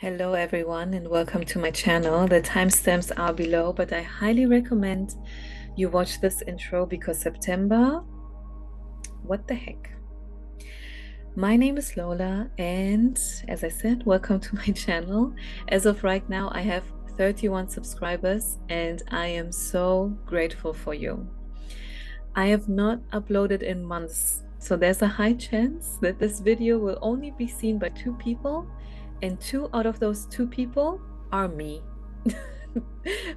Hello, everyone, and welcome to my channel. The timestamps are below, but I highly recommend you watch this intro because September, what the heck? My name is Lola, and as I said, welcome to my channel. As of right now, I have 31 subscribers, and I am so grateful for you. I have not uploaded in months, so there's a high chance that this video will only be seen by 2 people, and 2 out of those 2 people are me.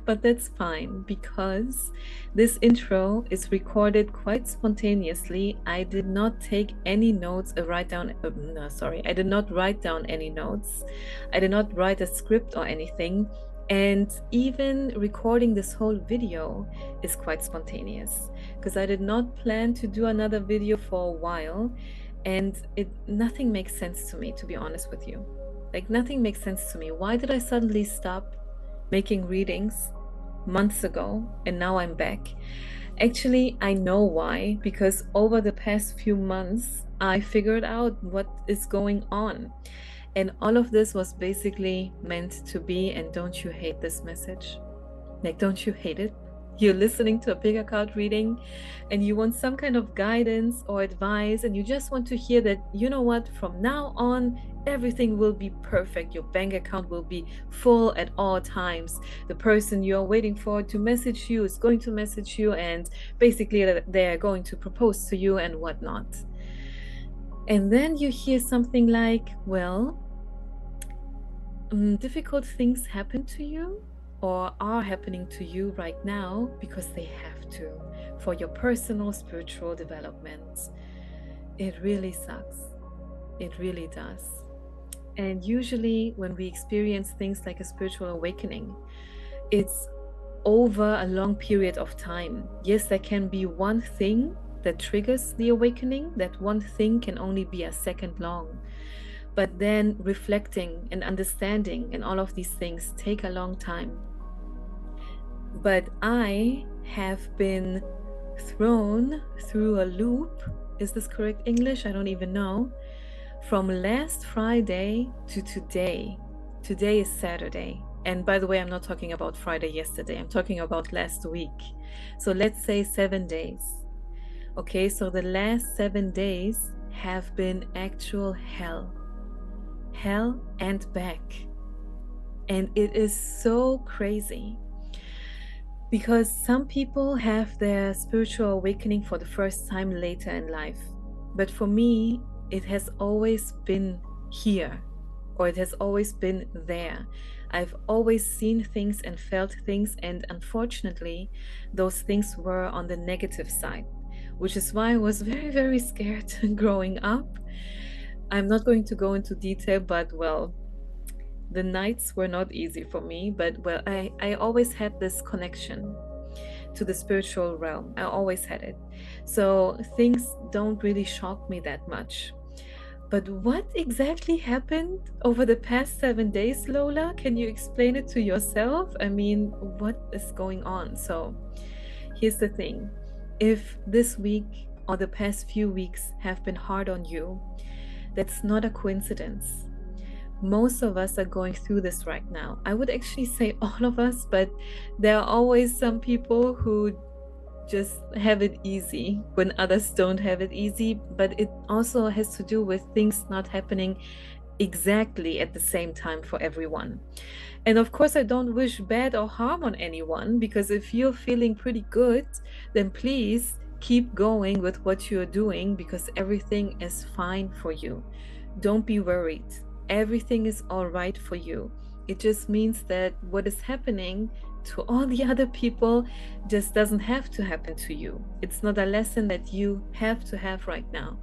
But that's fine because this intro is recorded quite spontaneously. I did not take any notes or I did not write down any notes. I did not write a script or anything. And even recording this whole video is quite spontaneous because I did not plan to do another video for a while, and nothing makes sense to me, to be honest with you. Like, nothing makes sense to me. Why did I suddenly stop making readings months ago and now I'm back? Actually, I know why, because over the past few months I figured out what is going on, and all of this was basically meant to be. And don't you hate this message? Like, don't you hate it? You're listening to a Bigger Card reading and you want some kind of guidance or advice, and you just want to hear that, you know what, from now on, everything will be perfect. Your bank account will be full at all times. The person you're waiting for to message you is going to message you, and basically they're going to propose to you and whatnot. And then you hear something like, well, difficult things happen to you or are happening to you right now because they have to, for your personal spiritual development. It really sucks. It really does. And usually when we experience things like a spiritual awakening, it's over a long period of time. Yes, there can be one thing that triggers the awakening. That one thing can only be a second long. But then reflecting and understanding and all of these things take a long time. But I have been thrown through a loop. Is this correct English? I don't even know. From last Friday to today. Today is Saturday. And by the way, I'm not talking about Friday yesterday. I'm talking about last week. So let's say 7 days. Okay, so the last 7 days have been actual hell and back. And it is so crazy because some people have their spiritual awakening for the first time later in life, but for me it has always been here, or it has always been there. I've always seen things and felt things, and unfortunately those things were on the negative side, which is why I was very, very scared growing up. I'm not going to go into detail, but well, the nights were not easy for me, but well, I always had this connection to the spiritual realm. I always had it. So things don't really shock me that much. But what exactly happened over the past 7 days, Lola? Can you explain it to yourself? I mean, what is going on? So here's the thing. If this week or the past few weeks have been hard on you, that's not a coincidence. Most of us are going through this right now. I would actually say all of us, but there are always some people who just have it easy when others don't have it easy. But it also has to do with things not happening exactly at the same time for everyone. And of course, I don't wish bad or harm on anyone, because if you're feeling pretty good, then please keep going with what you're doing, because everything is fine for you. Don't be worried. Everything is all right for you. It just means that what is happening to all the other people just doesn't have to happen to you. It's not a lesson that you have to have right now.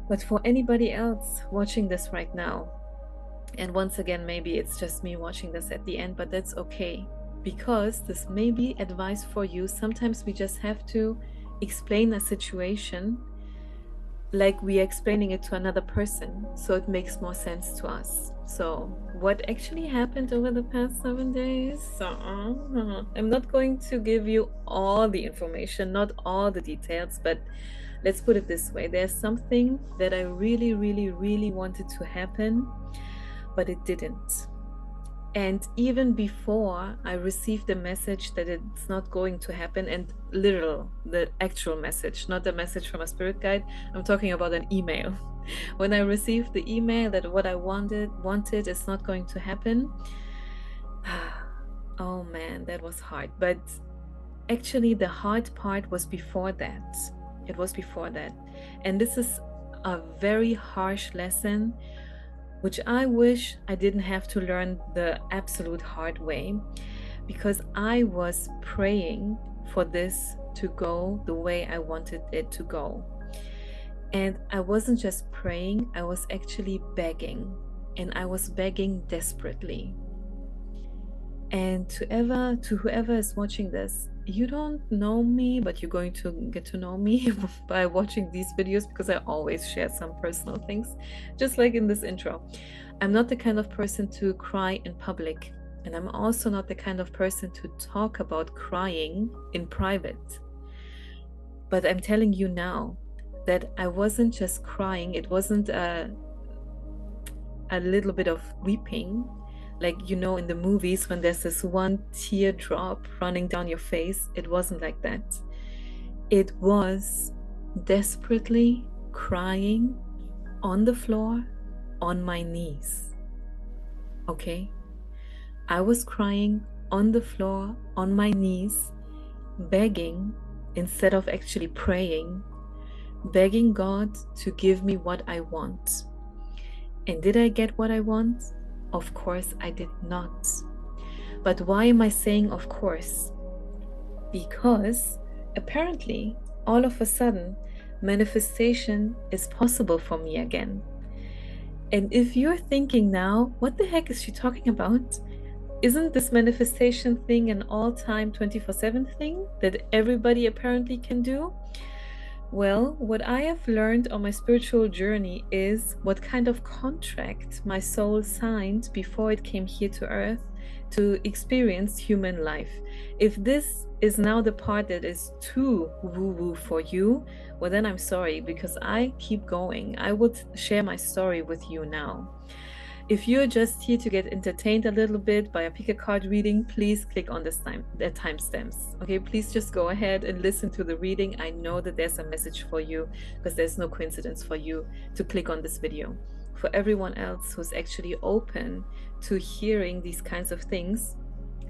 But for anybody else watching this right now, and once again, maybe it's just me watching this at the end, but that's okay, because this may be advice for you. Sometimes we just have to explain a situation like we are explaining it to another person, so it makes more sense to us. So what actually happened over the past 7 days? I'm not going to give you all the information, not all the details, but let's put it this way. There's something that I really, really, really wanted to happen, but it didn't. And even before I received the message that it's not going to happen, and the actual message, not the message from a spirit guide, I'm talking about an email. When I received the email that what I wanted is not going to happen, oh man, that was hard. But actually, the hard part was before that. It was before that. And this is a very harsh lesson, which I wish I didn't have to learn the absolute hard way, because I was praying for this to go the way I wanted it to go. And I wasn't just praying, I was actually begging, and I was begging desperately. And to whoever is watching this, you don't know me, but you're going to get to know me by watching these videos, because I always share some personal things, just like in this intro. I'm not the kind of person to cry in public, and I'm also not the kind of person to talk about crying in private. But I'm telling you now that I wasn't just crying. It wasn't a little bit of weeping, like, you know, in the movies when there's this one teardrop running down your face. It wasn't like that. It was desperately crying on the floor, on my knees. Okay? I was crying on the floor, on my knees, begging instead of actually praying, begging God to give me what I want. And did I get what I want? Of course I did not. But why am I saying of course? Because apparently, all of a sudden, manifestation is possible for me again. And if you're thinking now, what the heck is she talking about? Isn't this manifestation thing an all-time 24/7 thing that everybody apparently can do? Well, what I have learned on my spiritual journey is what kind of contract my soul signed before it came here to earth to experience human life. If this is now the part that is too woo-woo for you, well then I'm sorry, because I keep going. I would share my story with you now. If you're just here to get entertained a little bit by a pick a card reading, please click on the timestamps. Okay, please just go ahead and listen to the reading. I know that there's a message for you, because there's no coincidence for you to click on this video. For everyone else who's actually open to hearing these kinds of things,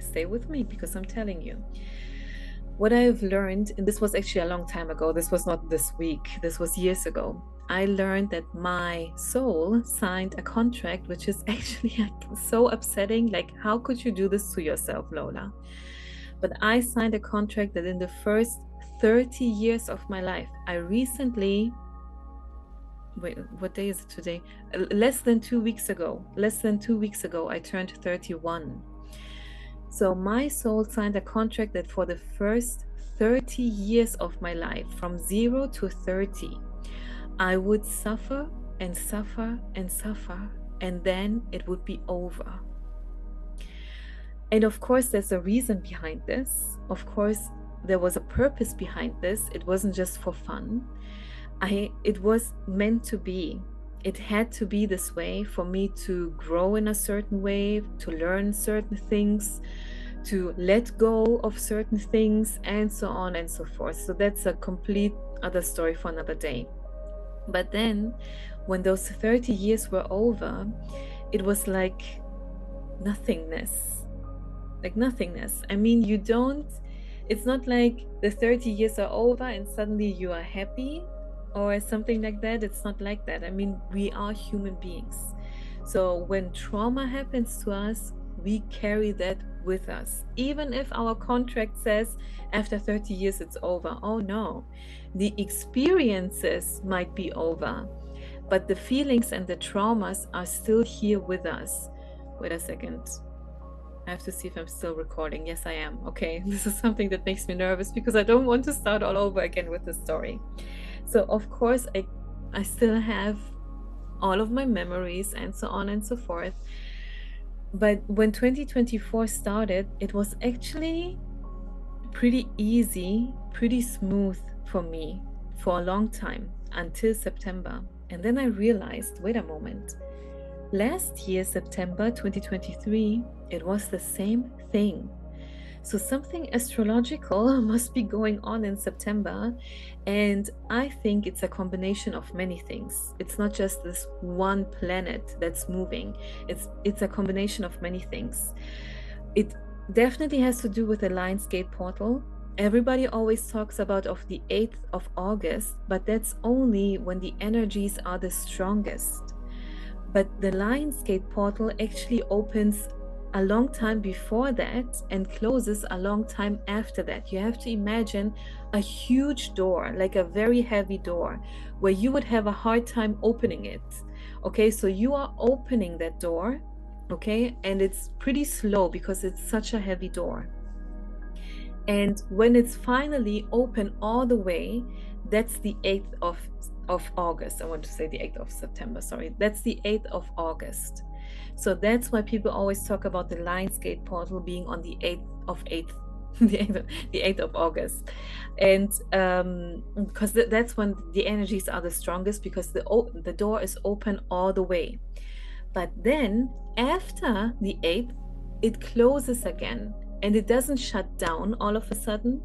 stay with me, because I'm telling you. What I've learned, and this was actually a long time ago, this was not this week, this was years ago. I learned that my soul signed a contract, which is actually like so upsetting. Like, how could you do this to yourself, Lola? But I signed a contract that in the first 30 years of my life, I recently, wait, what day is it today? Less than 2 weeks ago, I turned 31. So my soul signed a contract that for the first 30 years of my life, from 0 to 30, I would suffer and suffer and suffer, and then it would be over. And of course, there's a reason behind this. Of course, there was a purpose behind this. It wasn't just for fun. It was meant to be. It had to be this way for me to grow in a certain way, to learn certain things, to let go of certain things, and so on and so forth. So that's a complete other story for another day. But then when those 30 years were over, it was like nothingness. Like nothingness. I mean, it's not like the 30 years are over and suddenly you are happy or something like that. It's not like that. I mean, we are human beings. So when trauma happens to us, we carry that with us. Even if our contract says after 30 years it's over. Oh no, the experiences might be over, but the feelings and the traumas are still here with us. Wait a second. I have to see if I'm still recording. Yes, I am. Okay, this is something that makes me nervous because I don't want to start all over again with the story. So of course, I still have all of my memories and so on and so forth. But when 2024 started, it was actually pretty easy, pretty smooth for me for a long time until September. And then I realized, wait a moment, Last year, September 2023, it was the same thing. So something astrological must be going on in September. And I think it's a combination of many things. It's not just this one planet that's moving. It's a combination of many things. It definitely has to do with the Lionsgate portal. Everybody always talks about of the 8th of August, but that's only when the energies are the strongest. But the Lionsgate portal actually opens a long time before that and closes a long time after that. You have to imagine a huge door, like a very heavy door, where you would have a hard time opening it. Okay, so you are opening that door, okay, and it's pretty slow because it's such a heavy door. And when it's finally open all the way, that's the 8th of August. I want to say the 8th of September, sorry. That's the 8th of August. So that's why people always talk about the Lionsgate portal being on the 8th of 8th, the 8th of August. And because that's when the energies are the strongest, because the door is open all the way. But then after the 8th, it closes again. And it doesn't shut down all of a sudden.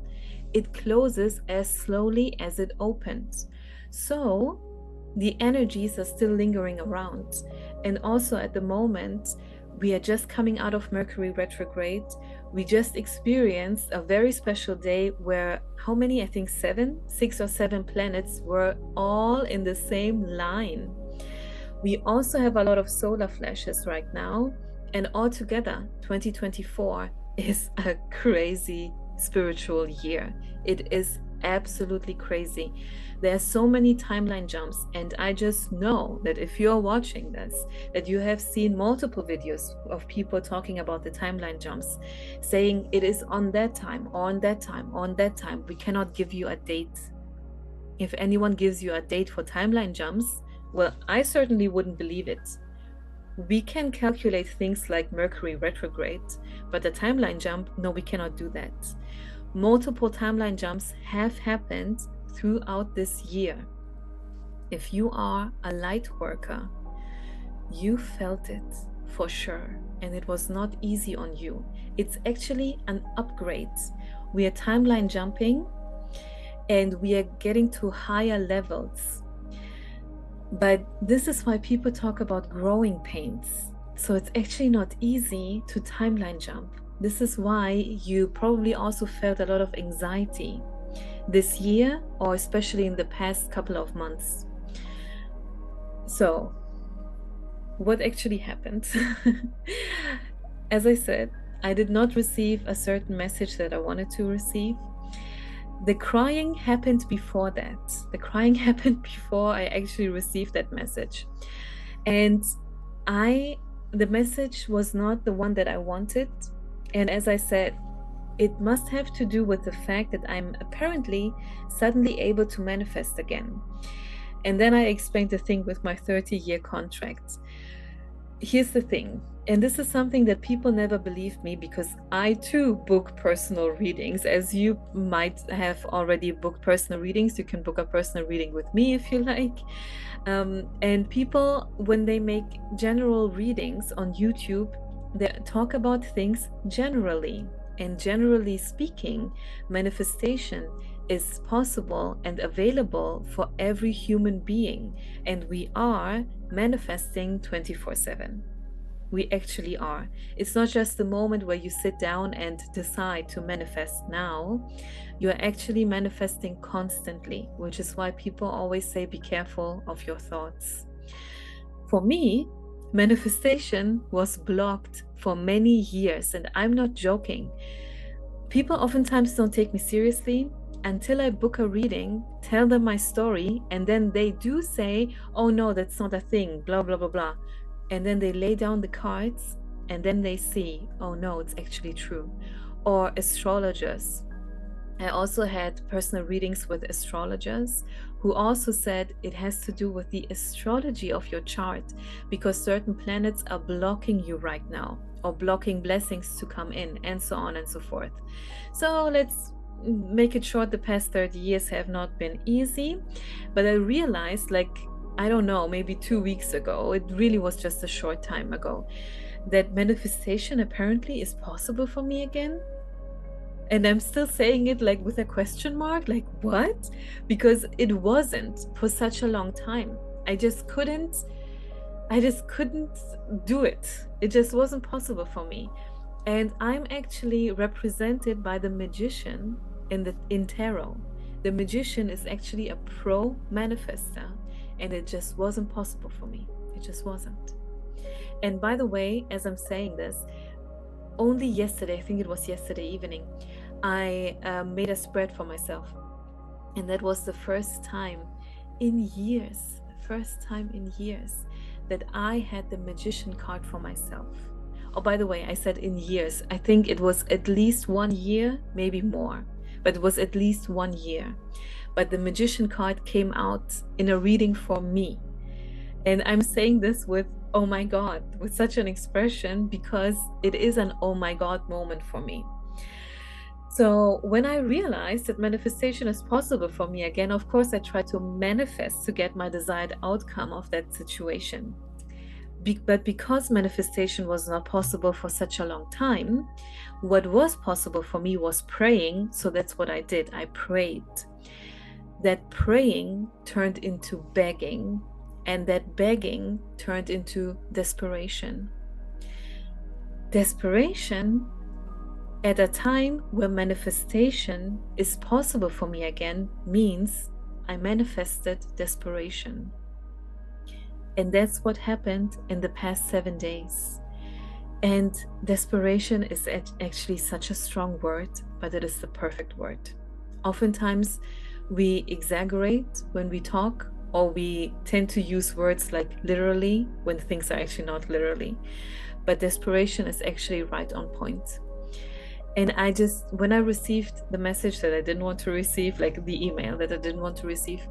It closes as slowly as it opens. So the energies are still lingering around. And also at the moment, we are just coming out of Mercury retrograde. We just experienced a very special day where how many? I think 6 or 7 planets were all in the same line. We also have a lot of solar flashes right now. And altogether, 2024 is a crazy spiritual year. It is absolutely crazy. There are so many timeline jumps, and I just know that if you're watching this, that you have seen multiple videos of people talking about the timeline jumps, saying it is on that time, on that time, on that time. We cannot give you a date. If anyone gives you a date for timeline jumps, well, I certainly wouldn't believe it. We can calculate things like Mercury retrograde, but the timeline jump, no, we cannot do that. Multiple timeline jumps have happened throughout this year. If you are a light worker, you felt it for sure, and it was not easy on you. It's actually an upgrade. We are timeline jumping and we are getting to higher levels. But this is why people talk about growing pains. So it's actually not easy to timeline jump. This is why you probably also felt a lot of anxiety this year, or especially in the past couple of months. So what actually happened? As I said, I did not receive a certain message that I wanted to receive. The crying happened before that. The crying happened before I actually received that message. And the message was not the one that I wanted. And as I said, it must have to do with the fact that I'm apparently suddenly able to manifest again. And then I explained the thing with my 30-year contract. Here's the thing. And this is something that people never believed me, because I too book personal readings. As you might have already booked personal readings, you can book a personal reading with me if you like. And people, when they make general readings on YouTube, they talk about things generally. And generally speaking, manifestation is possible and available for every human being. And we are manifesting 24/7. We actually are. It's not just the moment where you sit down and decide to manifest now. You're actually manifesting constantly, which is why people always say, be careful of your thoughts. For me, manifestation was blocked for many years, and I'm not joking. People oftentimes don't take me seriously until I book a reading, tell them my story, and then they do say, oh no, that's not a thing, blah, blah, blah, blah. And then they lay down the cards, and then they see, oh no, it's actually true. Or astrologers. I also had personal readings with astrologers who also said it has to do with the astrology of your chart, because certain planets are blocking you right now, or blocking blessings to come in, and so on and so forth. So let's make it short. The past 30 years have not been easy, but I realized, like, I don't know, maybe 2 weeks ago. It really was just a short time ago, that manifestation apparently is possible for me again. And I'm still saying it like with a question mark, like what? Because it wasn't for such a long time. I just couldn't do it. It just wasn't possible for me. And I'm actually represented by the magician in tarot. The magician is actually a pro manifester, and it just wasn't possible for me. It just wasn't. And by the way, as I'm saying this, only yesterday, I think it was yesterday evening, I made a spread for myself. And that was the first time in years, that I had the magician card for myself. Oh, by the way, I said in years. I think it was at least 1 year, maybe more, but it was at least 1 year. But the magician card came out in a reading for me. And I'm saying this with, oh my God, with such an expression, because it is an oh my God moment for me. So when I realized that manifestation is possible for me again, of course, I tried to manifest to get my desired outcome of that situation. But because manifestation was not possible for such a long time, what was possible for me was praying. So that's what I did. I prayed. That praying turned into begging, and that begging turned into desperation. Desperation at a time where manifestation is possible for me again means I manifested desperation. And that's what happened in the past 7 days. And desperation is actually such a strong word, but it is the perfect word. Oftentimes we exaggerate when we talk, or we tend to use words like literally when things are actually not literally. But desperation is actually right on point. And when I received the message that I didn't want to receive, like the email that I didn't want to receive,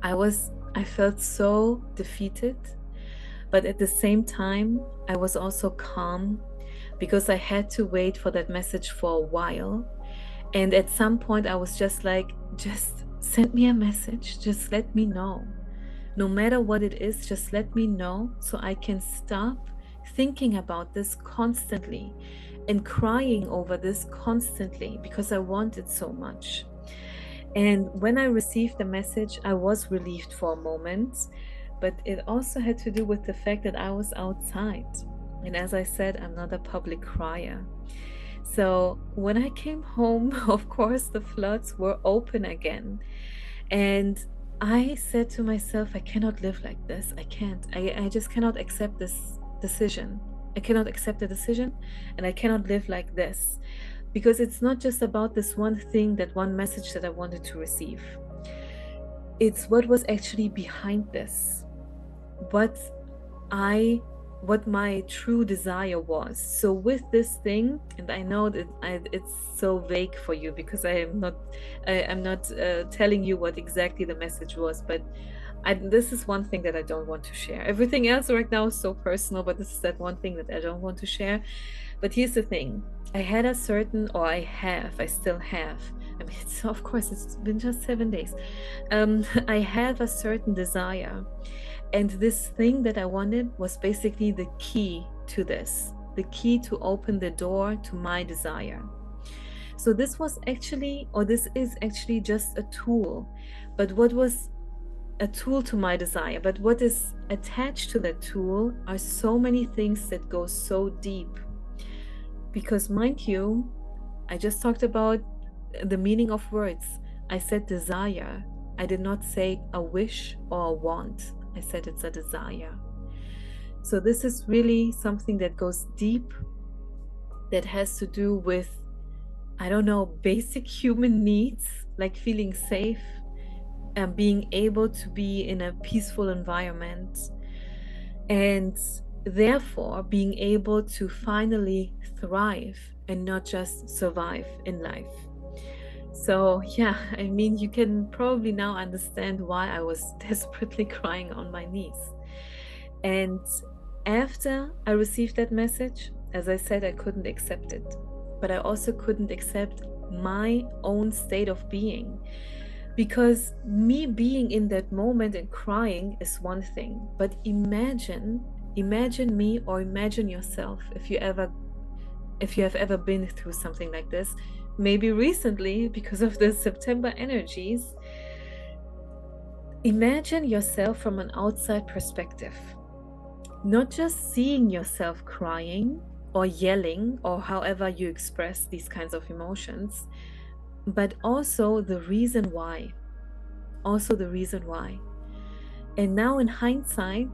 I felt so defeated. But at the same time, I was also calm, because I had to wait for that message for a while. And at some point I was just like, just send me a message. Just let me know. No matter what it is, just let me know so I can stop thinking about this constantly and crying over this constantly, because I want it so much. And when I received the message, I was relieved for a moment, but it also had to do with the fact that I was outside. And as I said, I'm not a public crier. So when I came home, of course, the floods were open again. And I said to myself, I cannot live like this. I can't. I just cannot accept this decision. I cannot accept the decision, and I cannot live like this, because it's not just about this one thing, that one message that I wanted to receive. It's what was actually behind this, what my true desire was. So with this thing, and I know that it's so vague for you, because I'm not telling you what exactly the message was, but this is one thing that I don't want to share. Everything else right now is so personal, but this is that one thing that I don't want to share. But here's the thing. I still have. I mean, of course, it's been just 7 days. I have a certain desire. And this thing that I wanted was basically the key to this, the key to open the door to my desire. So this is actually just a tool. But what was a tool to my desire, but what is attached to that tool are so many things that go so deep. Because mind you, I just talked about the meaning of words. I said desire. I did not say a wish or a want. I said it's a desire. So this is really something that goes deep, that has to do with, I don't know, basic human needs, like feeling safe, and being able to be in a peaceful environment, and therefore being able to finally thrive and not just survive in life. So yeah, I mean, you can probably now understand why I was desperately crying on my knees. And after I received that message, as I said, I couldn't accept it, but I also couldn't accept my own state of being. Because me being in that moment and crying is one thing, but imagine me, or imagine yourself, if you have ever been through something like this, maybe recently because of the September energies. Imagine yourself from an outside perspective, not just seeing yourself crying or yelling or however you express these kinds of emotions, but also the reason why. And now in hindsight,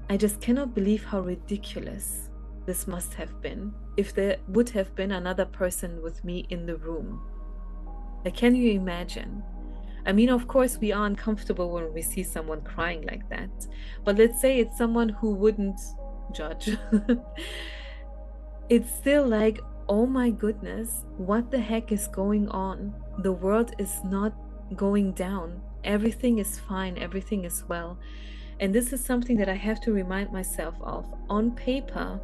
I just cannot believe how ridiculous this must have been if there would have been another person with me in the room. Like, can you imagine? I mean, of course, we are uncomfortable when we see someone crying like that. But let's say it's someone who wouldn't judge. It's still like, oh my goodness, what the heck is going on? The world is not going down. Everything is fine. Everything is well. And this is something that I have to remind myself of. On paper,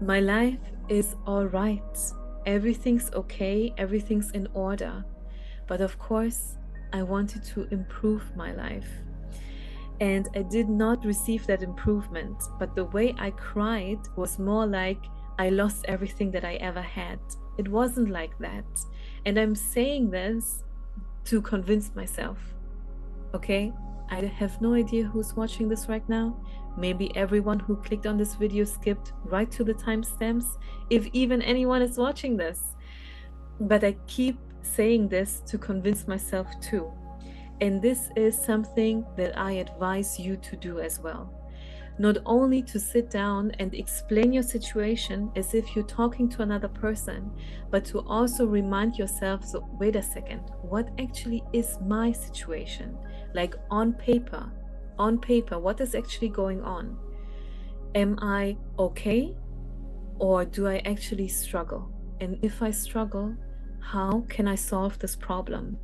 my life is all right. Everything's okay. Everything's in order. But of course, I wanted to improve my life. And I did not receive that improvement. But the way I cried was more like I lost everything that I ever had. It wasn't like that. And I'm saying this to convince myself. Okay? I have no idea who's watching this right now. Maybe everyone who clicked on this video skipped right to the timestamps, if even anyone is watching this. But I keep saying this to convince myself too. And this is something that I advise you to do as well. Not only to sit down and explain your situation as if you're talking to another person, but to also remind yourself, so wait a second, what actually is my situation? Like on paper, what is actually going on? Am I okay? Or do I actually struggle? And if I struggle, how can I solve this problem?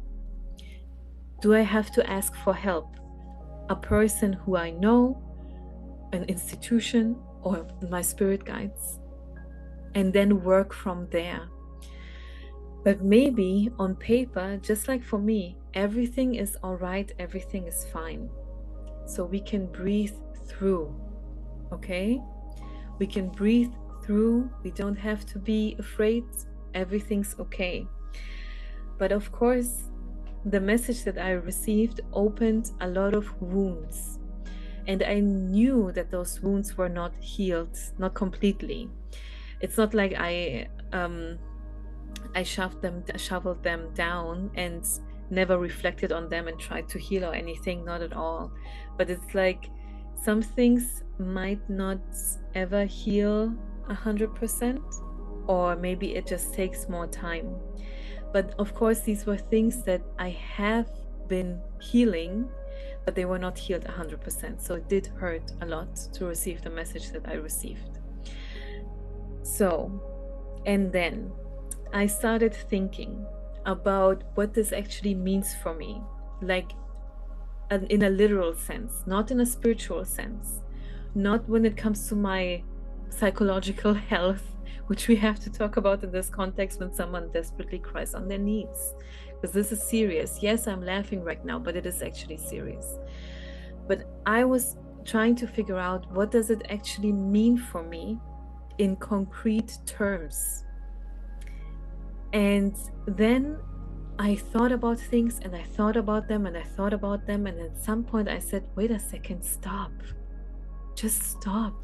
Do I have to ask for help? A person who I know, an institution, or my spirit guides, and then work from there. But maybe on paper, just like for me, everything is all right, everything is fine. So we can breathe through, okay? We can breathe through. We don't have to be afraid. Everything's okay. But of course, the message that I received opened a lot of wounds. And I knew that those wounds were not healed, not completely. It's not like I shoveled them down and never reflected on them and tried to heal or anything, not at all. But it's like some things might not ever heal 100%, or maybe it just takes more time. But of course, these were things that I have been healing, but they were not healed 100%. So it did hurt a lot to receive the message that I received. So, and then I started thinking about what this actually means for me, like in a literal sense, not in a spiritual sense, not when it comes to my psychological health, which we have to talk about in this context when someone desperately cries on their knees, because this is serious. Yes, I'm laughing right now, but it is actually serious. But I was trying to figure out, what does it actually mean for me in concrete terms? And then I thought about things, and I thought about them, and I thought about them, and at some point I said, wait a second, stop. Just stop.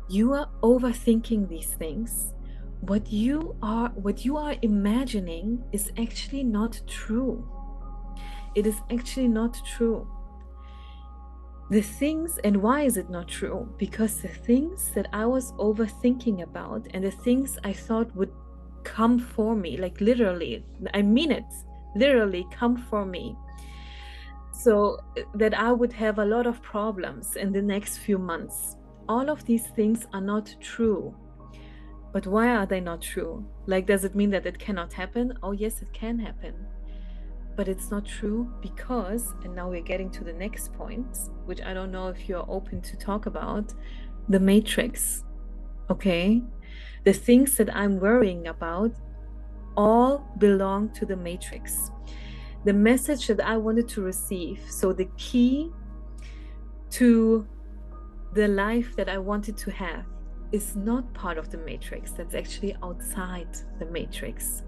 You are overthinking these things. What you are imagining is actually not true. It is actually not true. The things, and why is it not true? Because the things that I was overthinking about and the things I thought would come for me, like literally, I mean it, literally come for me, so that I would have a lot of problems in the next few months. All of these things are not true. But why are they not true? Like, does it mean that it cannot happen? Oh yes, it can happen. But it's not true because, and now we're getting to the next point, which I don't know if you're open to talk about, the matrix. Okay? The things that I'm worrying about all belong to the matrix. The message that I wanted to receive, so the key to the life that I wanted to have, is not part of the matrix. That's actually outside the matrix.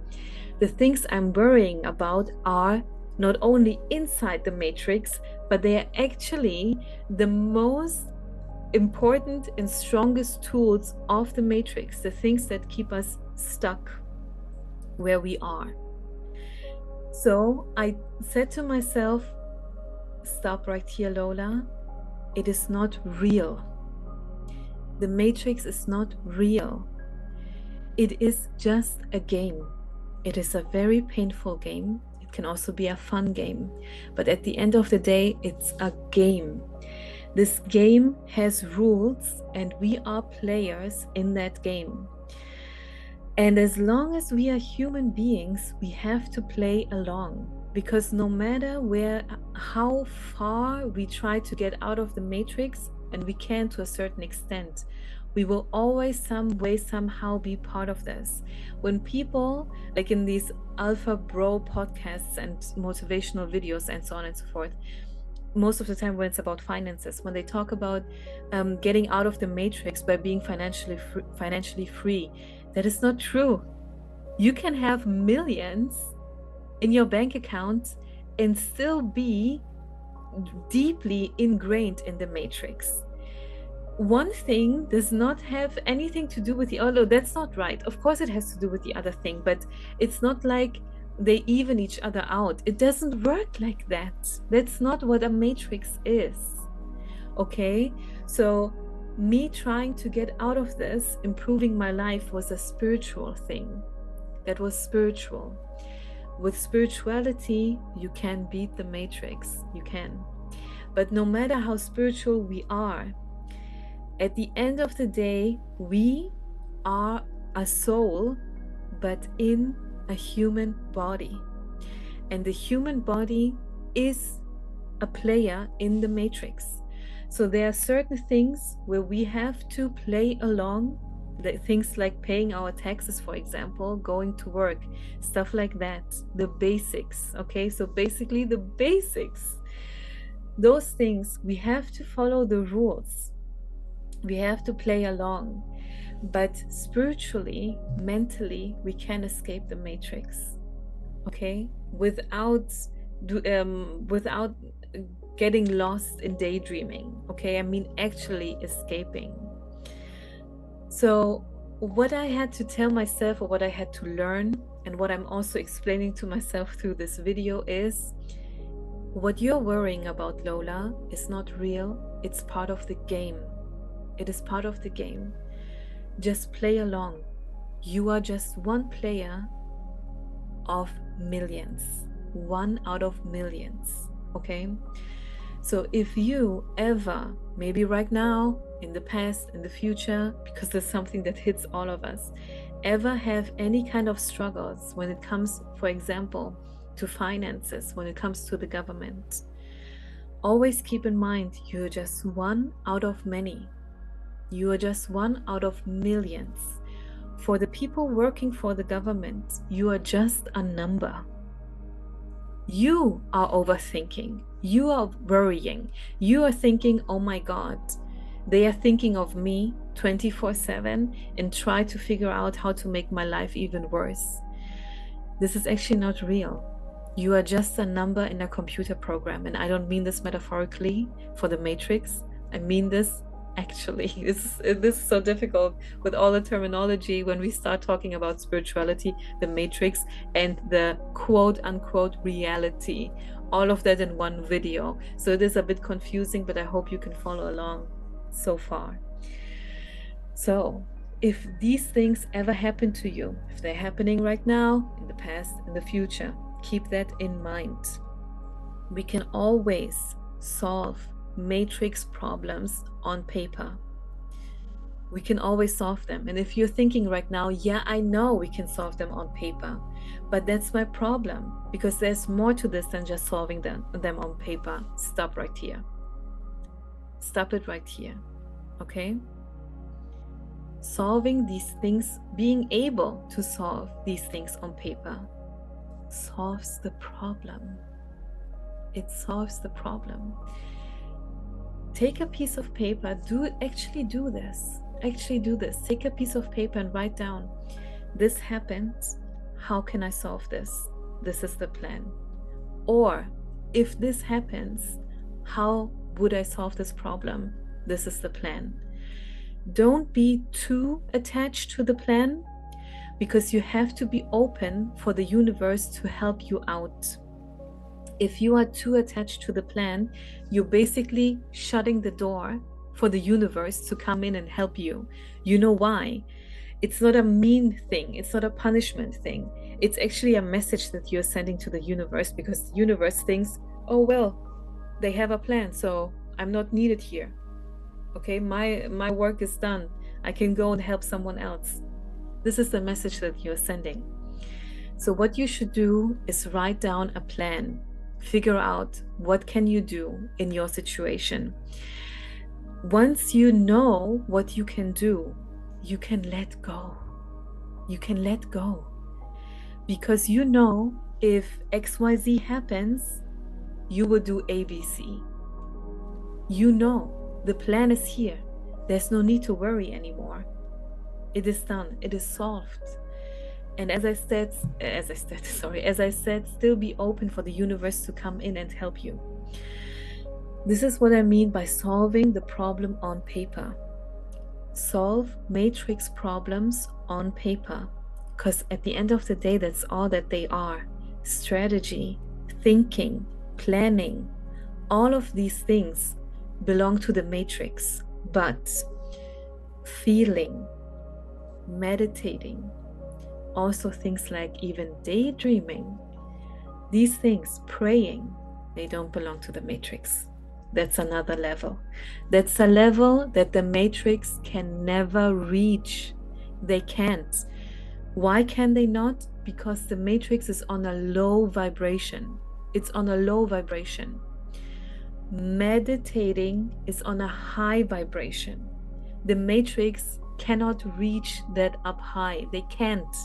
The things I'm worrying about are not only inside the matrix, but they are actually the most important and strongest tools of the matrix, the things that keep us stuck where we are. So I said to myself, stop right here, Lola. It is not real. The matrix is not real. It is just a game. It is a very painful game. It can also be a fun game. But at the end of the day, it's a game. This game has rules, and we are players in that game. And as long as we are human beings, we have to play along, because no matter how far we try to get out of the matrix, and we can to a certain extent, we will always somehow be part of this. When people, like in these Alpha Bro podcasts and motivational videos and so on and so forth, most of the time when it's about finances, when they talk about getting out of the matrix by being financially free, that is not true. You can have millions in your bank account and still be deeply ingrained in the matrix. One thing does not have anything to do with the other. That's not right. Of course it has to do with the other thing, but it's not like they even each other out. It doesn't work like that. That's not what a matrix is. Okay? So me trying to get out of this, improving my life, was a spiritual thing. That was spiritual. With spirituality, you can beat the matrix. You can. But no matter how spiritual we are, at the end of the day, we are a soul, but in a human body. And the human body is a player in the matrix. So there are certain things where we have to play along, things like paying our taxes, for example, going to work, stuff like that, the basics. Okay, so basically the basics, those things, we have to follow the rules. We have to play along. But spiritually, mentally, we can escape the matrix. Okay, without getting lost in daydreaming. Okay, I mean actually escaping. So what I had to tell myself, or what I had to learn, and what I'm also explaining to myself through this video, is what you're worrying about, Lola, is not real. It's part of the game. It is part of the game. Just play along. You are just one player of millions, one out of millions. Okay, so if you ever, maybe right now, in the past, in the future, because there's something that hits all of us, ever have any kind of struggles when it comes, for example, to finances, when it comes to the government, always keep in mind, you're just one out of many. You are just one out of millions. For the people working for the government, you are just a number. You are overthinking. You are worrying. You are thinking, oh my God, they are thinking of me 24/7 and try to figure out how to make my life even worse. This is actually not real. You are just a number in a computer program. And I don't mean this metaphorically for the matrix. I mean this actually. This is so difficult with all the terminology when we start talking about spirituality, the matrix, and the quote unquote reality. All of that in one video. So it is a bit confusing, but I hope you can follow along so far. So if these things ever happen to you, if they're happening right now, in the past, in the future, keep that in mind. We can always solve matrix problems on paper. We can always solve them. And if you're thinking right now, yeah, I know we can solve them on paper, but that's my problem, because there's more to this than just solving them on paper. Stop right here. Stop it right here. Okay? solving these things, being able to solve these things on paper, solves the problem. It solves the problem. Take a piece of paper, actually do this. Take a piece of paper and write down, this happened, how can I solve this? This is the plan. Or if this happens, how would I solve this problem? This is the plan. Don't be too attached to the plan, because you have to be open for the universe to help you out. If you are too attached to the plan, you're basically shutting the door for the universe to come in and help you. You know why? It's not a mean thing. It's not a punishment thing. It's actually a message that you're sending to the universe, because the universe thinks, oh, well, they have a plan, so I'm not needed here. Okay, my work is done. I can go and help someone else. This is the message that you're sending. So what you should do is write down a plan. Figure out what can you do in your situation. Once you know what you can do, you can let go. You can let go. Because you know if XYZ happens, you will do ABC. You know the plan is here. There's no need to worry anymore. It is done. It is solved. And as I said, still be open for the universe to come in and help you. This is what I mean by solving the problem on paper. Solve matrix problems on paper, because at the end of the day, that's all that they are. Strategy, thinking, planning, all of these things belong to the matrix. But feeling, meditating, also things like even daydreaming, these things, praying, they don't belong to the matrix. That's another level. That's a level that the matrix can never reach. They can't. Why can they not? Because the matrix is on a low vibration. It's on a low vibration. Meditating is on a high vibration. The matrix cannot reach that up high. They can't.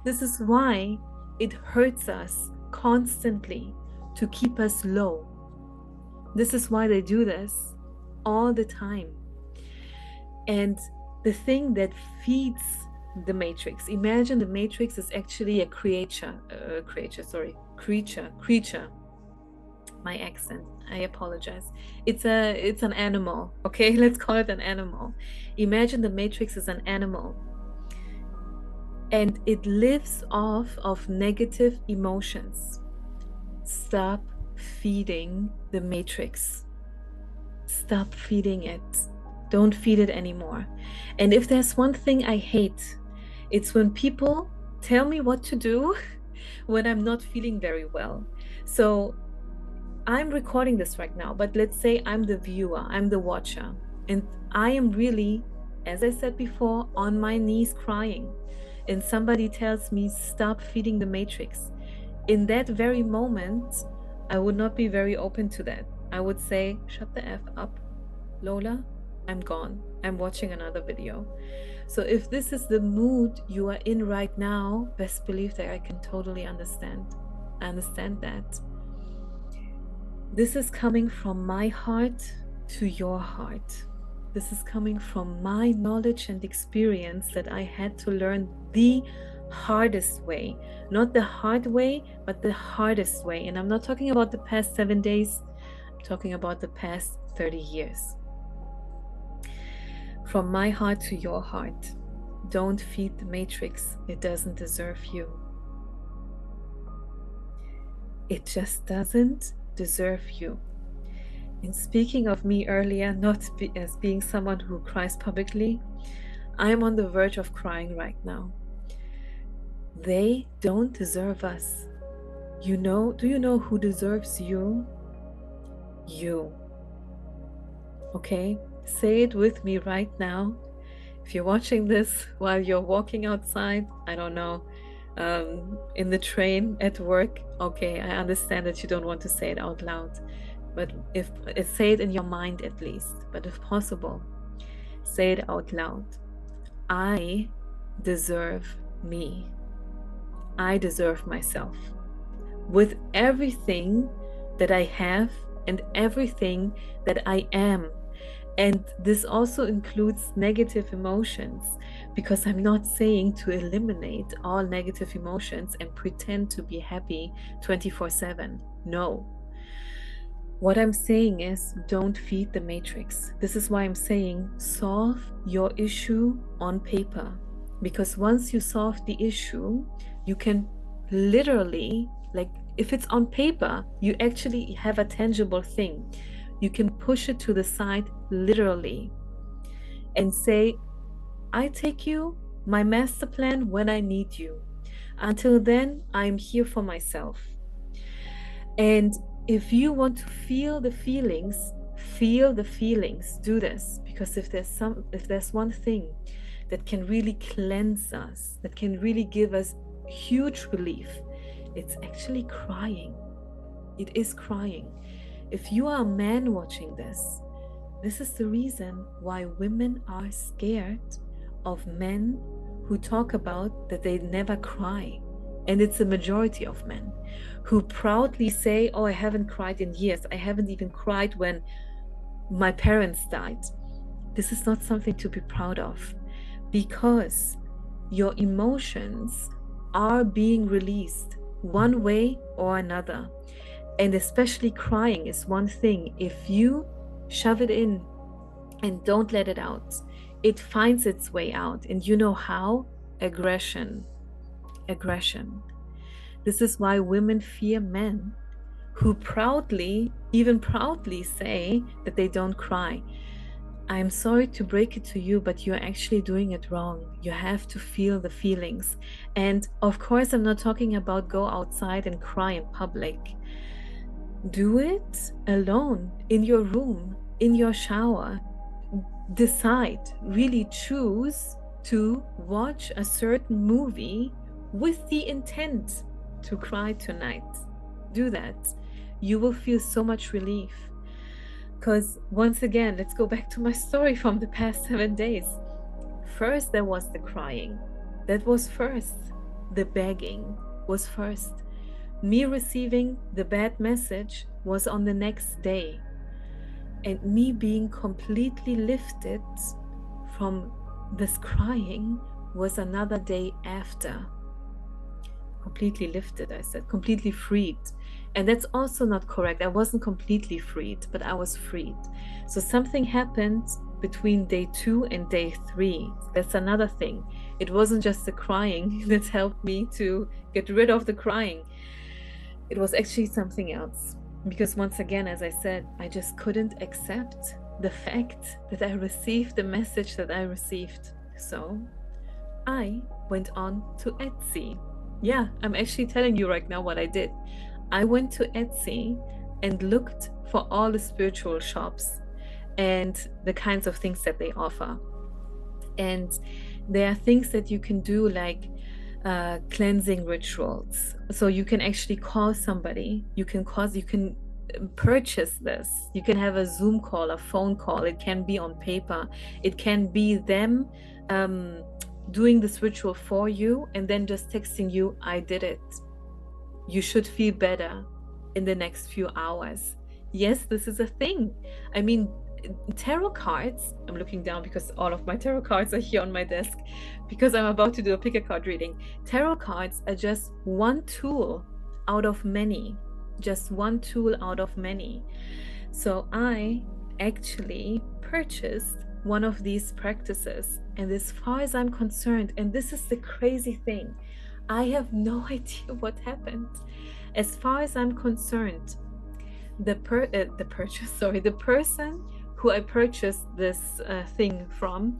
This is why it hurts us constantly to keep us low. This is why they do this all the time. And the thing that feeds the matrix, imagine the matrix is actually a creature. My accent, I apologize. It's an animal, okay? Let's call it an animal. Imagine the matrix is an animal, and it lives off of negative emotions. Stop feeding the matrix. Stop feeding it. Don't feed it anymore. And if there's one thing I hate, it's when people tell me what to do when I'm not feeling very well. So I'm recording this right now, but let's say I'm the viewer, I'm the watcher, and I am really, as I said before, on my knees crying, and somebody tells me stop feeding the matrix. In that very moment, I would not be very open to that. I would say, shut the F up, Lola, I'm gone. I'm watching another video. So if this is the mood you are in right now, best believe that I can totally understand. I understand that. This is coming from my heart to your heart. This is coming from my knowledge and experience that I had to learn the hardest way. Not the hard way, but the hardest way. And I'm not talking about the past 7 days. I'm talking about the past 30 years. From my heart to your heart, don't feed the matrix. It doesn't deserve you. It just doesn't deserve you. And speaking of me earlier, as being someone who cries publicly, I'm on the verge of crying right now. They don't deserve us. Do you know who deserves you? You. Okay? Say it with me right now. If you're watching this while you're walking outside, I don't know, in the train, at work, okay, I understand that you don't want to say it out loud, but say it in your mind at least. But if possible, say it out loud. I deserve me. I deserve myself with everything that I have and everything that I am. And this also includes negative emotions, because I'm not saying to eliminate all negative emotions and pretend to be happy 24/7. No. What I'm saying is, don't feed the matrix. This is why I'm saying solve your issue on paper. Because once you solve the issue, you can literally, like, if it's on paper, you actually have a tangible thing. You can push it to the side literally and say, I take you, my master plan, when I need you. Until then, I'm here for myself. And if you want to feel the feelings, do this. Because if there's one thing that can really cleanse us, that can really give us huge relief, it's actually crying. It is crying. If you are a man watching this, this is the reason why women are scared of men who talk about that they never cry. And it's a majority of men who proudly say, oh, I haven't cried in years. I haven't even cried when my parents died. This is not something to be proud of, because your emotions are being released one way or another. And especially crying is one thing. If you shove it in and don't let it out, it finds its way out. And you know how? Aggression. This is why women fear men who even proudly say that they don't cry. I'm sorry to break it to you, but you're actually doing it wrong. You have to feel the feelings. And of course, I'm not talking about go outside and cry in public. Do it alone, in your room, in your shower. Decide, really choose to watch a certain movie with the intent to cry tonight. Do that. You will feel so much relief. Because once again, let's go back to my story from the past 7 days. First, there was the crying. That was first. The begging was first. Me receiving the bad message was on the next day. And me being completely lifted from this crying was another day after. Completely lifted, I said, completely freed. And that's also not correct. I wasn't completely freed, but I was freed. So something happened between day 2 and day 3. That's another thing. It wasn't just the crying that helped me to get rid of the crying. It was actually something else. Because once again, as I said, I just couldn't accept the fact that I received the message that I received. So I went on to Etsy. Yeah, I'm actually telling you right now what I did. I went to Etsy and looked for all the spiritual shops and the kinds of things that they offer. And there are things that you can do, like cleansing rituals. So you can actually call somebody, you can purchase this. You can have a Zoom call, a phone call. It can be on paper. It can be them doing this ritual for you and then just texting you, I did it. You should feel better in the next few hours. Yes, this is a thing. I mean, tarot cards, I'm looking down because all of my tarot cards are here on my desk because I'm about to do a pick a card reading. Tarot cards are just one tool out of many. Just one tool out of many. So I actually purchased one of these practices, and as far as I'm concerned, and this is the crazy thing, I have no idea what happened. As far as I'm concerned, the person who I purchased this thing from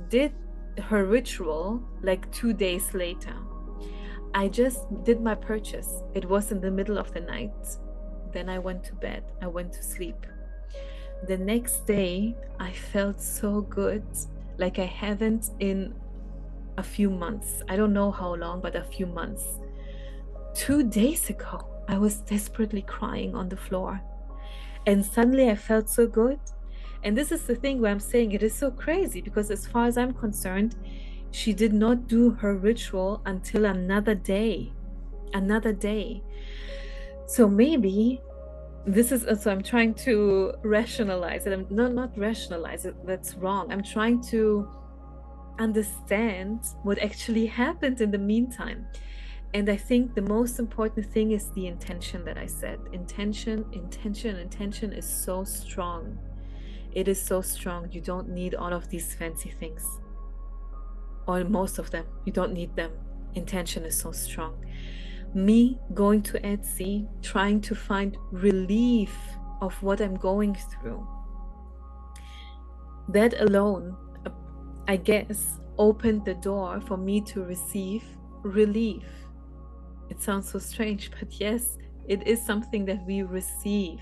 did her ritual like 2 days later. I just did my purchase. It was in the middle of the night. Then I went to bed. I went to sleep. The next day, I felt so good, like I haven't in a few months. I don't know how long, but a few months. 2 days ago, I was desperately crying on the floor. And suddenly I felt so good. And this is the thing where I'm saying it is so crazy, because as far as I'm concerned, she did not do her ritual until another day. So maybe this is, so I'm trying to rationalize it. I'm not rationalize it, that's wrong. I'm trying to understand what actually happened in the meantime. And I think the most important thing is the intention that I said. Intention is so strong. It is so strong. You don't need all of these fancy things, or most of them. You don't need them. Intention is so strong. Me going to Etsy, trying to find relief of what I'm going through, that alone, I guess, opened the door for me to receive relief. It sounds so strange, but yes, it is something that we receive.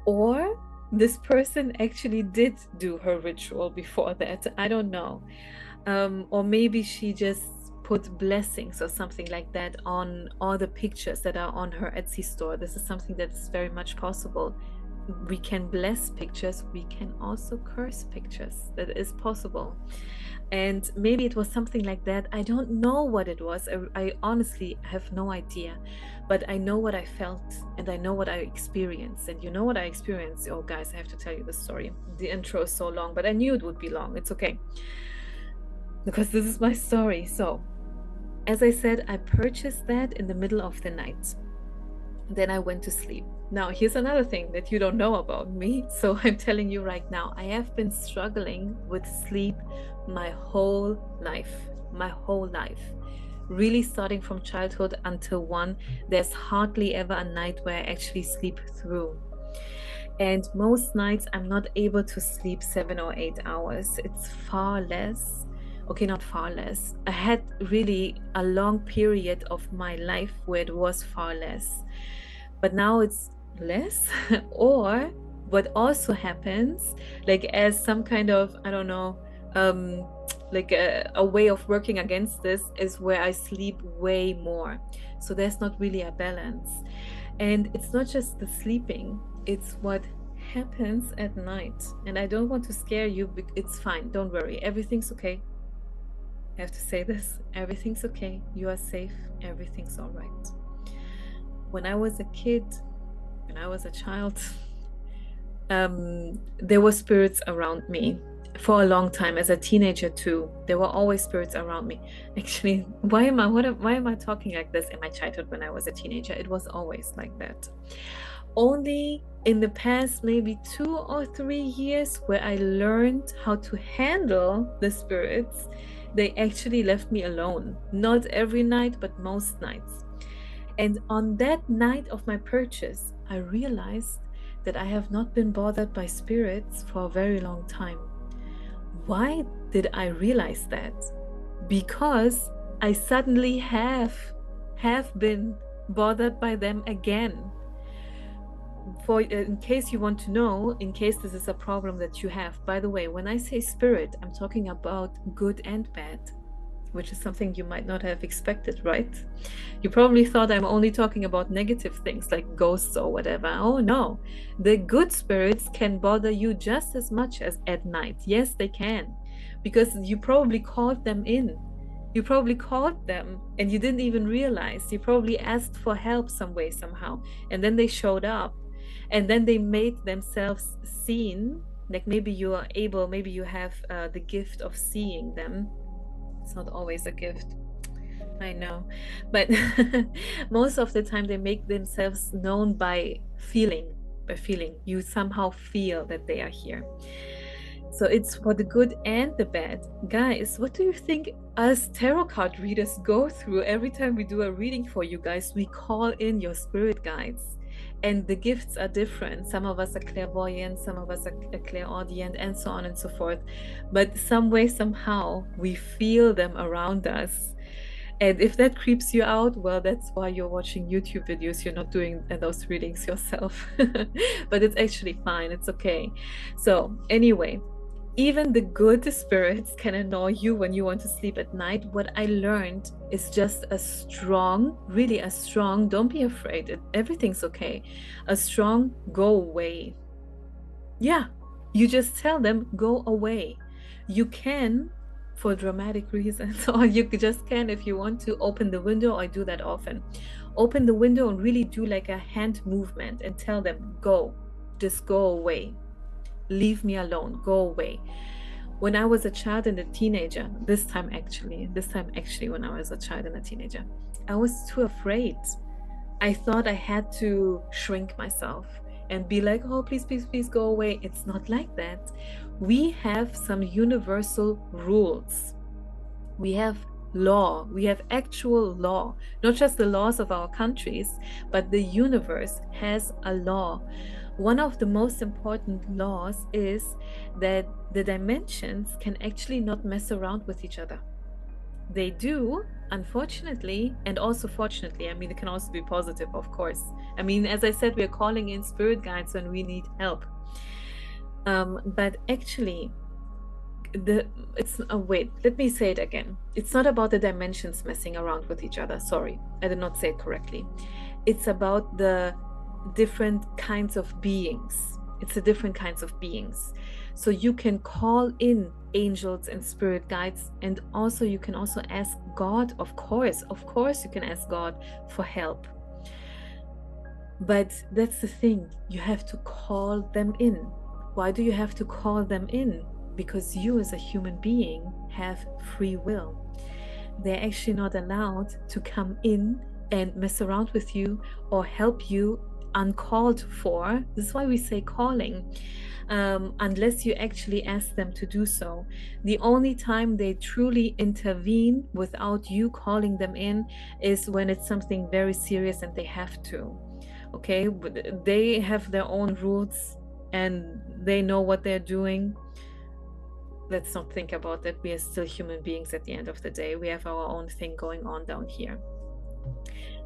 Or this person actually did do her ritual before that. I don't know. Or maybe she just put blessings or something like that on all the pictures that are on her Etsy store. This is something that's very much possible. We can bless pictures. We can also curse pictures. That is possible. And maybe it was something like that. I don't know what it was. I honestly have no idea. But I know what I felt, and I know what I experienced. And you know what I experienced? Oh, guys, I have to tell you the story. The intro is so long, but I knew it would be long. It's okay, because this is my story. So, as I said, I purchased that in the middle of the night. Then I went to sleep. Now, here's another thing that you don't know about me. So I'm telling you right now, I have been struggling with sleep my whole life. Really, starting from childhood until one, there's hardly ever a night where I actually sleep through. And most nights I'm not able to sleep 7 or 8 hours. It's far less. Okay, not far less. I had really a long period of my life where it was far less. But now it's less. Or what also happens, like as some kind of, I don't know, like a way of working against this, is where I sleep way more. So there's not really a balance. And it's not just the sleeping, it's what happens at night. And I don't want to scare you. It's fine. Don't worry. Everything's okay. I have to say this. Everything's okay. You are safe. Everything's all right. When I was a kid, when I was a child, there were spirits around me for a long time. As a teenager too, there were always spirits around me. Actually, why am I talking like this? In my childhood, when I was a teenager, it was always like that. Only in the past maybe 2 or 3 years, where I learned how to handle the spirits, they actually left me alone. Not every night, but most nights. And on that night of my purchase, I realized that I have not been bothered by spirits for a very long time. Why did I realize that? Because I suddenly have been bothered by them again. In case you want to know, in case this is a problem that you have, by the way, when I say spirit, I'm talking about good and bad, which is something you might not have expected, right? You probably thought I'm only talking about negative things like ghosts or whatever. Oh no, the good spirits can bother you just as much as at night. Yes, they can, because you probably called them in. You probably called them and you didn't even realize. You probably asked for help some way, somehow, and then they showed up, and then they made themselves seen. Like maybe you are able, maybe you have the gift of seeing them. It's not always a gift, I know, but most of the time they make themselves known by feeling. You somehow feel that they are here. So it's for the good and the bad. Guys, what do you think us tarot card readers go through every time we do a reading for you guys? We call in your spirit guides, and the gifts are different. Some of us are clairvoyant, some of us are clairaudient, and so on and so forth. But some way, somehow, we feel them around us. And if that creeps you out, well, that's why you're watching YouTube videos. You're not doing those readings yourself. But it's actually fine. It's okay. So anyway, even the good spirits can annoy you when you want to sleep at night. What I learned is just a strong, really a strong, don't be afraid, everything's okay, a strong go away. Yeah, You just tell them, go away. You can, for dramatic reasons, or you just can, if you want to, open the window. I do that often. Open the window and really do like a hand movement and tell them, go, just go away. Leave me alone, go away. When I was a child and a teenager, this time actually, when I was a child and a teenager, I was too afraid. I thought I had to shrink myself and be like, oh, please, please, please go away. It's not like that. We have some universal rules. We have law. We have actual law, not just the laws of our countries, but the universe has a law. One of the most important laws is that the dimensions can actually not mess around with each other. They do, unfortunately, and also fortunately. I mean, it can also be positive, of course. I mean, as I said, we're calling in spirit guides when we need help. But actually, wait, let me say it again. It's not about the dimensions messing around with each other. Sorry, I did not say it correctly. It's about the different kinds of beings. It's the different kinds of beings. So you can call in angels and spirit guides, and also you can also ask God. Of course you can ask God for help. But that's the thing, you have to call them in. Why do you have to call them in? Because you as a human being have free will. They're actually not allowed to come in and mess around with you or help you uncalled for. This is why we say calling, unless you actually ask them to do so. The only time they truly intervene without you calling them in is when it's something very serious and they have to. Okay, they have their own rules and they know what they're doing. Let's not think about that. We are still human beings at the end of the day. We have our own thing going on down here.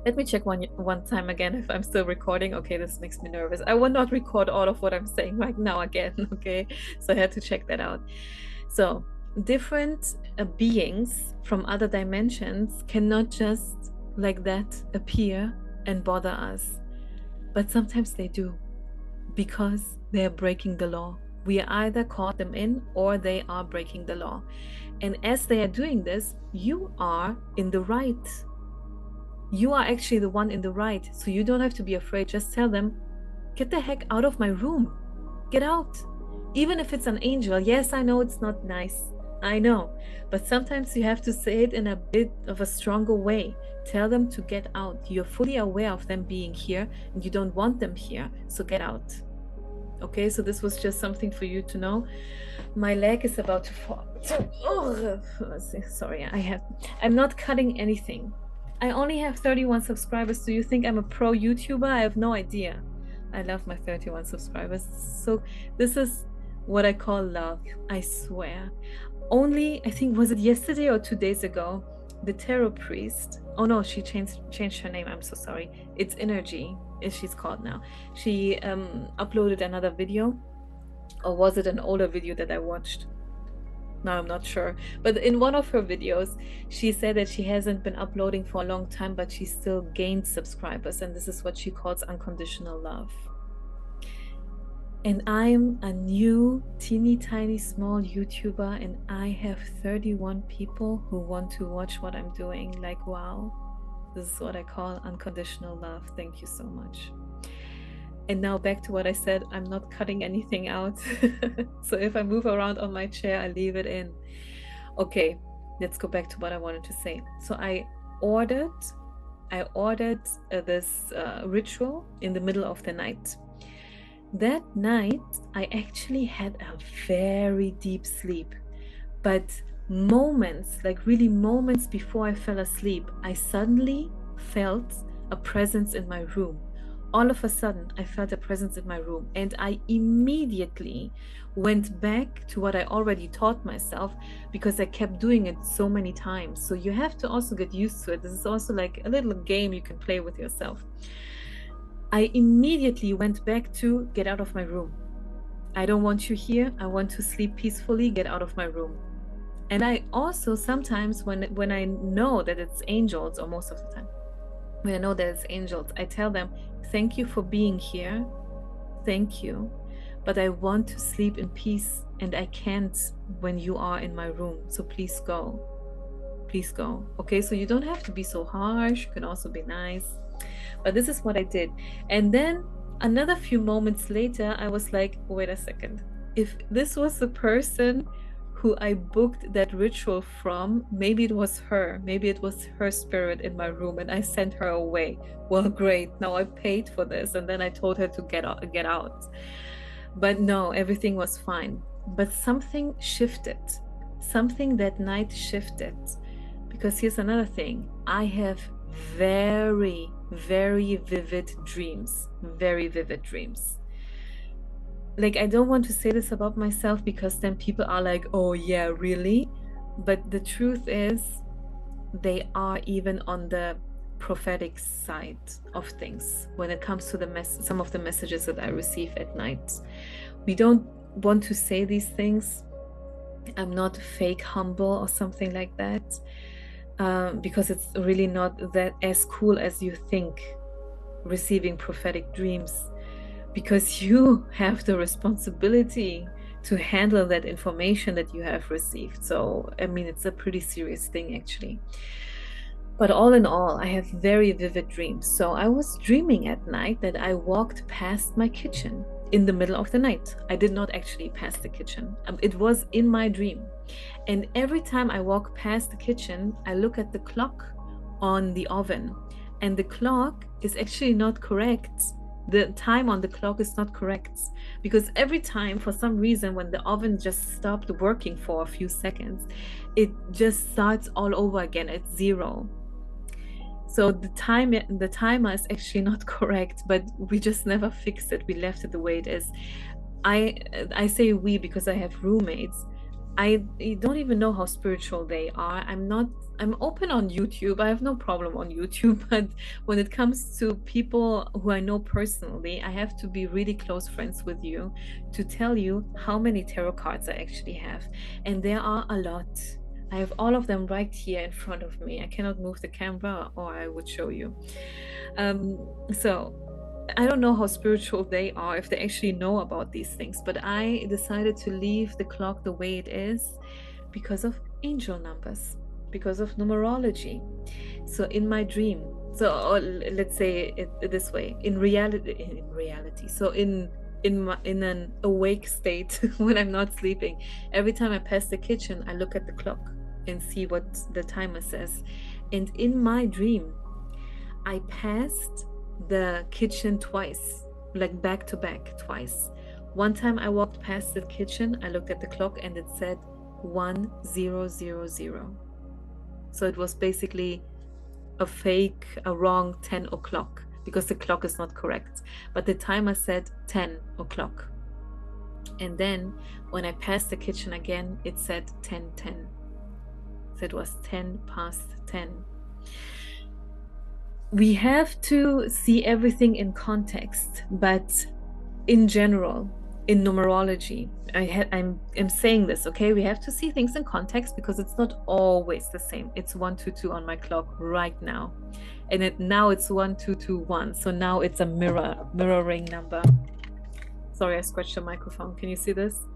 Let me check one time again if I'm still recording. Okay, this makes me nervous. I will not record all of what I'm saying right now again, okay? So I had to check that out. So different beings from other dimensions cannot just like that appear and bother us. But sometimes they do, because they're breaking the law. We either call them in or they are breaking the law. And as they are doing this, you are in the right. You are actually the one in the right. So you don't have to be afraid. Just tell them, get the heck out of my room. Get out. Even if it's an angel. Yes, I know it's not nice. I know. But sometimes you have to say it in a bit of a stronger way. Tell them to get out. You're fully aware of them being here and you don't want them here. So get out. Okay, so this was just something for you to know. My leg is about to fall. Sorry, I'm not cutting anything. I only have 31 subscribers. Do you think I'm a pro YouTuber? I have no idea. I love my 31 subscribers. So this is what I call love. I swear. Only, I think, was it yesterday or 2 days ago, the tarot priest. Oh no, she changed her name. I'm so sorry. It's Energy, as she's called now. She uploaded another video, or was it an older video that I watched? No, I'm not sure. But in one of her videos, she said that she hasn't been uploading for a long time, but she still gained subscribers. And this is what she calls unconditional love. And I'm a new, teeny tiny, small YouTuber, and I have 31 people who want to watch what I'm doing. Like, wow, this is what I call unconditional love. Thank you so much. And now back to what I said, I'm not cutting anything out. So if I move around on my chair, I leave it in. Okay, let's go back to what I wanted to say. So I ordered this ritual in the middle of the night. That night, I actually had a very deep sleep. But moments, like really moments before I fell asleep, I suddenly felt a presence in my room. All of a sudden, I felt a presence in my room, and I immediately went back to what I already taught myself, because I kept doing it so many times. So you have to also get used to it. This is also like a little game you can play with yourself. I immediately went back to get out of my room. I don't want you here. I want to sleep peacefully. Get out of my room. And I also sometimes, when I know that it's angels, or most of the time, when I know that it's angels, I tell them, thank you for being here. Thank you. but I want to sleep in peace, and I can't when you are in my room. So please go. Please go. Okay, so you don't have to be so harsh. You can also be nice. But this is what I did. And then another few moments later, I was like, wait a second. If this was the person who I booked that ritual from, maybe it was her. Maybe it was her spirit in my room and I sent her away. Well, great. Now I paid for this. And then I told her to get out. But no, everything was fine. But something shifted. Something that night shifted. Because here's another thing. I have very, very vivid dreams. Very vivid dreams. Like, I don't want to say this about myself because then people are like, oh yeah, really? But the truth is, they are even on the prophetic side of things when it comes to some of the messages that I receive at night. We don't want to say these things. I'm not fake humble or something like that, because it's really not that as cool as you think, receiving prophetic dreams, because you have the responsibility to handle that information that you have received. So, I mean, it's a pretty serious thing actually. But all in all, I have very vivid dreams. So I was dreaming at night that I walked past my kitchen in the middle of the night. I did not actually pass the kitchen. It was in my dream. And every time I walk past the kitchen, I look at the clock on the oven. And the clock is actually not correct. The time on the clock is not correct. Because every time, for some reason, when the oven just stopped working for a few seconds, it just starts all over again at 0. So the timer is actually not correct, but we just never fixed it. We left it the way it is. I say we because I have roommates. I don't even know how spiritual they are. I'm open on YouTube. I have no problem on YouTube, but when it comes to people who I know personally, I have to be really close friends with you to tell you how many tarot cards I actually have. And there are a lot. I have all of them right here in front of me. I cannot move the camera or I would show you. So I don't know how spiritual they are, if they actually know about these things, but I decided to leave the clock the way it is because of angel numbers, because of numerology. So in my dream, let's say it this way, in reality. So in an awake state when I'm not sleeping, every time I pass the kitchen, I look at the clock and see what the timer says. And in my dream, I passed the kitchen twice, like back to back twice. One time I walked past the kitchen, I looked at the clock and it said 1000. So it was basically a wrong 10 o'clock because the clock is not correct. But the timer said 10 o'clock. And then when I passed the kitchen again, it said 10:10. So it was 10 past 10. We have to see everything in context, but in general, in numerology, I'm saying this, okay? We have to see things in context because it's not always the same. It's 122 on my clock right now, and now it's 1221. So now it's a mirroring number. Sorry, I scratched the microphone. Can you see this?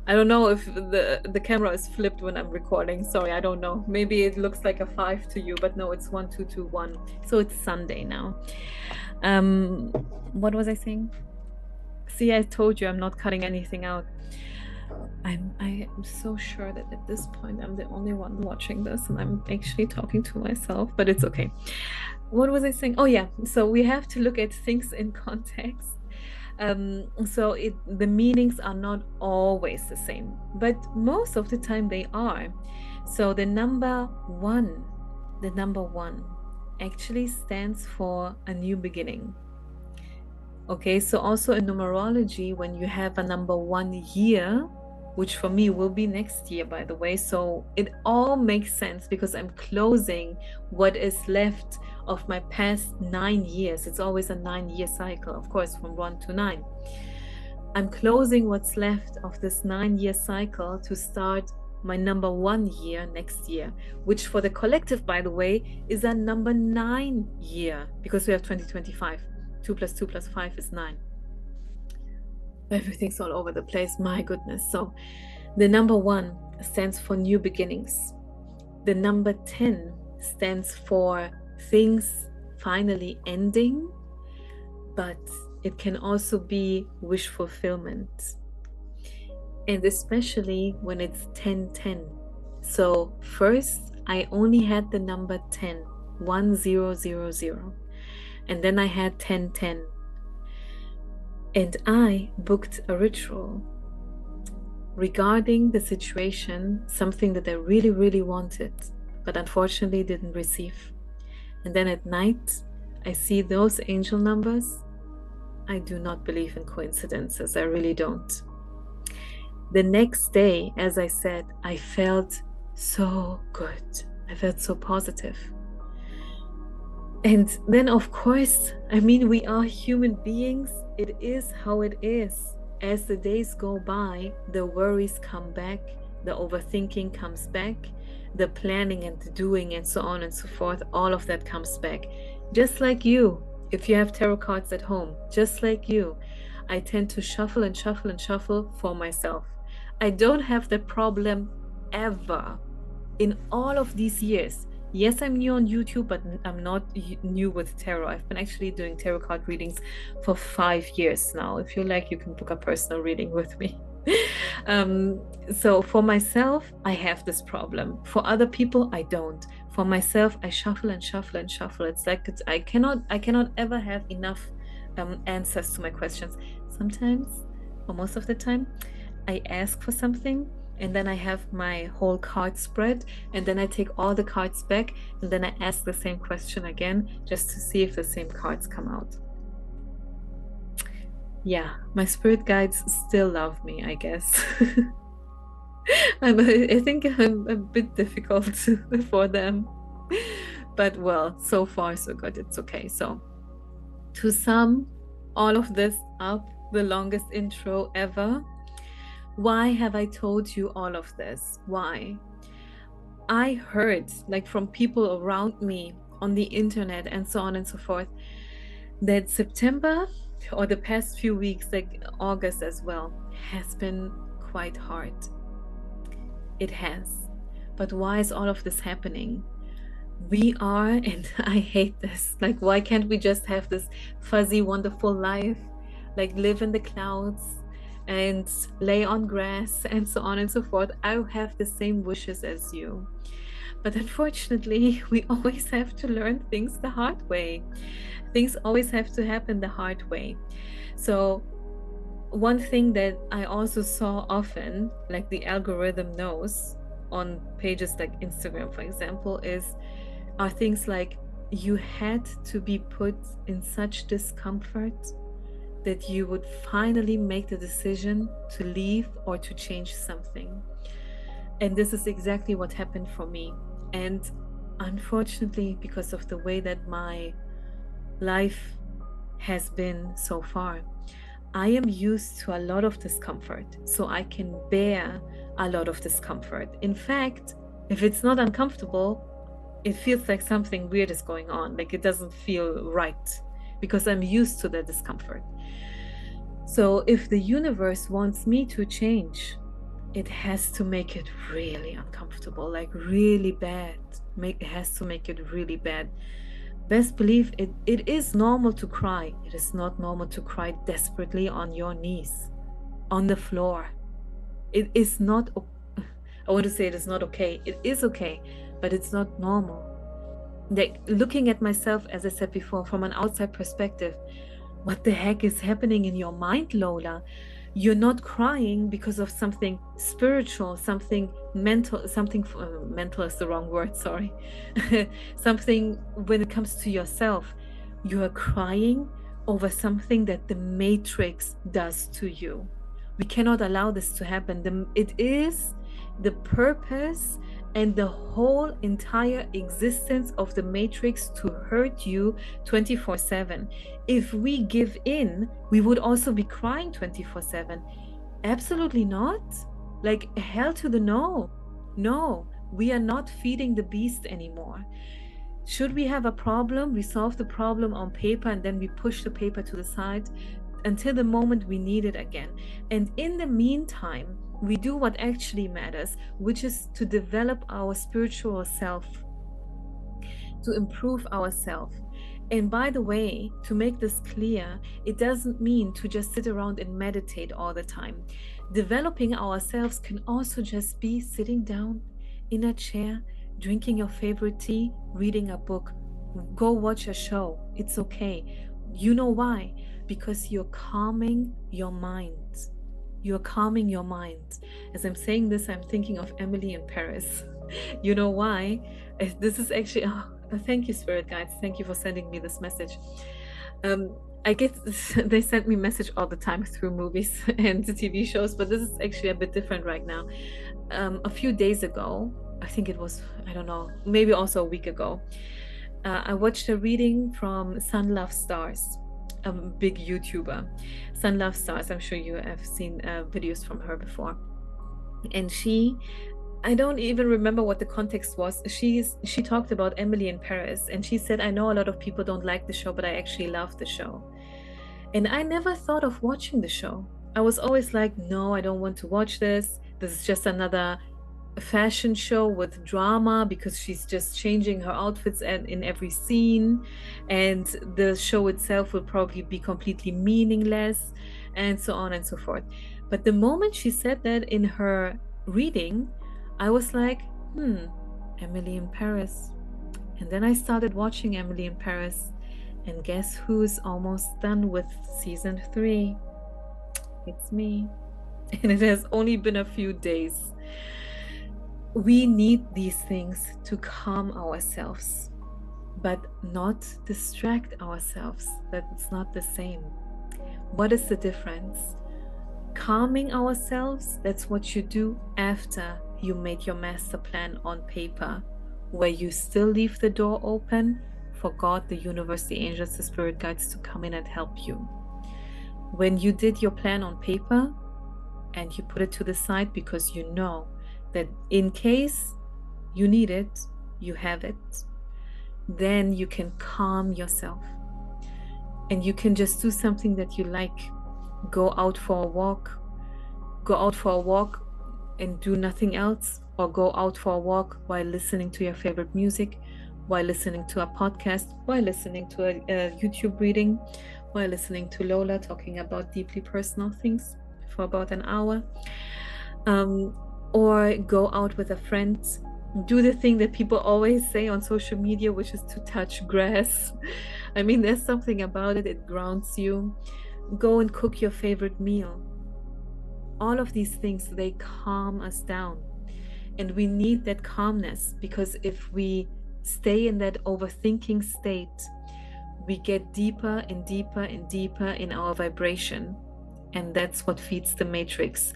I don't know if the camera is flipped when I'm recording. Sorry, I don't know. Maybe it looks like a 5 to you, but no, it's 1221. So it's Sunday now. What was I saying? See, I told you I'm not cutting anything out. I am so sure that at this point I'm the only one watching this and I'm actually talking to myself, but it's okay. What was I saying? Oh yeah, so we have to look at things in context. So the meanings are not always the same, but most of the time they are. So the number one actually stands for a new beginning. Okay, so also in numerology, when you have a number 1 year, which for me will be next year, by the way, so it all makes sense because I'm closing what is left of my past 9 years. It's always a 9-year cycle, of course, from 1 to 9. I'm closing what's left of this 9-year cycle to start my number 1 year next year, which for the collective, by the way, is a number 9 year because we have 2025. 2 + 2 + 5 is 9. Everything's all over the place. My goodness. So the number 1 stands for new beginnings. The number 10 stands for things finally ending, but it can also be wish fulfillment. And especially when it's 10-10. So first, I only had the number 10, 1000, and then I had 1010. And I booked a ritual regarding the situation, something that I really, really wanted, but unfortunately didn't receive. And then at night, I see those angel numbers. I do not believe in coincidences. I really don't. The next day, as I said, I felt so good. I felt so positive. And then, of course, I mean, we are human beings. It is how it is. As the days go by, the worries come back, the overthinking comes back, the planning and the doing and so on and so forth, all of that comes back. Just like you, if you have tarot cards at home, just like you, I tend to shuffle and shuffle and shuffle for myself. I don't have the problem ever in all of these years. Yes, I'm new on YouTube, but I'm not new with tarot. I've been actually doing tarot card readings for 5 years now. If you like, you can book a personal reading with me. So for myself, I have this problem. For other people, I don't. For myself, I shuffle and shuffle and shuffle. It's like I cannot ever have enough answers to my questions. Sometimes, or most of the time, I ask for something, and then I have my whole card spread, and then I take all the cards back, and then I ask the same question again just to see if the same cards come out. Yeah, my spirit guides still love me, I guess. I think I'm a bit difficult for them, but well, so far so good. It's okay. So to sum all of this up, the longest intro ever, why have I told you all of this? Why? I heard, like, from people around me on the internet and so on and so forth, that September, or the past few weeks, like August as well, has been quite hard. It has. But why is all of this happening? We are, and I hate this, like, why can't we just have this fuzzy, wonderful life, like live in the clouds and lay on grass and so on and so forth? I have the same wishes as you. But unfortunately, we always have to learn things the hard way. Things always have to happen the hard way. So one thing that I also saw often, like the algorithm knows on pages like Instagram, for example, are things like, you had to be put in such discomfort that you would finally make the decision to leave or to change something. And this is exactly what happened for me. And unfortunately, because of the way that my life has been so far, I am used to a lot of discomfort, so I can bear a lot of discomfort. In fact, if it's not uncomfortable, it feels like something weird is going on, like it doesn't feel right, because I'm used to the discomfort. So if the universe wants me to change, it has to make it really uncomfortable, like really bad. It has to make it really bad. Best believe it is normal to cry. It is not normal to cry desperately on your knees, on the floor. It is not, I want to say it is not okay. It is okay, but it's not normal. Like, looking at myself, as I said before, from an outside perspective, what the heck is happening in your mind, Lola? You're not crying because of something spiritual, something mental, mental is the wrong word, sorry. Something when it comes to yourself. You are crying over something that the Matrix does to you. We cannot allow this to happen. It is the purpose and the whole entire existence of the Matrix to hurt you 24/7. If we give in, we would also be crying 24/7. Absolutely not. Like, hell to the no. No, we are not feeding the beast anymore. Should we have a problem, we solve the problem on paper and then we push the paper to the side. until the moment we need it again. And in the meantime, we do what actually matters, which is to develop our spiritual self, to improve ourselves. And by the way, to make this clear, it doesn't mean to just sit around and meditate all the time. Developing ourselves can also just be sitting down in a chair, drinking your favorite tea, reading a book, go watch a show. It's okay. You know why? Because you're calming your mind. You're calming your mind. As I'm saying this, I'm thinking of Emily in Paris. You know why? This is actually, thank you, Spirit Guides. Thank you for sending me this message. I get they send me message all the time through movies and TV shows, but this is actually a bit different right now. A few days ago, I think it was, I don't know, maybe also a week ago, I watched a reading from Sun Love Stars, a big YouTuber. Sun Love Stars, I'm sure you have seen videos from her before. And I don't even remember what the context was. She talked about Emily in Paris, and she said, I know a lot of people don't like the show, but I actually love the show. And I never thought of watching the show. I was always like, no, I don't want to watch this. This is just another fashion show with drama, because she's just changing her outfits in every scene, and the show itself will probably be completely meaningless, and so on and so forth. But the moment she said that in her reading, I was like, Emily in Paris. And then I started watching Emily in Paris, and guess who's almost done with season 3? It's me. And it has only been a few days. We need these things to calm ourselves, but not distract ourselves. That's not the same. What is the difference? Calming ourselves, that's what you do after you made your master plan on paper, where you still leave the door open for God, the universe, the angels, the spirit guides to come in and help you. When you did your plan on paper and you put it to the side because you know that in case you need it, you have it, then you can calm yourself. And you can just do something that you like. Go out for a walk and do nothing else, or go out for a walk while listening to your favorite music, while listening to a podcast, while listening to a YouTube reading, while listening to Lola talking about deeply personal things for about an hour, or go out with a friend. Do the thing that people always say on social media, which is to touch grass. I mean, there's something about it. It grounds you. Go and cook your favorite meal. All of these things, they calm us down. And we need that calmness, because if we stay in that overthinking state, we get deeper and deeper and deeper in our vibration. And that's what feeds the matrix.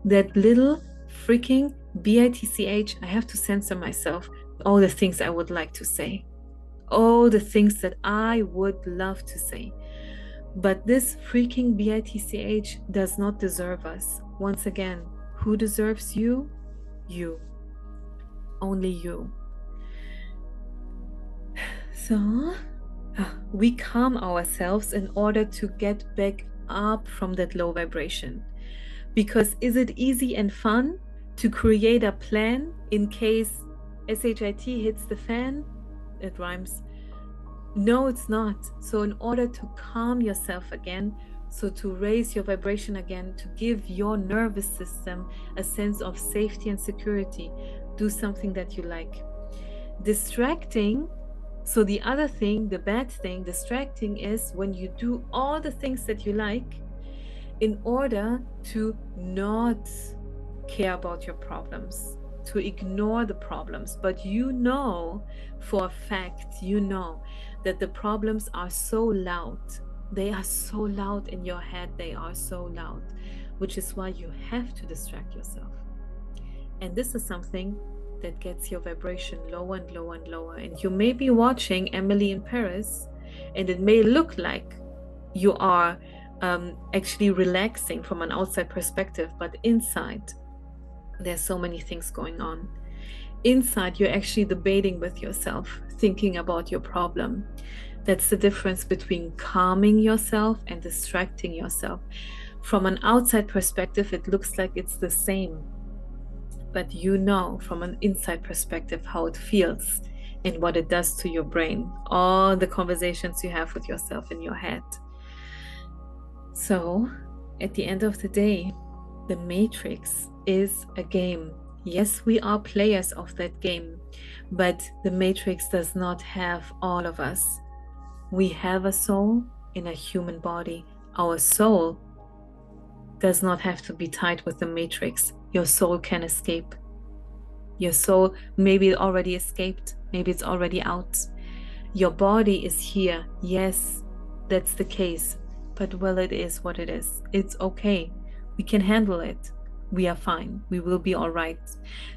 That little freaking BITCH, I have to censor myself, all the things I would like to say, all the things that I would love to say. But this freaking BITCH does not deserve us. Once again, who deserves you? You. Only you. So, we calm ourselves in order to get back up from that low vibration. Because is it easy and fun to create a plan in case SHIT hits the fan? It rhymes. No, it's not. So in order to calm yourself again, so to raise your vibration again, to give your nervous system a sense of safety and security, do something that you like. Distracting, so the other thing, the bad thing, distracting is when you do all the things that you like in order to not care about your problems, to ignore the problems. But you know for a fact, you know that the problems are so loud. They are so loud in your head. They are so loud, which is why you have to distract yourself. And this is something that gets your vibration lower and lower and lower. And you may be watching Emily in Paris, and it may look like you are actually relaxing from an outside perspective, but inside, there's so many things going on. Inside, you're actually debating with yourself, thinking about your problem. That's the difference between calming yourself and distracting yourself. From an outside perspective, it looks like it's the same, but you know from an inside perspective how it feels and what it does to your brain, all the conversations you have with yourself in your head. So, at the end of the day, the Matrix is a game. Yes, we are players of that game, but the Matrix does not have all of us. We have a soul in a human body. Our soul does not have to be tied with the Matrix. Your soul can escape. Your soul, maybe it already escaped, maybe it's already out. Your body is here. Yes, that's the case. But well, it is what it is. It's okay. We can handle it. We are fine. We will be all right.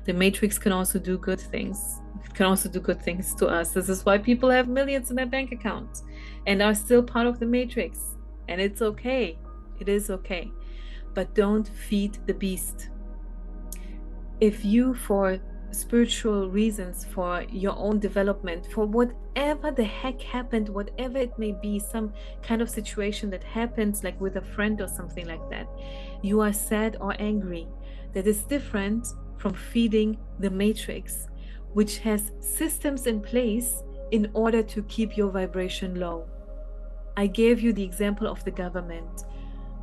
The Matrix can also do good things. It can also do good things to us. This is why people have millions in their bank account and are still part of the Matrix. And it's okay. It is okay. But don't feed the beast. If you, for spiritual reasons, for your own development, for whatever the heck happened, whatever it may be, some kind of situation that happens, like with a friend or something like that, you are sad or angry, that is different from feeding the Matrix, which has systems in place in order to keep your vibration low. I gave you the example of the government.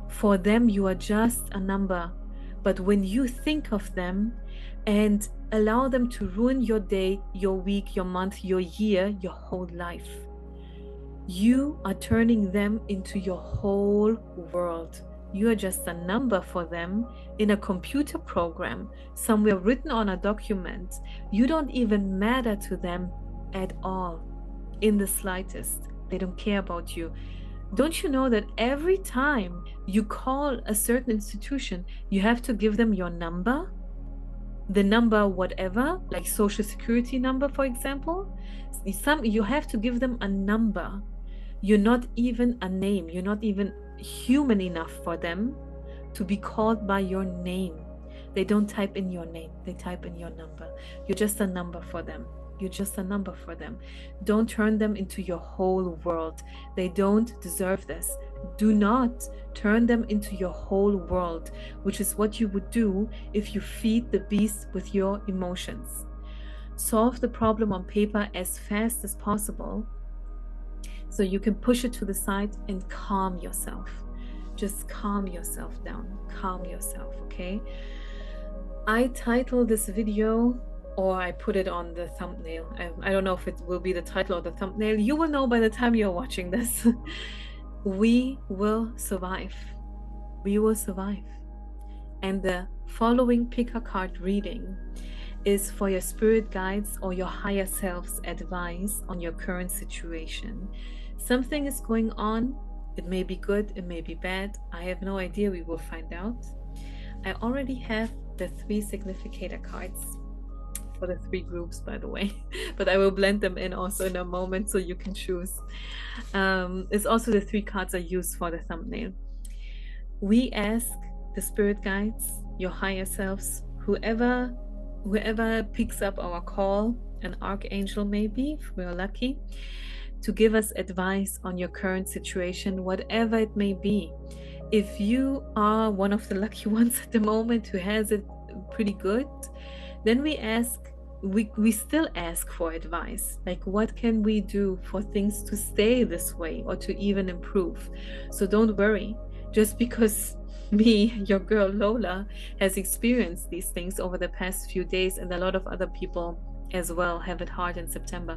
For them, you are just a number. But when you think of them and allow them to ruin your day, your week, your month, your year, your whole life, you are turning them into your whole world. You are just a number for them in a computer program, somewhere written on a document. You don't even matter to them at all, in the slightest. They don't care about you. Don't you know that every time you call a certain institution, you have to give them your number? The number whatever, like social security number, for example. You have to give them a number. You're not even a name. You're not even human enough for them to be called by your name. They don't type in your name. They type in your number. You're just a number for them. You're just a number for them. Don't turn them into your whole world. They don't deserve this. Do not turn them into your whole world, which is what you would do if you feed the beast with your emotions. Solve the problem on paper as fast as possible so you can push it to the side and calm yourself. Just calm yourself down. Calm yourself, okay? I titled this video, or I put it on the thumbnail. I don't know if it will be the title or the thumbnail. You will know by the time you're watching this. We will survive. We will survive. And the following pick a card reading is for your spirit guides or your higher self's advice on your current situation. Something is going on. It may be good, it may be bad. I have no idea. We will find out. I already have the 3 significator cards for the 3 groups, by the way, but I will blend them in also in a moment so you can choose. It's also the 3 cards I use for the thumbnail. We ask the spirit guides, your higher selves, whoever picks up our call, an archangel maybe, if we're lucky, to give us advice on your current situation, whatever it may be. If you are one of the lucky ones at the moment who has it pretty good, then we still ask for advice. Like, what can we do for things to stay this way or to even improve? So don't worry, just because me, your girl Lola, has experienced these things over the past few days, and a lot of other people as well have it hard in September,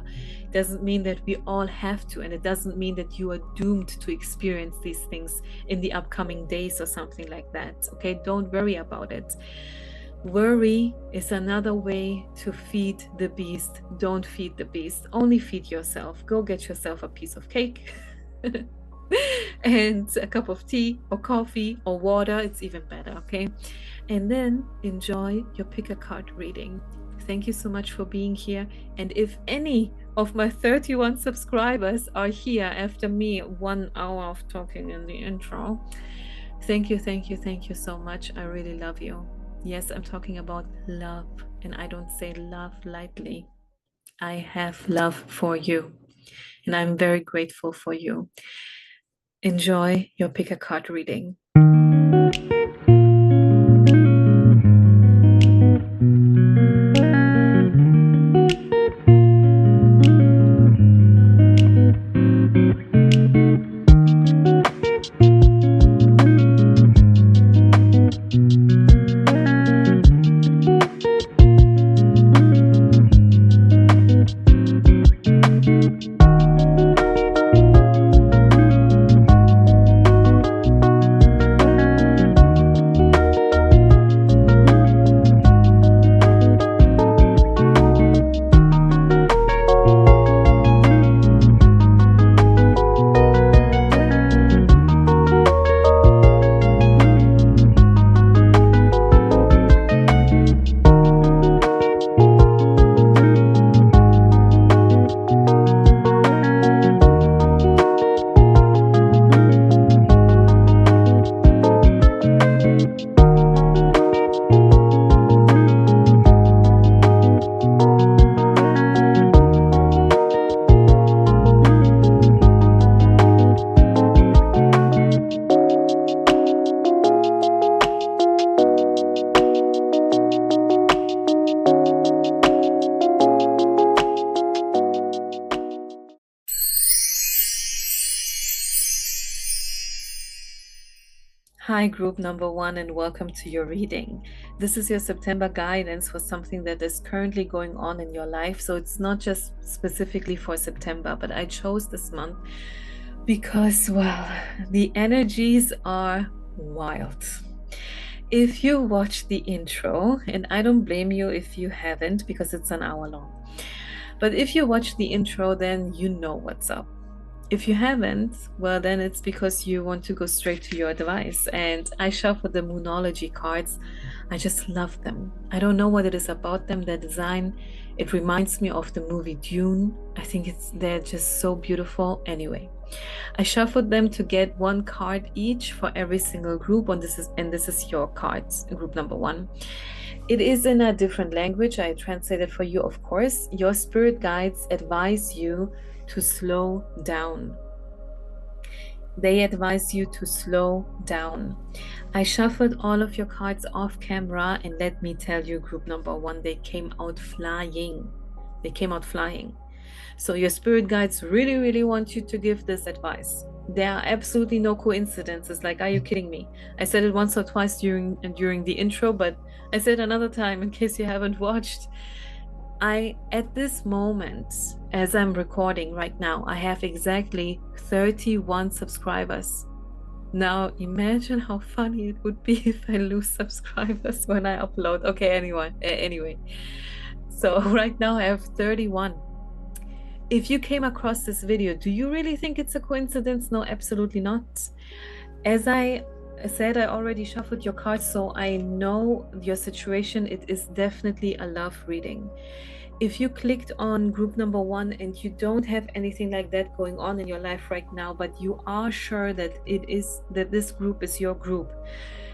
doesn't mean that we all have to, and it doesn't mean that you are doomed to experience these things in the upcoming days or something like that. Okay, don't worry about it. Worry is another way to feed the beast. Don't feed the beast, only feed yourself. Go get yourself a piece of cake and a cup of tea or coffee or water. It's even better, okay? And then enjoy your pick a card reading. Thank you so much for being here. And if any of my 31 subscribers are here after me 1 hour of talking in the intro, thank you so much. I really love you. Yes, I'm talking about love, and I don't say love lightly. I have love for you. And I'm very grateful for you. Enjoy your pick a card reading. Hi, group number 1, and welcome to your reading. This is your September guidance for something that is currently going on in your life. So it's not just specifically for September, but I chose this month because, well, the energies are wild. If you watch the intro, and I don't blame you if you haven't because it's an hour long, but if you watch the intro, then you know what's up. If you haven't, well, then it's because you want to go straight to your device. And I shuffled the Moonology cards. I just love them. I don't know what it is about them, their design. It reminds me of the movie Dune. I think they're just so beautiful. Anyway, I shuffled them to get one card each for every single group, and this is your cards, group number 1. It is in a different language. I translated for you, of course. Your spirit guides advise you to slow down. They advise you to slow down. I shuffled all of your cards off camera, and let me tell you, group number 1, they came out flying. They came out flying. So your spirit guides really, really want you to give this advice. There are absolutely no coincidences. Like, are you kidding me? I said it once or twice during the intro, but I said another time in case you haven't watched. At this moment, as I'm recording right now, I have exactly 31 subscribers. Now imagine how funny it would be if I lose subscribers when I upload. Okay, anyway. So right now I have 31. If you came across this video, do you really think it's a coincidence? No, absolutely not. As I said, I already shuffled your cards, so I know your situation. It is definitely a love reading. If you clicked on group number 1 and you don't have anything like that going on in your life right now, but you are sure that this group is your group,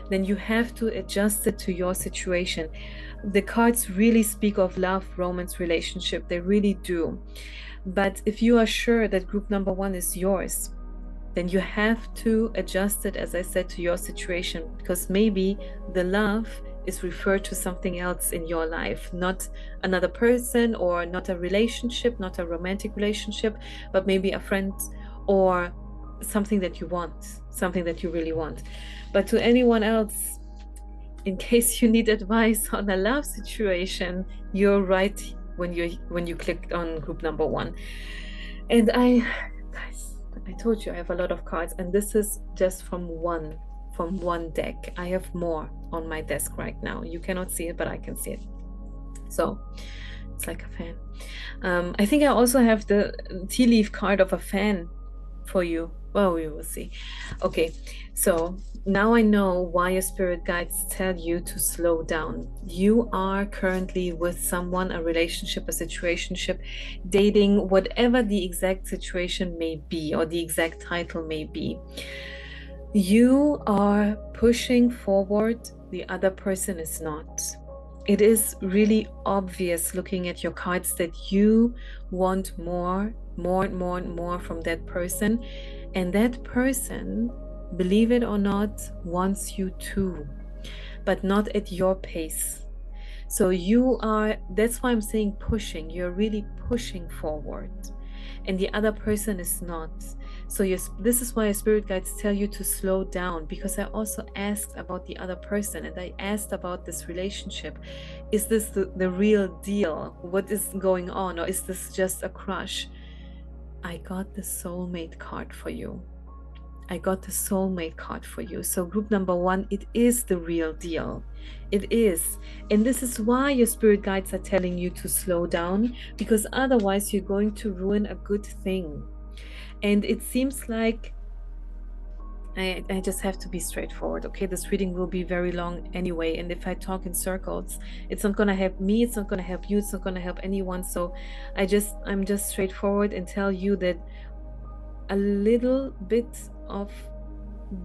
then you have to adjust it to your situation. The cards really speak of love, romance, relationship. They really do. But if you are sure that group number 1 is yours, then you have to adjust it, as I said, to your situation, because maybe the love is referred to something else in your life, not another person, or not a relationship, not a romantic relationship, but maybe a friend or something that you want, something that you really want. But to anyone else, in case you need advice on a love situation, you're right when you clicked on group number 1. And guys, I told you I have a lot of cards, and this is just from one deck. I have more on my desk right now. You cannot see it, but I can see it. So it's like a fan. I think I also have the tea leaf card of a fan for you. Well, we will see. Okay, so now I know why your spirit guides tell you to slow down. You are currently with someone, a relationship, a situationship, dating, whatever the exact situation may be, or the exact title may be. You are pushing forward, the other person is not. It is really obvious looking at your cards that you want more more and more and more from that person. And that person, believe it or not, wants you too, but not at your pace. So that's why I'm saying pushing. You're really pushing forward, and the other person is not. So this is why your spirit guides tell you to slow down, because I also asked about the other person, and I asked about this relationship. Is this the real deal? What is going on? Or is this just a crush? I got the soulmate card for you. I got the soulmate card for you. So group number 1, it is the real deal. It is. And this is why your spirit guides are telling you to slow down, because otherwise you're going to ruin a good thing. And it seems like I just have to be straightforward. Okay, this reading will be very long anyway. And if I talk in circles, it's not going to help me. It's not going to help you. It's not going to help anyone. So I'm just straightforward and tell you that a little bit of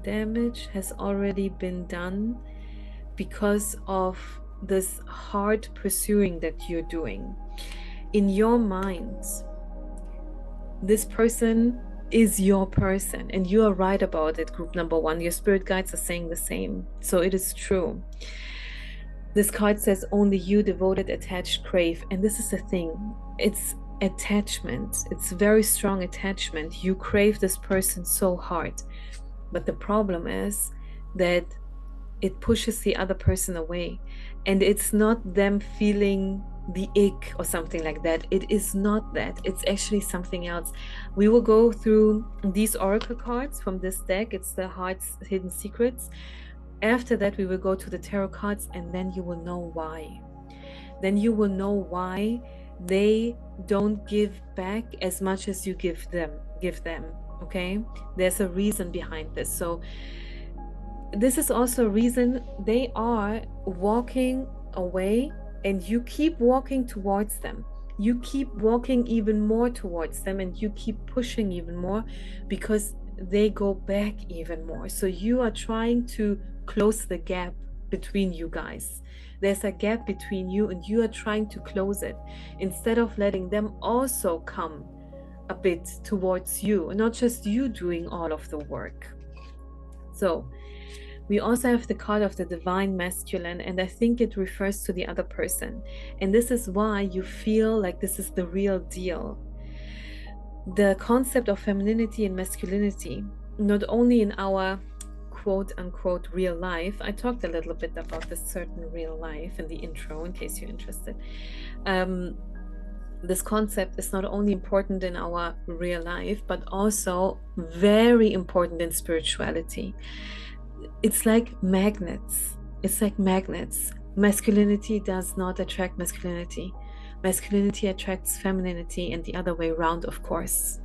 damage has already been done because of this hard pursuing that you're doing. In your mind, this person is your person, and you are right about it, group number 1. Your spirit guides are saying the same. So it is true. This card says only you, devoted, attached, crave. And this is the thing. It's attachment. It's very strong attachment. You crave this person so hard. But the problem is that it pushes the other person away. And it's not them feeling the ick or something like that. It is not that. It's actually something else. We will go through these oracle cards from this deck. It's the Heart's Hidden Secrets. After that, we will go to the tarot cards, and then you will know why. Then you will know why they don't give back as much as you give them. Okay? There's a reason behind this. So this is also a reason they are walking away, and you keep walking towards them. You keep walking even more towards them, and you keep pushing even more because they go back even more. So you are trying to close the gap between you guys. There's a gap between you, and you are trying to close it instead of letting them also come a bit towards you, and not just you doing all of the work. So we also have the card of the Divine Masculine, and I think it refers to the other person. And this is why you feel like this is the real deal. The concept of femininity and masculinity, not only in our quote unquote real life. I talked a little bit about this certain real life in the intro, in case you're interested. This concept is not only important in our real life, but also very important in spirituality. It's like magnets. It's like magnets. Masculinity does not attract masculinity. Masculinity attracts femininity, and the other way around, of course.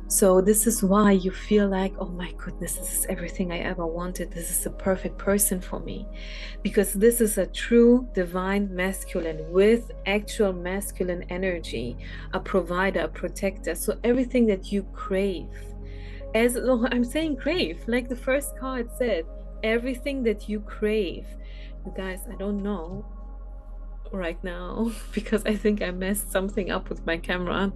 So this is why you feel like, oh my goodness, this is everything I ever wanted. This is the perfect person for me. Because this is a true divine masculine with actual masculine energy, a provider, a protector. So everything that you crave, I'm saying crave, like the first card said, everything that you crave. You guys, I don't know right now because I think I messed something up with my camera,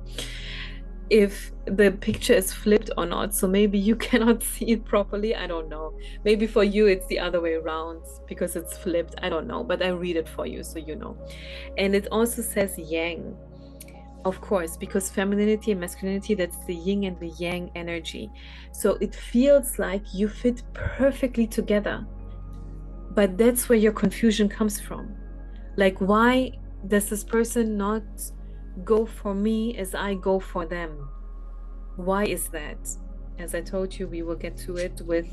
if the picture is flipped or not. So maybe you cannot see it properly. I don't know. Maybe for you it's the other way around because it's flipped. I don't know, but I read it for you so you know. And it also says yang. Of course, because femininity and masculinity, that's the yin and the yang energy. So it feels like you fit perfectly together. But that's where your confusion comes from. Like, why does this person not go for me as I go for them? Why is that? As I told you, we will get to it with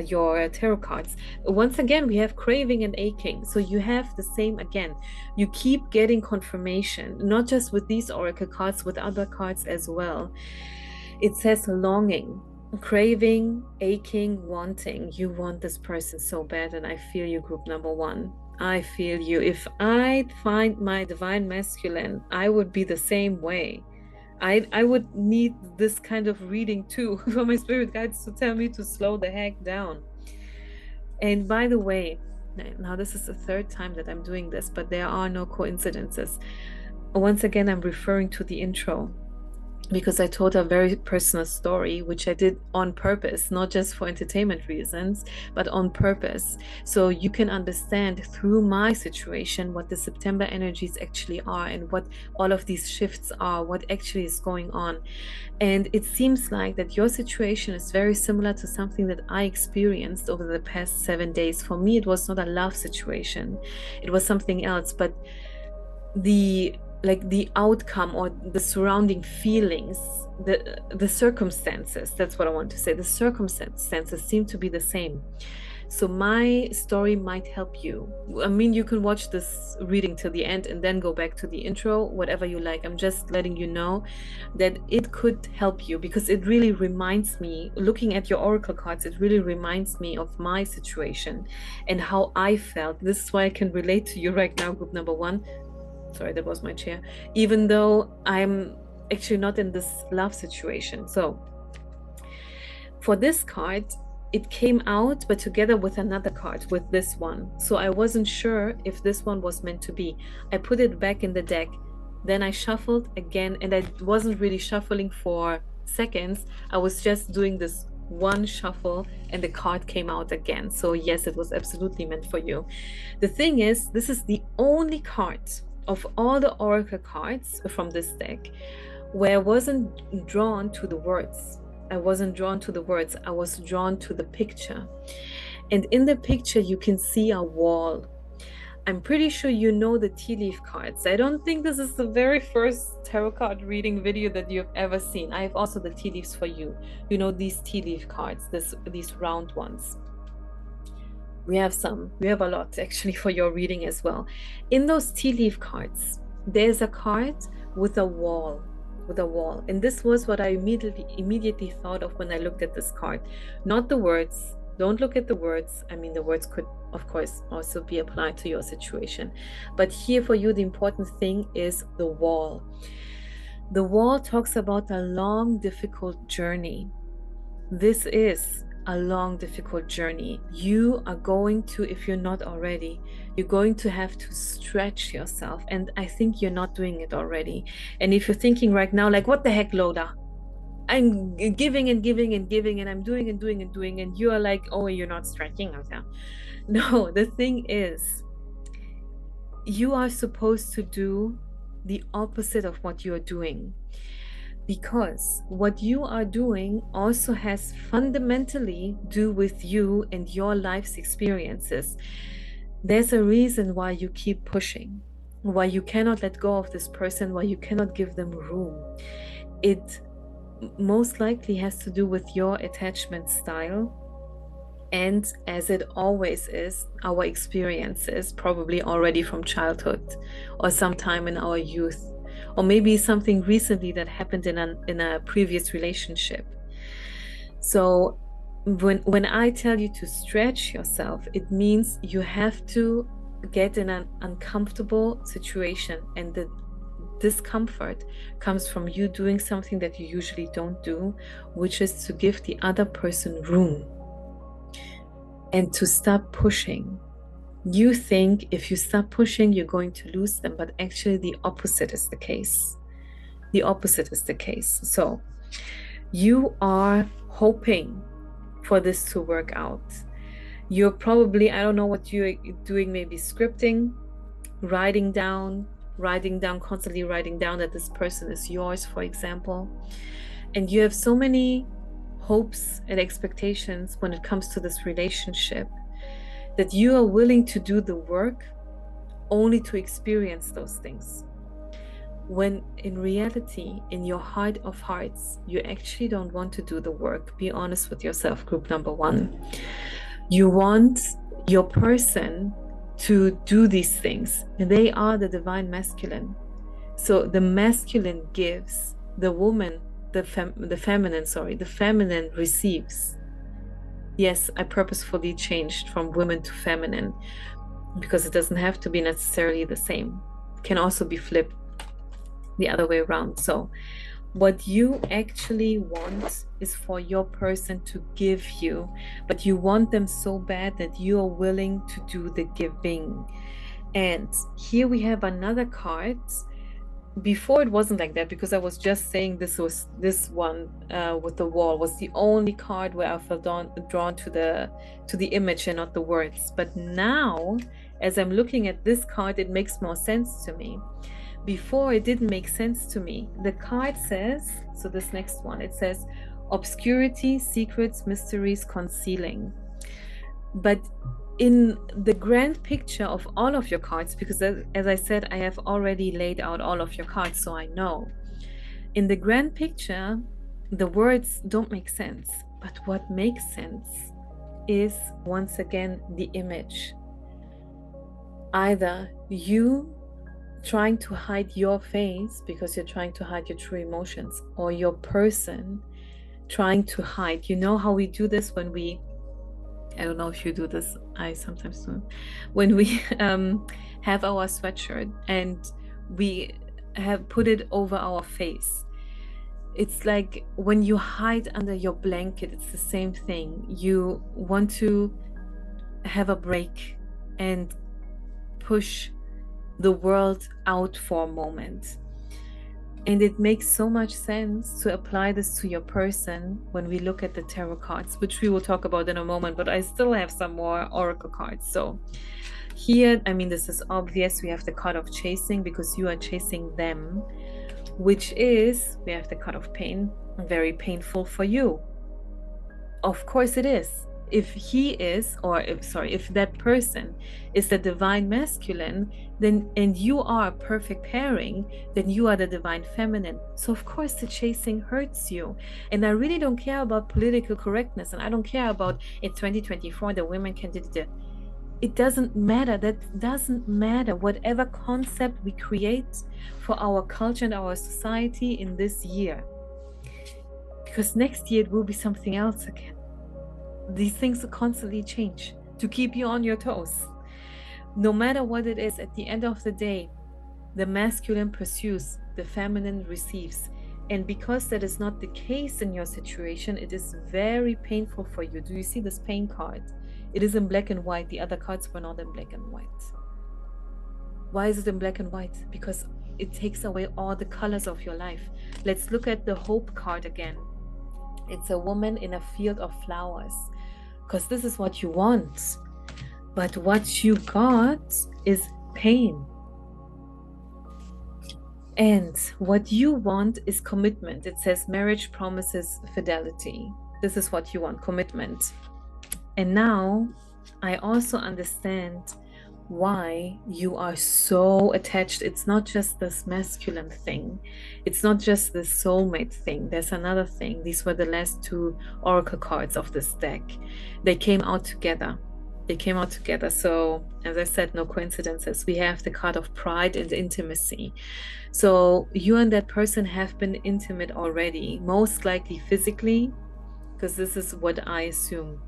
your tarot cards. Once again, we have craving and aching. So you have the same again. You keep getting confirmation, not just with these oracle cards, with other cards as well. It says longing, craving, aching, wanting. You want this person so bad, and I feel you, group number 1. I feel you. If I find my divine masculine, I would be the same way. I would need this kind of reading too for my spirit guides to tell me to slow the heck down. And by the way, now this is the 3rd time that I'm doing this, but there are no coincidences. Once again, I'm referring to the intro. because I told a very personal story, which I did on purpose, not just for entertainment reasons, but on purpose. So you can understand through my situation what the September energies actually are and what all of these shifts are, what actually is going on. And it seems like that your situation is very similar to something that I experienced over the past 7 days. For me, it was not a love situation, it was something else, but the outcome or the surrounding feelings, the circumstances, that's what I want to say, the circumstances seem to be the same. So my story might help you. I mean, you can watch this reading till the end and then go back to the intro, whatever you like. I'm just letting you know that it could help you, because it really reminds me, looking at your oracle cards, it really reminds me of my situation and how I felt. This is why I can relate to you right now, group number 1. Sorry, that was my chair. Even though I'm actually not in this love situation. So for this card, it came out, but together with another card, with this one. So I wasn't sure if this one was meant to be. I put it back in the deck. Then I shuffled again, and I wasn't really shuffling for seconds. I was just doing this one shuffle, and the card came out again. So yes, it was absolutely meant for you. The thing is, this is the only card of all the oracle cards from this deck where I wasn't drawn to the words. I wasn't drawn to the words. I was drawn to the picture. And in the picture, you can see a wall. I'm pretty sure you know the tea leaf cards. I don't think this is the very first tarot card reading video that you've ever seen. I have also the tea leaves for you. You know these tea leaf cards, these round ones. We have a lot actually for your reading as well. In those tea leaf cards, there's a card with a wall. And this was what I immediately thought of when I looked at this card. Not the words. Don't look at the words. I mean, the words could, of course, also be applied to your situation. But here for you, the important thing is the wall. The wall talks about a long, difficult journey. This is a long, difficult journey. You are going to, if you're not already, you're going to have to stretch yourself. And I think you're not doing it already. And if you're thinking right now, like, what the heck, Lola? I'm giving and giving and giving, and I'm doing and doing and doing, and you are like, oh, you're not stretching yourself. No, the thing is, you are supposed to do the opposite of what you're doing. Because what you are doing also has fundamentally do with you and your life's experiences. There's a reason why you keep pushing, why you cannot let go of this person, why you cannot give them room. It most likely has to do with your attachment style. And as it always is, our experiences, probably already from childhood or sometime in our youth, or maybe something recently that happened in a previous relationship. So when I tell you to stretch yourself, it means you have to get in an uncomfortable situation, and the discomfort comes from you doing something that you usually don't do, which is to give the other person room and to stop pushing. You think if you stop pushing, you're going to lose them, but actually the opposite is the case. The opposite is the case. So you are hoping for this to work out. You're probably, I don't know what you're doing, maybe scripting, writing down, constantly writing down that this person is yours, for example. And you have so many hopes and expectations when it comes to this relationship that you are willing to do the work only to experience those things. When in reality, in your heart of hearts, you actually don't want to do the work. Be honest with yourself, group number 1. You want your person to do these things. They are the divine masculine. So the masculine gives, the woman, the feminine receives. Yes, I purposefully changed from women to feminine because it doesn't have to be necessarily the same. It can also be flipped the other way around. So what you actually want is for your person to give you, but you want them so bad that you are willing to do the giving. And here we have another card before it wasn't like that, because I was just saying this one with the wall was the only card where I felt drawn to the image and not the words. But now, as I'm looking at this card, it makes more sense to me. Before, it didn't make sense to me. The card says, so this next one, it says obscurity, secrets, mysteries, concealing. But in the grand picture of all of your cards, because as I said, I have already laid out all of your cards, so I know. In the grand picture, the words don't make sense. But what makes sense is, once again, the image. Either you trying to hide your face because you're trying to hide your true emotions, or your person trying to hide. You know how we do this when we, I don't know if you do this, I sometimes do, when we have our sweatshirt and we have put it over our face. It's like when you hide under your blanket, it's the same thing. You want to have a break and push the world out for a moment. And it makes so much sense to apply this to your person when we look at the tarot cards, which we will talk about in a moment, but I still have some more oracle cards. So here, I mean, this is obvious. We have the card of chasing, because you are chasing them, which is, we have the card of pain, very painful for you. Of course it is. If he is, or if that person is the divine masculine, then, and you are a perfect pairing, then you are the divine feminine. So of course the chasing hurts you. And I really don't care about political correctness, and I don't care about in 2024 the women can do it. It doesn't matter. That doesn't matter. Whatever concept we create for our culture and our society in this year, because next year it will be something else again. These things constantly change to keep you on your toes. No matter what it is, at the end of the day, the masculine pursues, the feminine receives. And because that is not the case in your situation, it is very painful for you. Do you see this pain card? It is in black and white. The other cards were not in black and white. Why is it in black and white? Because it takes away all the colors of your life. Let's look at the hope card again. It's a woman in a field of flowers, because this is what you want. But what you got is pain. And what you want is commitment. It says marriage promises fidelity. This is what you want, commitment. And now I also understand why you are so attached. It's not just this masculine thing. It's not just the soulmate thing. There's another thing. These were the last two oracle cards of this deck. They came out together. They came out together. So, as I said, no coincidences. We have the card of pride and intimacy. So you and that person have been intimate already, most likely physically, because this is what I assume.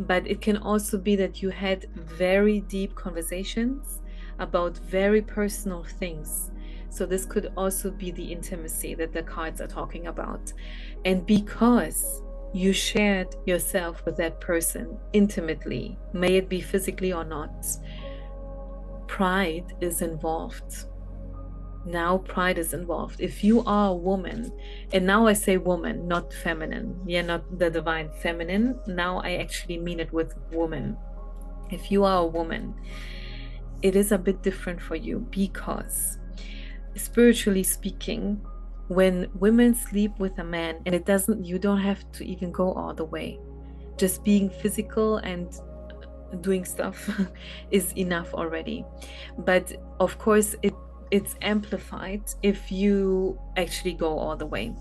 But it can also be that you had very deep conversations about very personal things. So this could also be the intimacy that the cards are talking about. And because you shared yourself with that person intimately, may it be physically or not, pride is involved. Now pride is involved. If you are a woman, and now I say woman, not feminine, not the divine feminine, now I actually mean it with woman. If you are a woman, it is a bit different for you, because spiritually speaking, when women sleep with a man, and you don't have to even go all the way, just being physical and doing stuff is enough already. But of course it's amplified if you actually go all the way.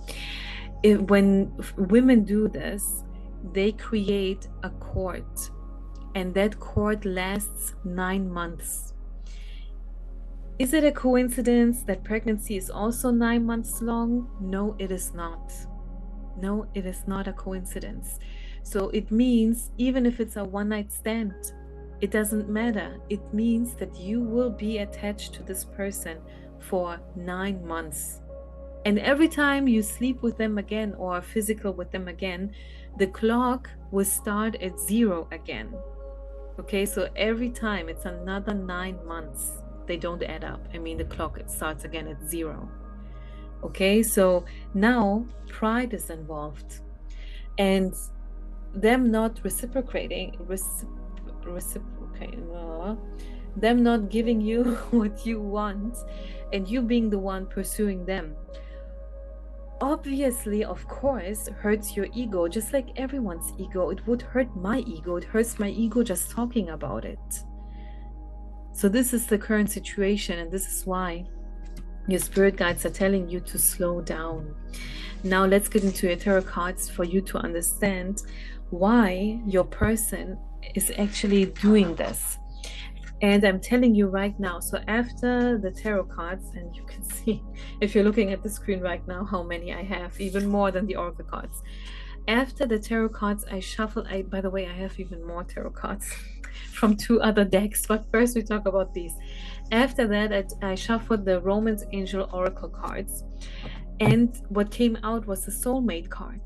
When women do this, they create a court, and that court lasts 9 months. Is it a coincidence that pregnancy is also 9 months long? No, it is not. No, it is not a coincidence. So it means even if it's a one-night stand, it doesn't matter. It means that you will be attached to this person for 9 months. And every time you sleep with them again or are physical with them again, the clock will start at 0 again. Okay, so every time it's another 9 months. they don't add up. I mean, the clock, it starts again at 0. Okay, so now pride is involved, and them not them not giving you what you want, and you being the one pursuing them, obviously, of course, hurts your ego, just like everyone's ego. It would hurt my ego. It hurts my ego just talking about it. So this is the current situation, and this is why your spirit guides are telling you to slow down. Now let's get into your tarot cards for you to understand why your person is actually doing this. And I'm telling you right now, so after the tarot cards, and you can see if you're looking at the screen right now how many I have, even more than the oracle cards. After the tarot cards I shuffled, by the way, I have even more tarot cards from 2 other decks, but first we talk about these. After that, I shuffled the Romance Angel Oracle cards, and what came out was the Soulmate card.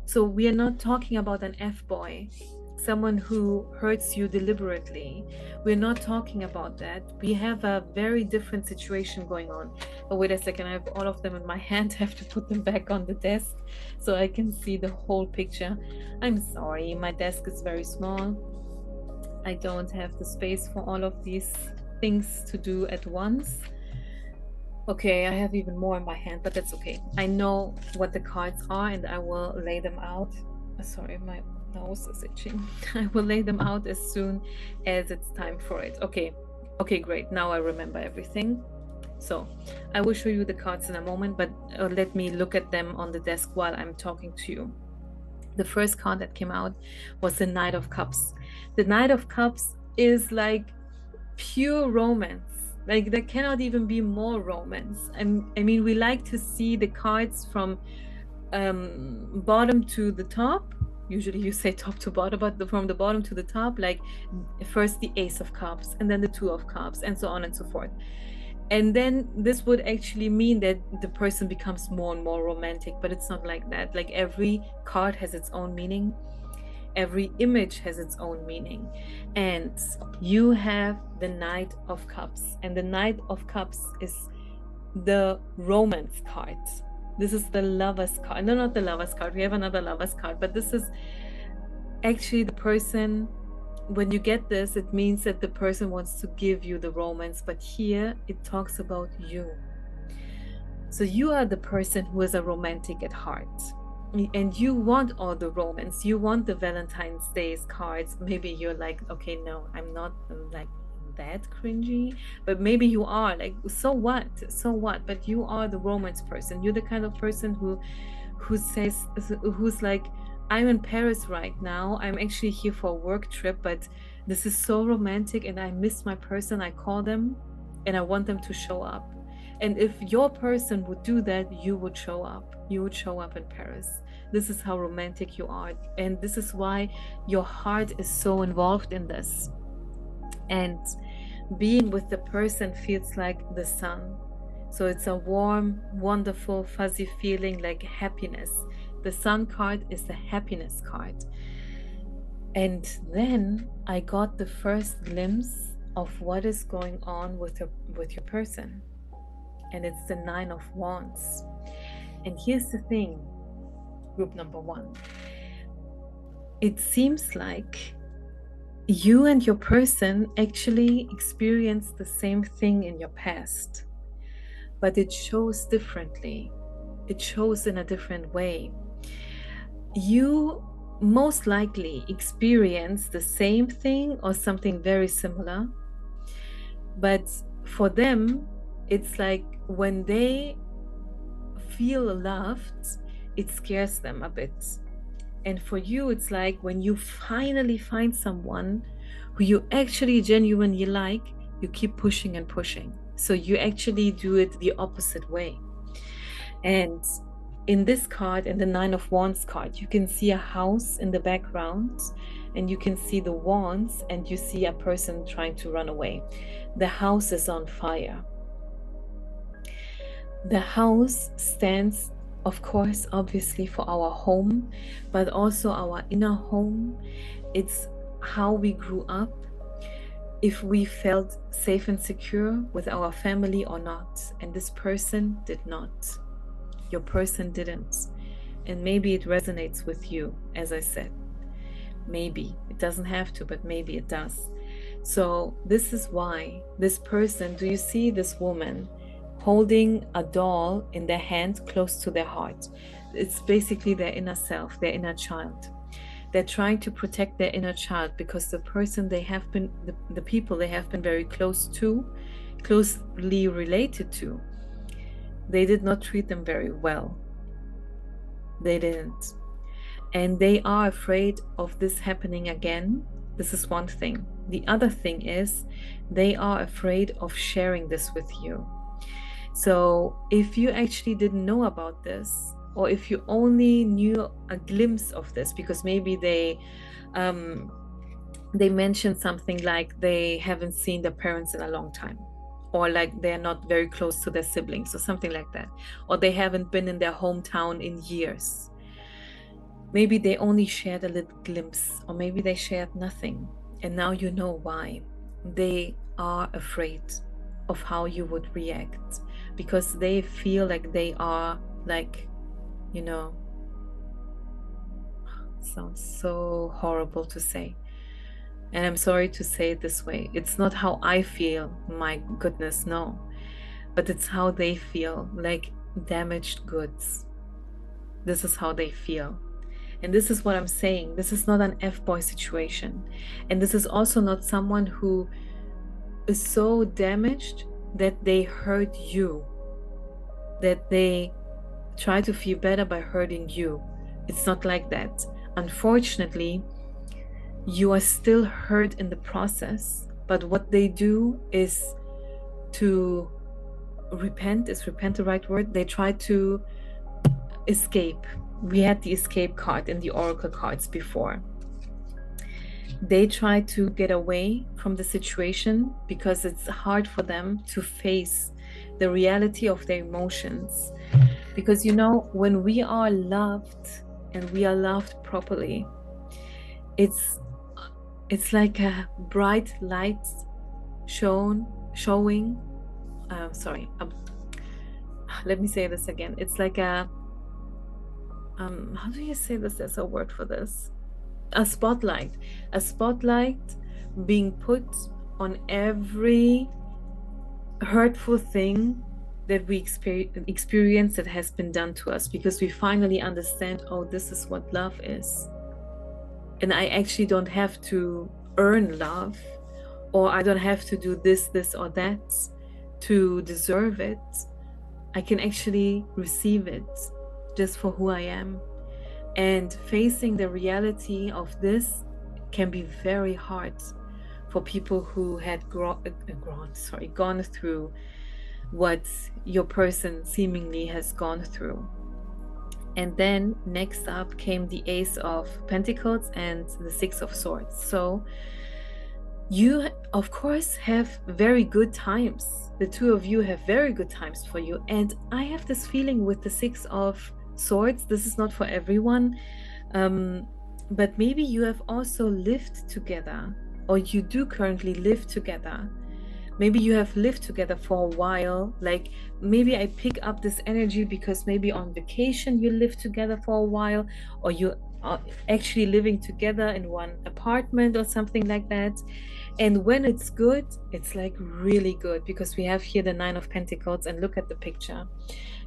So we are not talking about an F-boy, someone who hurts you deliberately. We're not talking about that. We have a very different situation going on. Oh, wait a second, I have all of them in my hand. I have to put them back on the desk so I can see the whole picture. I'm sorry, my desk is very small. I don't have the space for all of these things to do at once. Okay, I have even more in my hand, but that's okay. I know what the cards are, and I will lay them out. Sorry, my nose is itching. I will lay them out as soon as it's time for it. Okay, great. Now I remember everything. So I will show you the cards in a moment, but let me look at them on the desk while I'm talking to you. The first card that came out was the Knight of Cups. The Knight of Cups is like pure romance. Like, there cannot even be more romance. I mean, we like to see the cards from bottom to the top. Usually you say top to bottom, but from the bottom to the top, like first the Ace of Cups, and then the Two of Cups, and so on and so forth. And then this would actually mean that the person becomes more and more romantic, but it's not like that. Like, every card has its own meaning. Every image has its own meaning. And you have the Knight of Cups, and the Knight of Cups is the romance card. This is the Lover's card. No, not the Lover's card. We have another Lover's card, but this is actually the person. When you get this, it means that the person wants to give you the romance, but here it talks about you. So you are the person who is a romantic at heart, and you want all the romance. You want the Valentine's Day's cards. Maybe you're like, okay, no, I'm not like that cringy, but maybe you are. Like, so what? But you are the romance person. You're the kind of person who's like, I'm in Paris right now. I'm actually here for a work trip, but this is so romantic and I miss my person. I call them and I want them to show up. And if your person would do that, you would show up. You would show up in Paris. This is how romantic you are. And this is why your heart is so involved in this. And being with the person feels like the sun. So it's a warm, wonderful, fuzzy feeling, like happiness. The Sun card is the happiness card. And then I got the first glimpse of what is going on with your person. And it's the Nine of Wands. And here's the thing, group number 1. It seems like you and your person actually experienced the same thing in your past, but it shows differently. It shows in a different way. You most likely experience the same thing or something very similar, but for them, it's like when they feel loved, it scares them a bit. And for you, it's like when you finally find someone who you actually genuinely like, you keep pushing and pushing. So you actually do it the opposite way. And in this card, in the Nine of Wands card, you can see a house in the background, and you can see the wands, and you see a person trying to run away. The house is on fire. The house stands, of course, obviously for our home, but also our inner home. It's how we grew up. if we felt safe and secure with our family or not. And this person did not. Your person didn't. And maybe it resonates with you, as I said. Maybe. It doesn't have to, but maybe it does. So this is why this person, do you see this woman holding a doll in their hand close to their heart? It's basically their inner self, their inner child. They're trying to protect their inner child because the person they have been, the people they have been very close to, closely related to, they did not treat them very well. They didn't. And they are afraid of this happening again. This is one thing. The other thing is they are afraid of sharing this with you. So if you actually didn't know about this, or if you only knew a glimpse of this, because maybe they mentioned something like they haven't seen their parents in a long time, or like they're not very close to their siblings or something like that, or they haven't been in their hometown in years. Maybe they only shared a little glimpse, or maybe they shared nothing. And now you know why. They are afraid of how you would react, because they feel like they are like, you know, it sounds so horrible to say. And I'm sorry to say it this way. It's not how I feel, my goodness, no. But it's how they feel, like damaged goods. This is how they feel. And this is what I'm saying. This is not an F-boy situation. And this is also not someone who is so damaged that they hurt you, that they try to feel better by hurting you. It's not like that. Unfortunately, you are still hurt in the process. But what they do is to repent. Is repent the right word? They try to escape. We had the escape card in the oracle cards before. They try to get away from the situation because it's hard for them to face the reality of their emotions. Because, you know, when we are loved and we are loved properly, it's like a bright light showing. Let me say this again. It's like a how do you say this? There's a word for this. A spotlight being put on every hurtful thing that we experience that has been done to us, because we finally understand, oh, this is what love is. And I actually don't have to earn love, or I don't have to do this or that to deserve it. I can actually receive it just for who I am. And facing the reality of this can be very hard for people who had gone through what your person seemingly has gone through. And then next up came the Ace of Pentacles and the Six of Swords. So you, of course, have very good times. The two of you have very good times for you. And I have this feeling with the Six of Swords, this is not for everyone, but maybe you have also lived together, or you do currently live together. Maybe you have lived together for a while. Like, maybe I pick up this energy because maybe on vacation you lived together for a while, or you are actually living together in one apartment or something like that. And when it's good, it's like really good, because we have here the Nine of Pentacles, and look at the picture.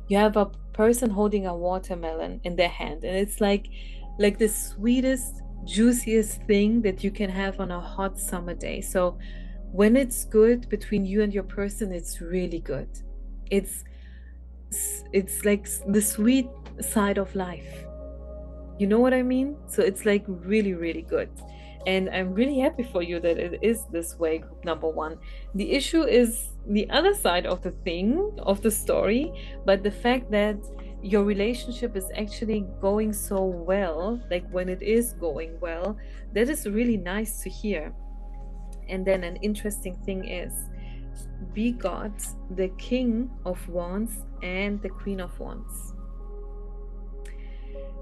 You have a person holding a watermelon in their hand, and it's like the sweetest, juiciest thing that you can have on a hot summer day. So when it's good between you and your person, it's really good. It's like the sweet side of life. You know what I mean? So it's like really, really good. And I'm really happy for you that it is this way, group number one. The issue is the other side of the thing, of the story, but the fact that your relationship is actually going so well, like when it is going well, that is really nice to hear. And then an interesting thing is, we got the King of Wands and the Queen of Wands.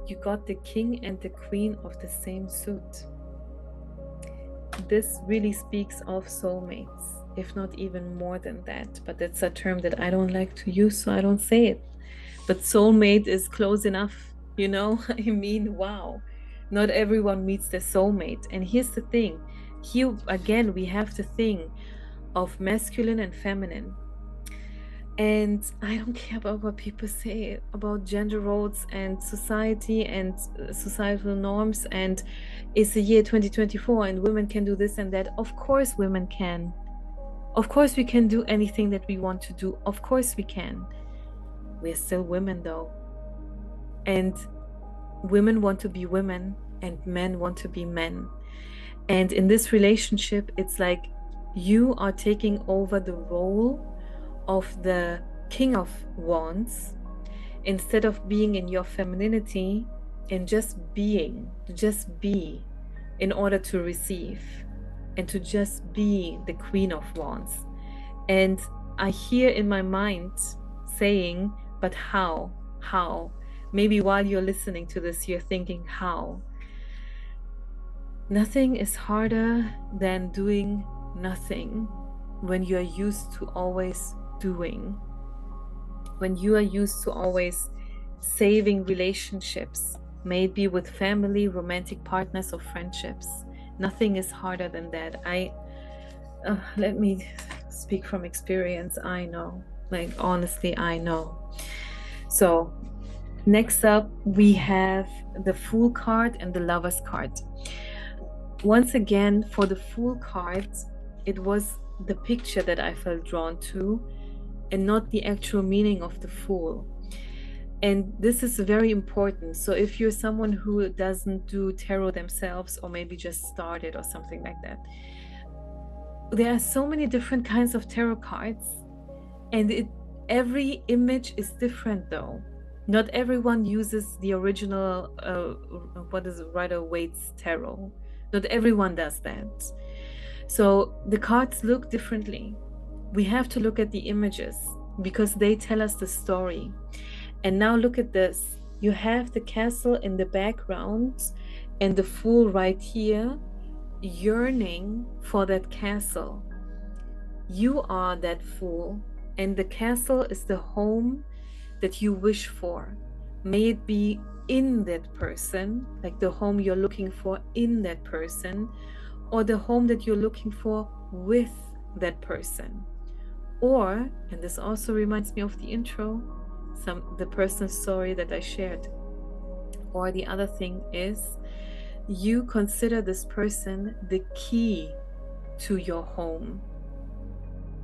You got the King and the Queen of the same suit. this really speaks of soulmates, if not even more than that. But that's a term that I don't like to use, so I don't say it. But soulmate is close enough, you know? I mean, wow. Not everyone meets their soulmate. And here's the thing. Here, again, we have the thing of masculine and feminine. And I don't care about what people say about gender roles and society and societal norms. And it's the year 2024 and women can do this and that. Of course, women can. Of course, we can do anything that we want to do. Of course, we can. We're still women, though. And women want to be women and men want to be men. And in this relationship, it's like you are taking over the role of the King of Wands instead of being in your femininity and just be in order to receive and to just be the Queen of Wands. And I hear in my mind saying, but how? Maybe while you're listening to this, you're thinking, how? Nothing is harder than doing nothing when you're used to always doing. When you are used to always saving relationships, maybe with family, romantic partners, or friendships. Nothing is harder than that. Let me speak from experience. I know, like, honestly, I know. So next up, we have the Fool card and the Lover's card. Once again, for the Fool card, it was the picture that I felt drawn to and not the actual meaning of the Fool. And this is very important. So if you're someone who doesn't do tarot themselves, or maybe just started or something like that, there are so many different kinds of tarot cards, and every image is different though. Not everyone uses the original Rider-Waite's tarot. Not everyone does that. So the cards look differently. We have to look at the images because they tell us the story. And now look at this. You have the castle in the background and the Fool right here, yearning for that castle. You are that Fool, and the castle is the home that you wish for. May it be in that person, like the home you're looking for in that person, or the home that you're looking for with that person. Or, and this also reminds me of the intro, the personal story that I shared. Or the other thing is, you consider this person the key to your home.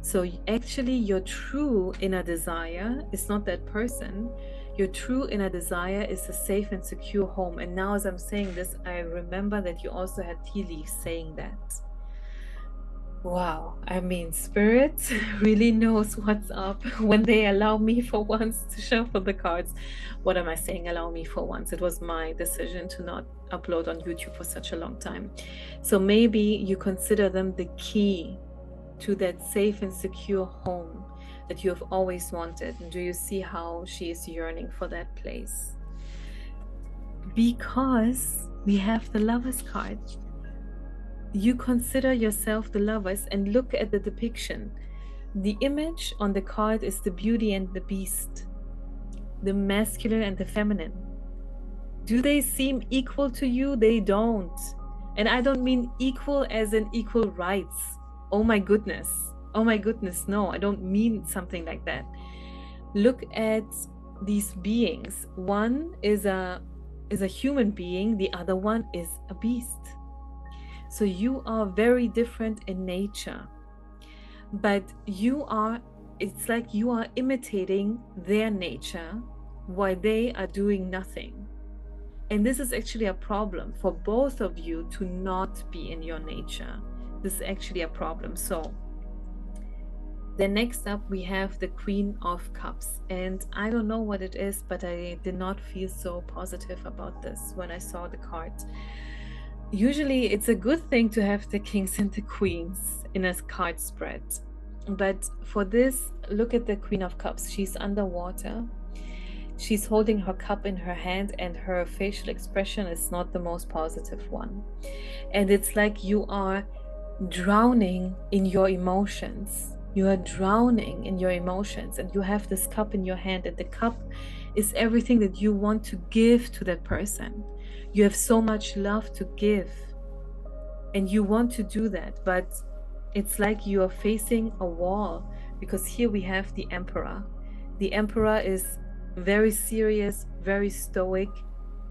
So actually your true inner desire is not that person. Your true inner desire is a safe and secure home. And now as I'm saying this, I remember that you also had tea leaves saying that. Wow, I mean, Spirit really knows what's up when they allow me for once to shuffle the cards. What am I saying, allow me for once? It was my decision to not upload on YouTube for such a long time. So maybe you consider them the key to that safe and secure home that you have always wanted. And do you see how she is yearning for that place? Because we have the Lover's card. You consider yourself the Lovers, and look at the depiction. The image on the card is the Beauty and the Beast, the masculine and the feminine. Do they seem equal to you? They don't. And I don't mean equal as in equal rights. Oh my goodness. Oh my goodness. No, I don't mean something like that. Look at these beings. One is a human being. The other one is a beast. So you are very different in nature, but it's like you are imitating their nature while they are doing nothing. And this is actually a problem for both of you to not be in your nature. This is actually a problem. So then next up we have the Queen of Cups. And I don't know what it is, but I did not feel so positive about this when I saw the card. Usually it's a good thing to have the kings and the queens in a card spread. But for this, look at the Queen of Cups. She's underwater. She's holding her cup in her hand, and her facial expression is not the most positive one. And it's like you are drowning in your emotions. You are drowning in your emotions, and you have this cup in your hand, and the cup is everything that you want to give to that person. You have so much love to give, and you want to do that, but it's like you are facing a wall, because here we have the emperor. The emperor is very serious, very stoic,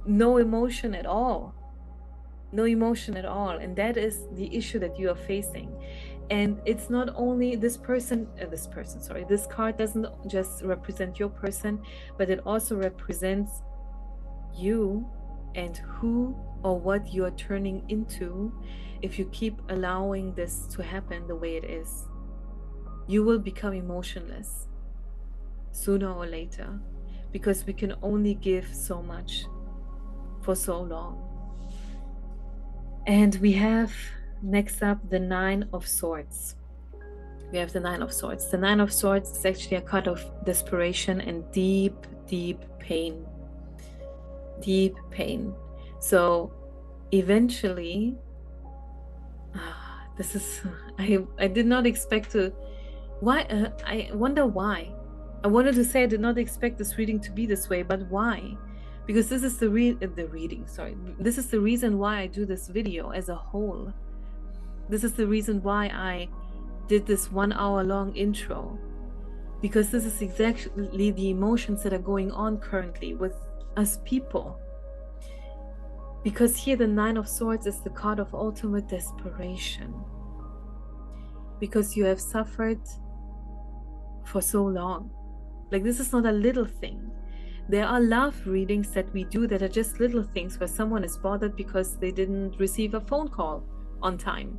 no emotion at all. No emotion at all. And that is the issue that you are facing. And it's not only this card doesn't just represent your person, but it also represents you and who or what you are turning into if you keep allowing this to happen the way it is. You will become emotionless sooner or later, because we can only give so much for so long. And we have next up the Nine of Swords. We have the Nine of Swords. The Nine of Swords is actually a card of desperation and deep, deep pain. Deep pain. So eventually, this is, I did not expect to, why, I wonder why. I wanted to say I did not expect this reading to be this way, but why? Because this is this is the reason why I do this video as a whole. This is the reason why I did this 1 hour long intro, because this is exactly the emotions that are going on currently with us people. Because here the Nine of Swords is the card of ultimate desperation, because you have suffered for so long. Like, this is not a little thing. There are love readings that we do that are just little things, where someone is bothered because they didn't receive a phone call on time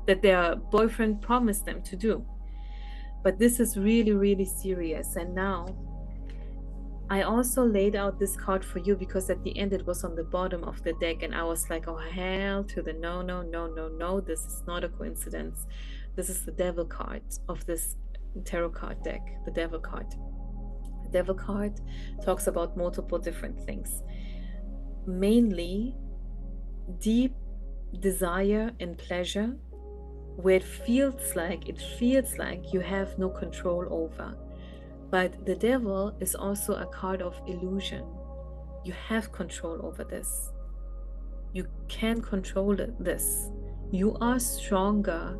that their boyfriend promised them to do. But this is really, really serious. And now I also laid out this card for you because at the end it was on the bottom of the deck, and I was like, oh, hell to the no, no, no, no, no. This is not a coincidence. This is the Devil card of this tarot card deck, the Devil card. The Devil card talks about multiple different things. Mainly deep desire and pleasure, where it feels like you have no control over. But the Devil is also a card of illusion. You have control over this. You can control this. You are stronger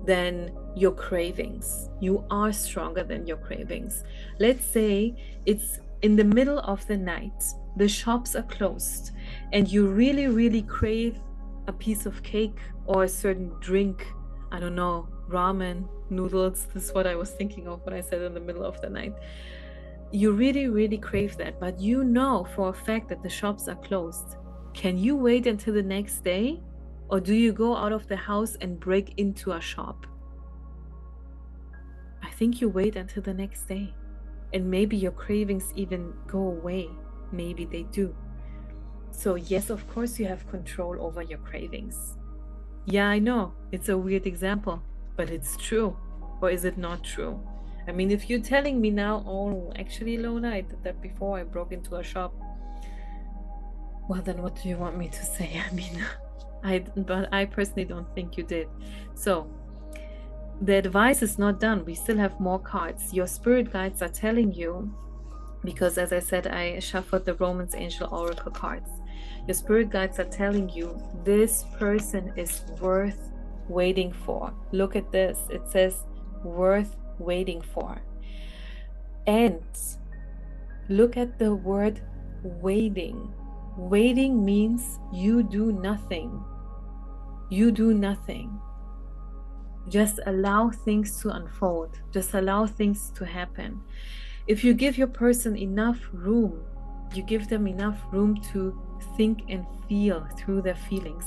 than your cravings. You are stronger than your cravings. Let's say it's in the middle of the night, the shops are closed, and you really, really crave a piece of cake or a certain drink. I don't know, ramen, noodles. This is what I was thinking of when I said in the middle of the night. You really, really crave that, but you know for a fact that the shops are closed. Can you wait until the next day? Or do you go out of the house and break into a shop? I think you wait until the next day. And maybe your cravings even go away. Maybe they do. So yes, of course you have control over your cravings. Yeah, I know, it's a weird example, but it's true. Or is it not true? I mean, if you're telling me now, oh, actually, Lona, I did that before, I broke into a shop. Well, then what do you want me to say? I mean, but I personally don't think you did. So the advice is not done. We still have more cards. Your spirit guides are telling you, because as I said, I shuffled the Romance Angel Oracle cards. Your spirit guides are telling you this person is worth waiting for. Look at this. It says worth waiting for. And look at the word waiting. Waiting means you do nothing. You do nothing. Just allow things to unfold. Just allow things to happen. If you give your person enough room, you give them enough room to think and feel through their feelings.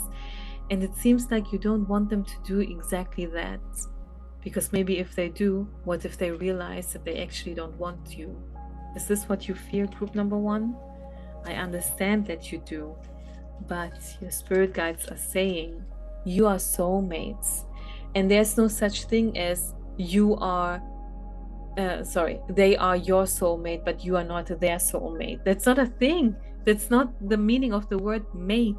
And it seems like you don't want them to do exactly that. Because maybe if they do, what if they realize that they actually don't want you? Is this what you fear, group number one? I understand that you do. But your spirit guides are saying you are soulmates. And there's no such thing as you are they are your soulmate, but you are not their soulmate. That's not a thing. That's not the meaning of the word mate.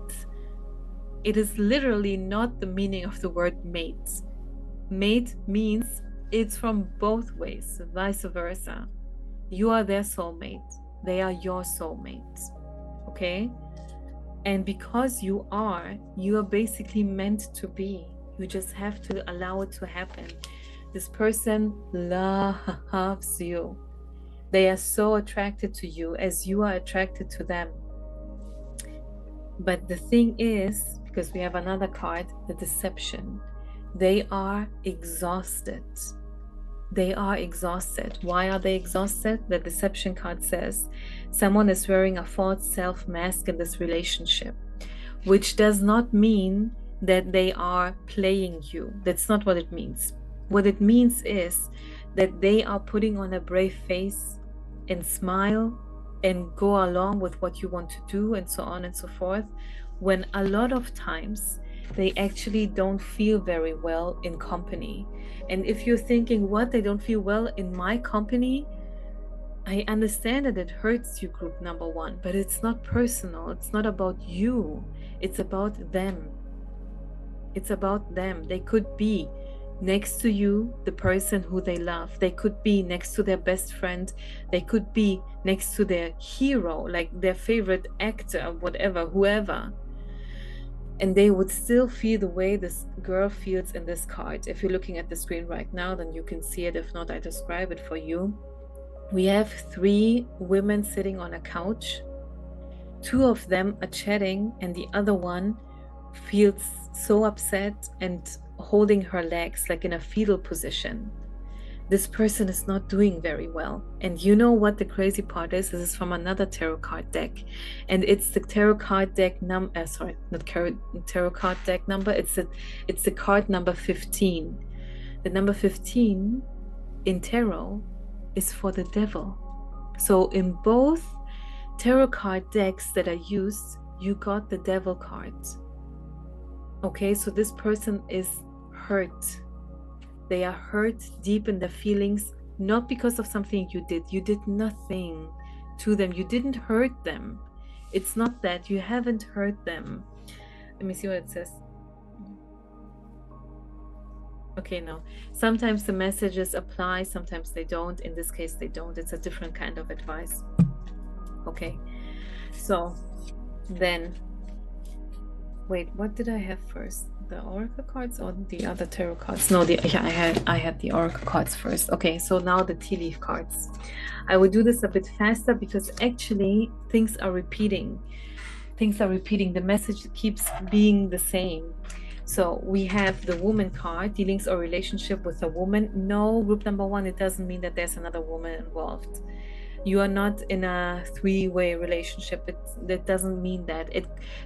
It is literally not the meaning of the word mate. Mate means it's from both ways, vice versa. You are their soulmate. They are your soulmate. Okay? And because you are basically meant to be. You just have to allow it to happen. This person loves you. They are so attracted to you as you are attracted to them. But the thing is, because we have another card, the deception, they are exhausted. They are exhausted. Why are they exhausted? The deception card says someone is wearing a false self mask in this relationship, which does not mean that they are playing you. That's not what it means. What it means is that they are putting on a brave face and smile and go along with what you want to do and so on and so forth, when a lot of times they actually don't feel very well in company. And if you're thinking, what, they don't feel well in my company? I understand that it hurts you, group number one, but it's not personal. It's not about you. It's about them. It's about them. They could be next to you, the person who they love. They could be next to their best friend. They could be next to their hero, like their favorite actor, whatever, whoever. And they would still feel the way this girl feels in this card. If you're looking at the screen right now, then you can see it. If not, I describe it for you. We have 3 women sitting on a couch. 2 of them are chatting, and the other one feels so upset and holding her legs like in a fetal position. This person is not doing very well. And you know what the crazy part is? This is from another tarot card deck. And it's the tarot card deck number, tarot card deck number. It's the card number 15. The number 15 in tarot is for the devil. So in both tarot card decks that are used, you got the devil cards. Okay, so this person is hurt. They are hurt deep in their feelings, not because of something you did. You did nothing to them. You didn't hurt them. It's not that. You haven't hurt them. Let me see what it says. Okay, no. Sometimes the messages apply, sometimes they don't. In this case, they don't. It's a different kind of advice. Okay. So then, wait, what did I have first? The oracle cards or the other tarot cards? No, I had the oracle cards first. Okay, so now the tea leaf cards. I will do this a bit faster because actually things are repeating. The message keeps being the same. So we have the woman card, dealings or relationship with a woman. No, group number 1, it doesn't mean that there's another woman involved. You are not in a 3-way relationship. That doesn't mean that.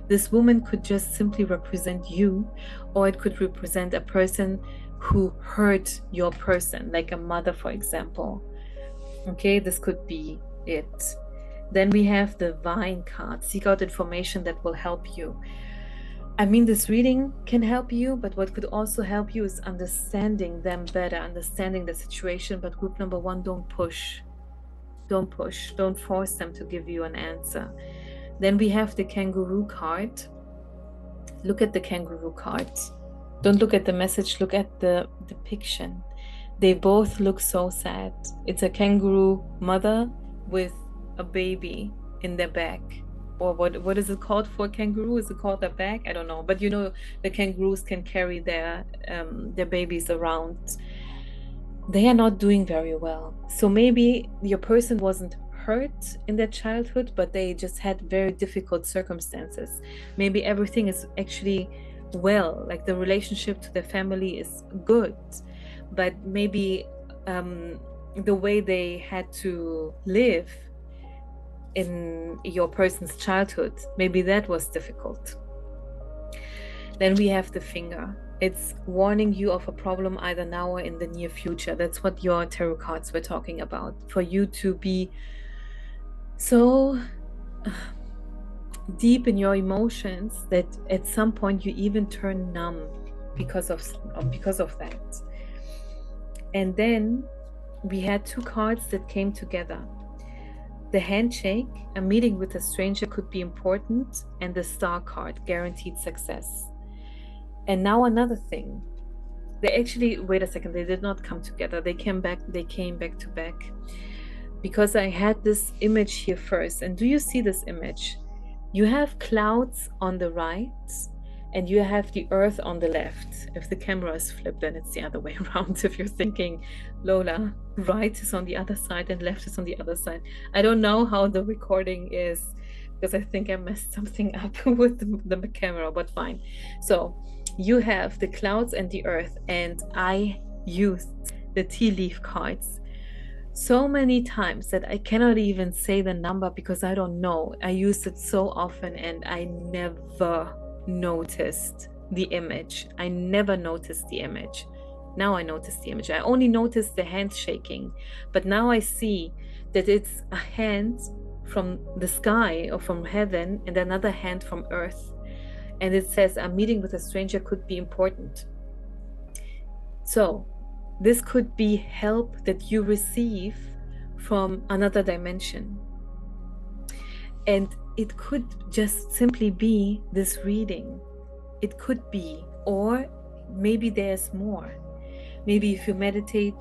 This woman could just simply represent you, or it could represent a person who hurt your person, like a mother, for example. Okay, this could be it. Then we have the Vine card. Seek out information that will help you. I mean, this reading can help you, but what could also help you is understanding them better, understanding the situation. But group number 1, don't push. Don't push. Don't force them to give you an answer. Then we have the kangaroo card. Look at the kangaroo card. Don't look at the message. Look at the depiction. They both look so sad. It's a kangaroo mother with a baby in their back. Or what is it called for a kangaroo? Is it called a bag? I don't know. But you know, the kangaroos can carry their babies around. They are not doing very well. So maybe your person wasn't hurt in their childhood, but they just had very difficult circumstances. Maybe everything is actually well, like the relationship to the family is good, but maybe the way they had to live in your person's childhood, maybe that was difficult. Then we have the finger. It's warning you of a problem either now or in the near future. That's what your tarot cards were talking about. For you to be so deep in your emotions that at some point you even turn numb because of that. And then we had 2 cards that came together. the handshake, a meeting with a stranger could be important, and the star card, guaranteed success. And now another thing. They actually, wait a second, they did not come together. They came back to back. Because I had this image here first. And do you see this image? You have clouds on the right and you have the earth on the left. If the camera is flipped, then it's the other way around. If you're thinking, Lola, right is on the other side and left is on the other side. I don't know how the recording is because I think I messed something up with the camera, but fine. So you have the clouds and the earth, and I used the tea leaf cards so many times that I cannot even say the number because I don't know. I used it so often and I never noticed the image. I never noticed the image. Now I notice the image. I only noticed the hand shaking, but now I see that it's a hand from the sky or from heaven and another hand from earth. And it says a meeting with a stranger could be important. So this could be help that you receive from another dimension. And it could just simply be this reading. It could be, or maybe there's more. Maybe if you meditate,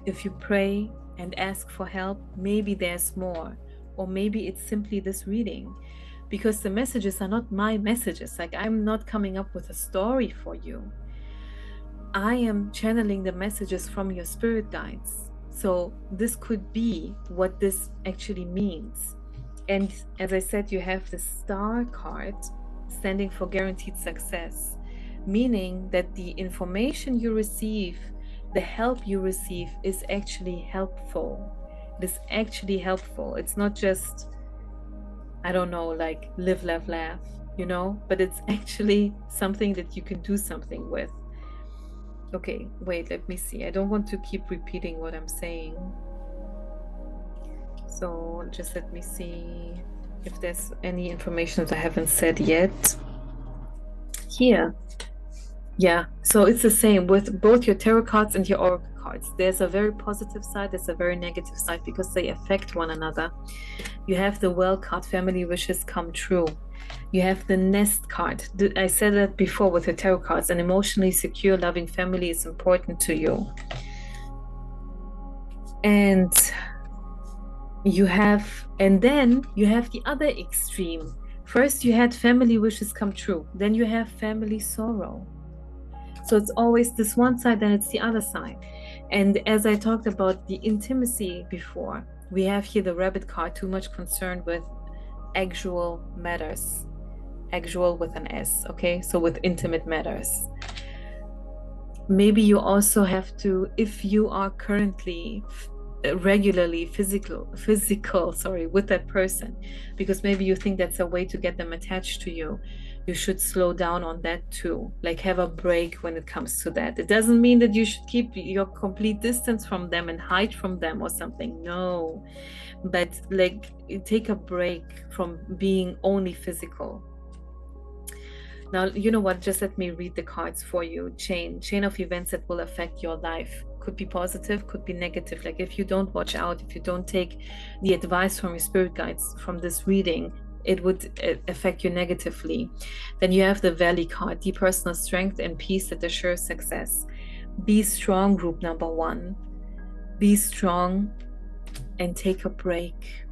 if you pray and ask for help, maybe there's more. Or maybe it's simply this reading. Because the messages are not my messages. Like, I'm not coming up with a story for you. I am channeling the messages from your spirit guides. So this could be what this actually means. And as I said, you have the star card standing for guaranteed success, meaning that the information you receive, the help you receive is actually helpful. It is actually helpful. It's not just, I don't know, like live, laugh, laugh, you know, but it's actually something that you can do something with. Okay, wait, let me see. I don't want to keep repeating what I'm saying. So just let me see if there's any information that I haven't said yet. Here. Yeah, so it's the same with both your tarot cards and your oracle cards. There's a very positive side, there's a very negative side because they affect one another. You have the well card, family wishes come true. You have the nest card. I said that before with the tarot cards. An emotionally secure, loving family is important to you. And then you have the other extreme. First, you had family wishes come true. Then you have family sorrow. So it's always this one side, then it's the other side. And as I talked about the intimacy before, we have here the rabbit card, too much concerned with actual matters. Actual with an S, okay? So with intimate matters. Maybe you also have to, if you are currently regularly physical with that person, because maybe you think that's a way to get them attached to you, you should slow down on that too. Like, have a break when it comes to that. It doesn't mean that you should keep your complete distance from them and hide from them or something. No, but like, take a break from being only physical. Now, you know what? Just let me read the cards for you. Chain of events that will affect your life. Could be positive, could be negative. Like, if you don't watch out, if you don't take the advice from your spirit guides from this reading, it would affect you negatively. Then you have the Valley card, deep personal strength and peace that assures success. Be strong, group number 1. Be strong and take a break.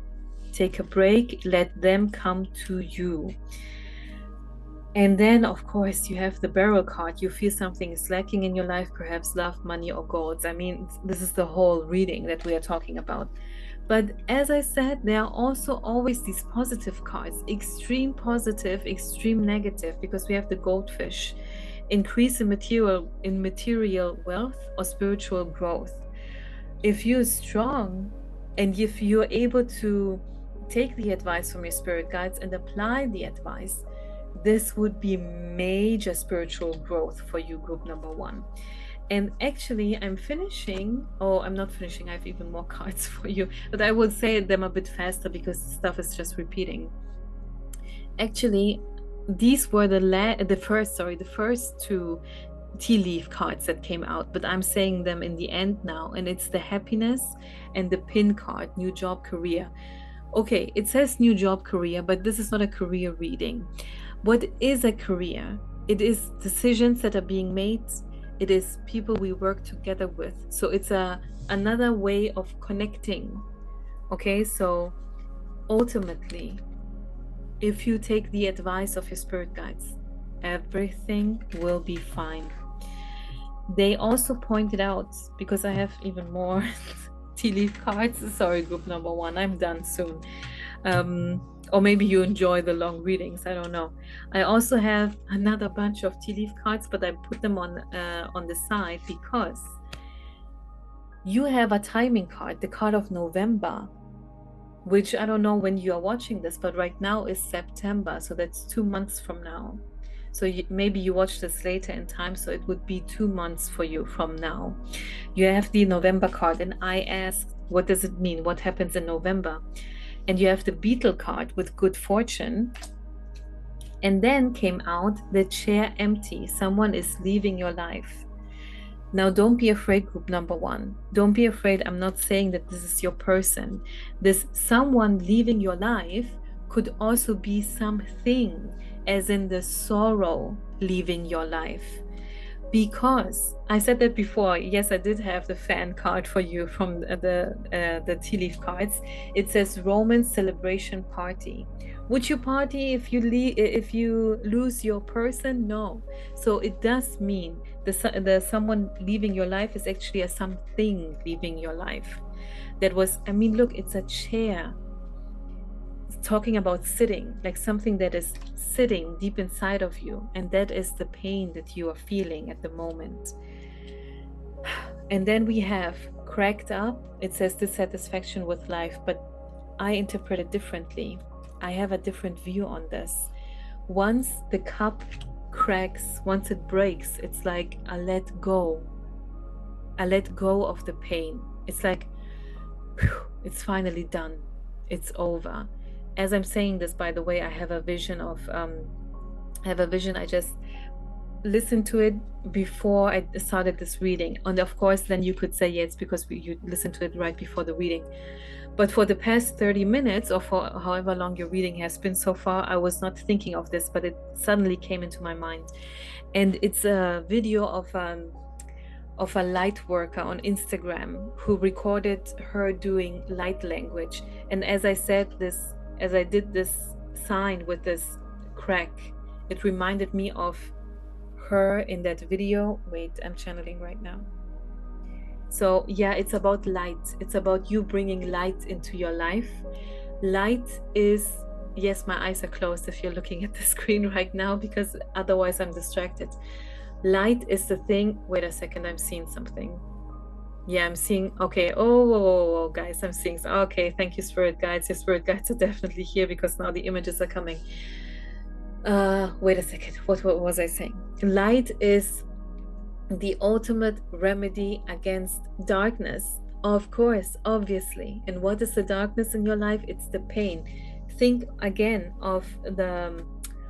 Take a break, let them come to you. And then, of course, you have the Barrel card. You feel something is lacking in your life, perhaps love, money, or goals. I mean, this is the whole reading that we are talking about. But as I said, there are also always these positive cards, extreme positive, extreme negative, because we have the Goldfish. Increase in material wealth or spiritual growth. If you're strong and if you're able to take the advice from your spirit guides and apply the advice, this would be major spiritual growth for you, group number 1. And actually, I'm finishing. Oh, I'm not finishing. I have even more cards for you, but I will say them a bit faster because stuff is just repeating. Actually, these were the first 2 tea leaf cards that came out, but I'm saying them in the end now, and it's the Happiness and the Pin card, new job, career. Okay, it says new job, career, but this is not a career reading. What is a career? It is decisions that are being made. It is people we work together with. So it's another way of connecting. Okay, so ultimately, if you take the advice of your spirit guides, everything will be fine. They also pointed out, because I have even more tea leaf cards. Sorry, group number 1, I'm done soon. Or maybe you enjoy the long readings, I don't know. I also have another bunch of tea leaf cards, but I put them on the side because you have a timing card, the card of November, which I don't know when you are watching this, but right now is September, so that's 2 months from now. So maybe you watch this later in time, so it would be 2 months for you from now. You have the November card, and I asked, what does it mean? What happens in November? And you have the Beetle card with good fortune. And then came out the chair empty. Someone is leaving your life. Now, don't be afraid, group number 1. Don't be afraid. I'm not saying that this is your person. This someone leaving your life could also be something, as in the sorrow leaving your life. Because I said that before. Yes, I did have the fan card for you from the tea leaf cards. It says Roman celebration party. Would you party if you lose your person? No. So it does mean the someone leaving your life is actually a something leaving your life. That was, I mean, look, it's a chair. It's talking about sitting, like something that is sitting deep inside of you, and that is the pain that you are feeling at the moment. And then we have cracked up. It says dissatisfaction with life, but I interpret it differently. I have a different view on this. Once the cup cracks, once it breaks, it's like a let go of the pain. It's like, whew, it's finally done. It's over. As I'm saying this, by the way, I have a vision. I just listened to it before I started this reading. And of course, then you could say, yeah, it's because you listened to it right before the reading. But for the past 30 minutes, or for however long your reading has been so far, I was not thinking of this, but it suddenly came into my mind. And it's a video of a light worker on Instagram who recorded her doing light language. And as I did this sign with this crack, it reminded me of her in that video. Wait, I'm channeling right now. So yeah, it's about light. It's about you bringing light into your life. Light is, yes, my eyes are closed if you're looking at the screen right now, because otherwise I'm distracted. Light is the thing. Wait a second, I'm seeing something. Yeah, I'm seeing, okay. Oh, guys, I'm seeing, okay, thank you, spirit guides. Your spirit guides are definitely here, because now the images are coming. Wait a second, what was I saying? Light is the ultimate remedy against darkness, of course, obviously. And what is the darkness in your life? It's the pain. Think again of the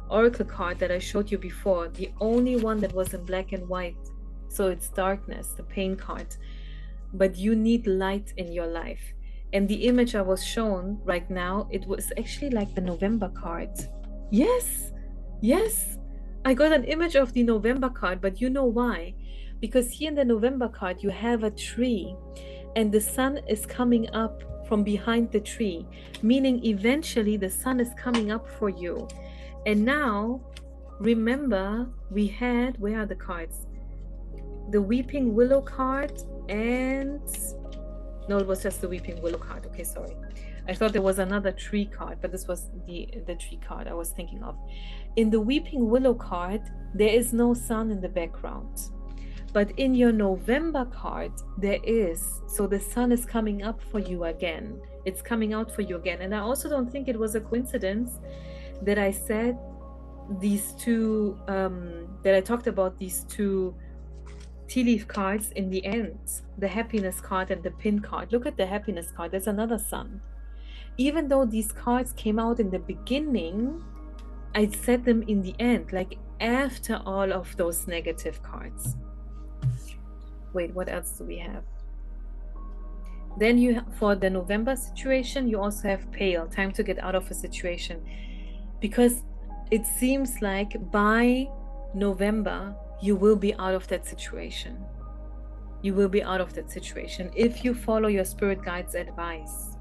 oracle card that I showed you before, the only one that was in black and white. So it's darkness, the pain card. But you need light in your life. And the image I was shown right now, it was actually like the November card. Yes, I got an image of the November card, but you know why? Because here in the November card, you have a tree, and the sun is coming up from behind the tree, meaning eventually the sun is coming up for you. And now, remember, we had, where are the cards? The Weeping Willow card, and no, it was just the Weeping Willow card. Okay, sorry. I thought there was another tree card, but this was the tree card I was thinking of. In the Weeping Willow card, there is no sun in the background. But in your November card, there is. So the sun is coming up for you again. It's coming out for you again. And I also don't think it was a coincidence that I said these two, that I talked about these two tea leaf cards in the end, the happiness card and the pin card. Look at the happiness card. There's another sun. Even though these cards came out in the beginning, I said them in the end, like after all of those negative cards. Wait, what else do we have? Then you, for the November situation, you also have pale, time to get out of a situation, because it seems like by November you will be out of that situation. You will be out of that situation if you follow your spirit guide's advice.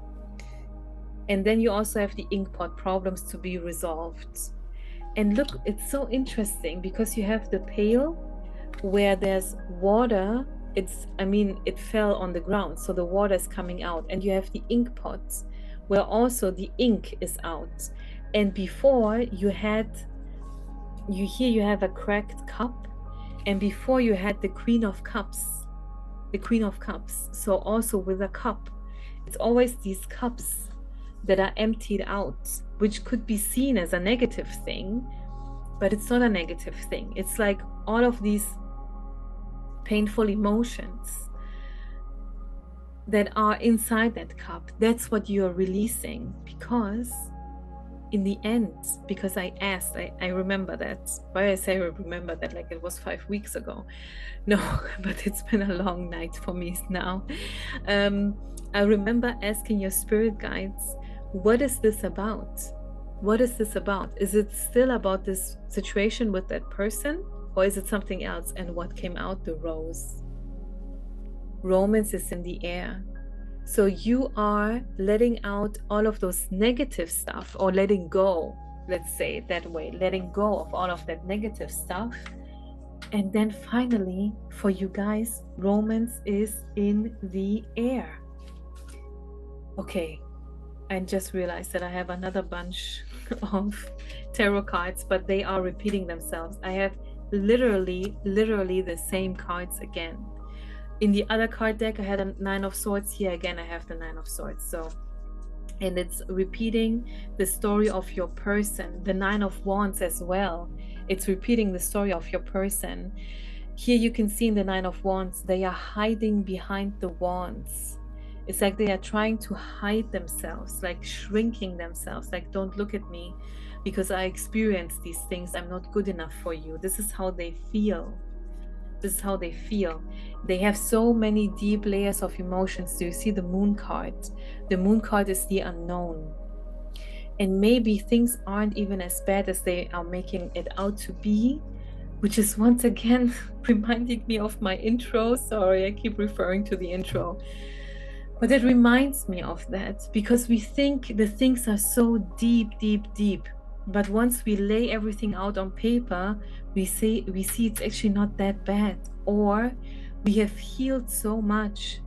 And then you also have the inkpot problems to be resolved. And look, it's so interesting because you have the pail where there's water. It fell on the ground, so the water is coming out. And you have the ink pots where also the ink is out. And before you have a cracked cup, and before you had the Queen of Cups. So also with a cup, it's always these cups that are emptied out, which could be seen as a negative thing, but it's not a negative thing. It's like all of these painful emotions that are inside that cup. That's what you're releasing, because in the end, because I asked, I remember that. Why I say I remember that like it was 5 weeks ago. No, but it's been a long night for me now. I remember asking your spirit guides, what is this about? What is this about? Is it still about this situation with that person, or is it something else? And what came out? The rose. Romance is in the air. So you are letting out all of those negative stuff, or letting go, let's say it that way, letting go of all of that negative stuff. And then finally, for you guys, romance is in the air. Okay, I just realized that I have another bunch of tarot cards, but they are repeating themselves. I have literally the same cards again. In the other card deck, I had a 9 of Swords. Here again, I have the 9 of Swords. So, and it's repeating the story of your person. The 9 of Wands as well. It's repeating the story of your person. Here you can see in the 9 of Wands, they are hiding behind the wands. It's like they are trying to hide themselves, like shrinking themselves, like don't look at me because I experienced these things. I'm not good enough for you. This is how they feel. This is how they feel. They have so many deep layers of emotions. Do you see the Moon card? The Moon card is the unknown. And maybe things aren't even as bad as they are making it out to be, which is once again reminding me of my intro. Sorry, I keep referring to the intro. But it reminds me of that, because we think the things are so deep. But once we lay everything out on paper, we see it's actually not that bad. Or we have healed so much.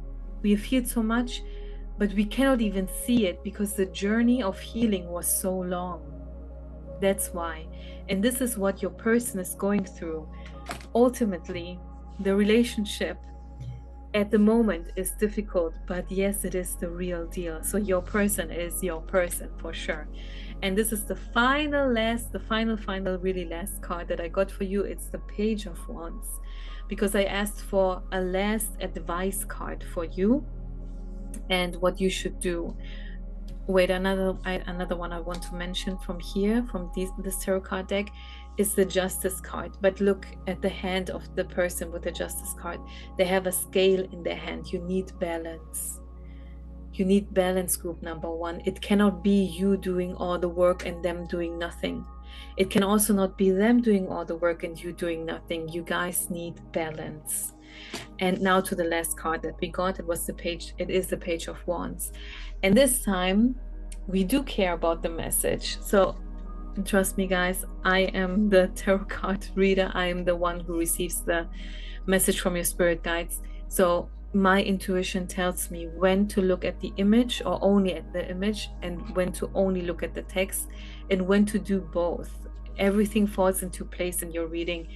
But we cannot even see it because the journey of healing was so long. That's why. And this is what your person is going through. Ultimately, the relationship at the moment is difficult, but yes, it is the real deal. So your person is your person for sure. And this is the final really last card that I got for you. It's the Page of Wands, because I asked for a last advice card for you and what you should do. Wait, another one I want to mention from here, from this tarot card deck, is the Justice card. But look at the hand of the person with the Justice card. They have a scale in their hand. You need balance. You need balance, group number one. It cannot be you doing all the work and them doing nothing. It can also not be them doing all the work and you doing nothing. You guys need balance. And now to the last card that we got. It is the Page of Wands. And this time we do care about the message. So trust me, guys, I am the tarot card reader. I am the one who receives the message from your spirit guides. So my intuition tells me when to look at the image or only at the image, and when to only look at the text, and when to do both. Everything falls into place in your reading.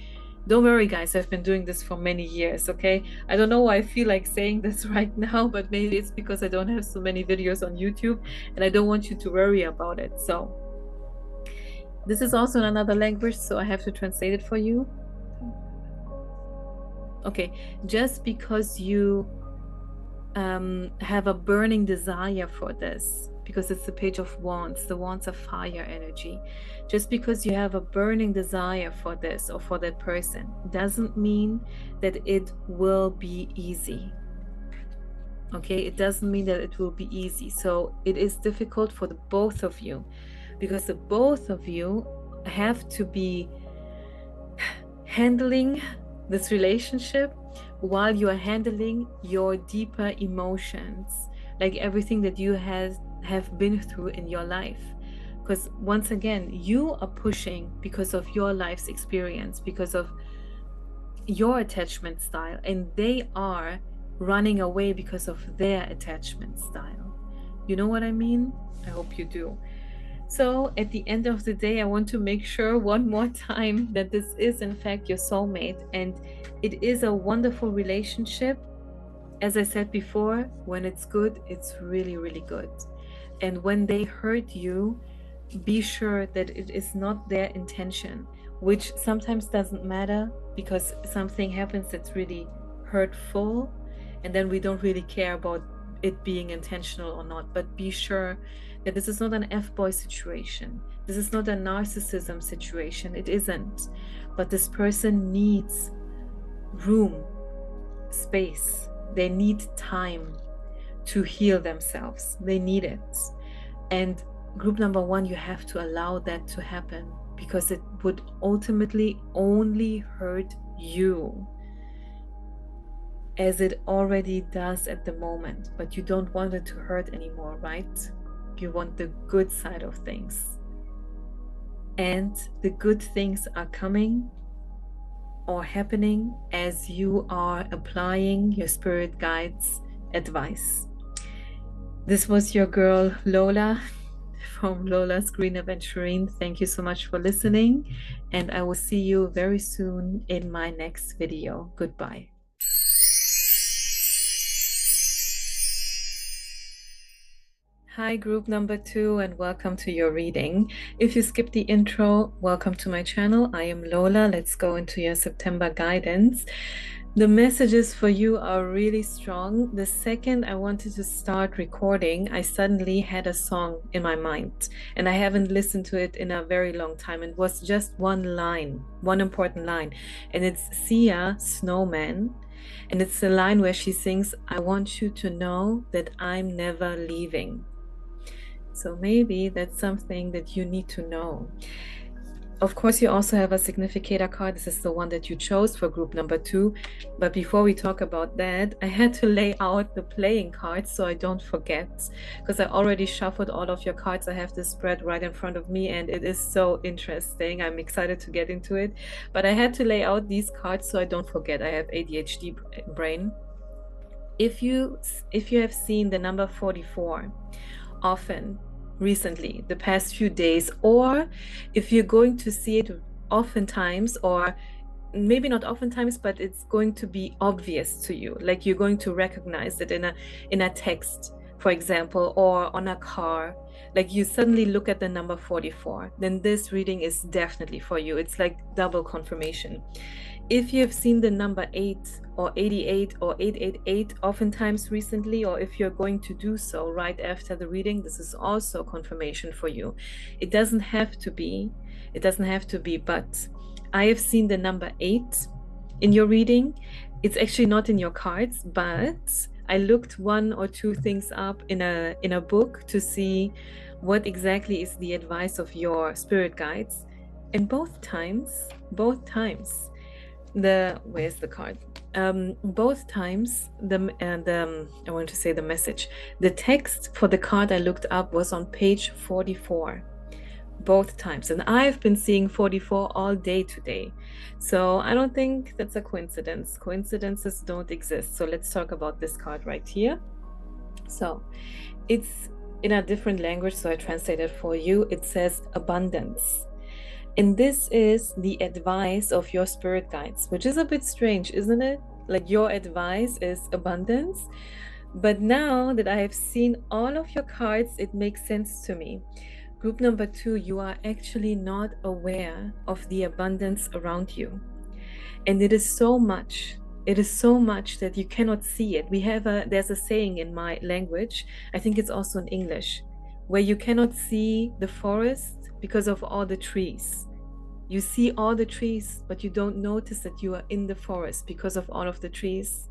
Don't worry, guys, I've been doing this for many years, okay? I don't know why I feel like saying this right now, but maybe it's because I don't have so many videos on YouTube and I don't want you to worry about it. So this is also in another language, so I have to translate it for you. Okay, just because you have a burning desire for this, because it's the Page of Wands. The Wands are fire energy. Just because you have a burning desire for this or for that person doesn't mean that it will be easy. Okay, it doesn't mean that it will be easy. So it is difficult for the both of you, because the both of you have to be handling this relationship while you are handling your deeper emotions, like everything that you have been through in your life. Because once again, you are pushing because of your life's experience, because of your attachment style, and they are running away because of their attachment style. You know what I mean? I hope you do. So at the end of the day, I want to make sure one more time that this is in fact your soulmate, and it is a wonderful relationship. As I said before, when it's good, it's really, really good. And when they hurt you, be sure that it is not their intention, which sometimes doesn't matter because something happens that's really hurtful, and then we don't really care about it being intentional or not. But be sure that this is not an F-boy situation. This is not a narcissism situation. It isn't. But this person needs room, space. They need time to heal themselves. They need it. And group number one, you have to allow that to happen, because it would ultimately only hurt you, as it already does at the moment. But you don't want it to hurt anymore, right? You want the good side of things. And the good things are coming or happening as you are applying your spirit guides' advice. This was your girl Lola from Lola's Green Aventurine. Thank you so much for listening, and I will see you very soon in my next video. Goodbye. Hi, group number 2, and welcome to your reading. If you skipped the intro, welcome to my channel. I am Lola. Let's go into your September guidance. The messages for you are really strong. The second I wanted to start recording, I suddenly had a song in my mind, and I haven't listened to it in a very long time. It was just one line, one important line, and it's Sia Snowman. And it's the line where she sings, "I want you to know that I'm never leaving." So maybe that's something that you need to know. Of course, you also have a significator card. This is the one that you chose for group number 2. But before we talk about that, I had to lay out the playing cards so I don't forget, because I already shuffled all of your cards. I have this spread right in front of me, and it is so interesting. I'm excited to get into it. But I had to lay out these cards so I don't forget. I have ADHD brain. If you have seen the number 44 often recently, the past few days, or if you're going to see it oftentimes, or maybe not oftentimes, but it's going to be obvious to you, like you're going to recognize it in a text, for example, or on a car, like you suddenly look at the number 44, then this reading is definitely for you. It's like double confirmation. If you've seen the number 8 or 88 or 888 oftentimes recently, or if you're going to do so right after the reading, this is also confirmation for you. It doesn't have to be, but I have seen the number 8 in your reading. It's actually not in your cards, but I looked one or two things up in a book to see what exactly is the advice of your spirit guides. And both times, where's the card? Both times I want to say the message. The text for the card I looked up was on page 44. Both times, and I've been seeing 44 all day today, so I don't think that's a coincidence. Coincidences don't exist. So let's talk about this card right here. So it's in a different language, so I translated for you. It says abundance, and this is the advice of your spirit guides, which is a bit strange, isn't it? Like your advice is abundance, but now that I have seen all of your cards, it makes sense to me. Group number 2, you are actually not aware of the abundance around you. And it is so much that you cannot see it. There's a saying in my language, I think it's also in English, where you cannot see the forest because of all the trees. You see all the trees, but you don't notice that you are in the forest because of all of the trees.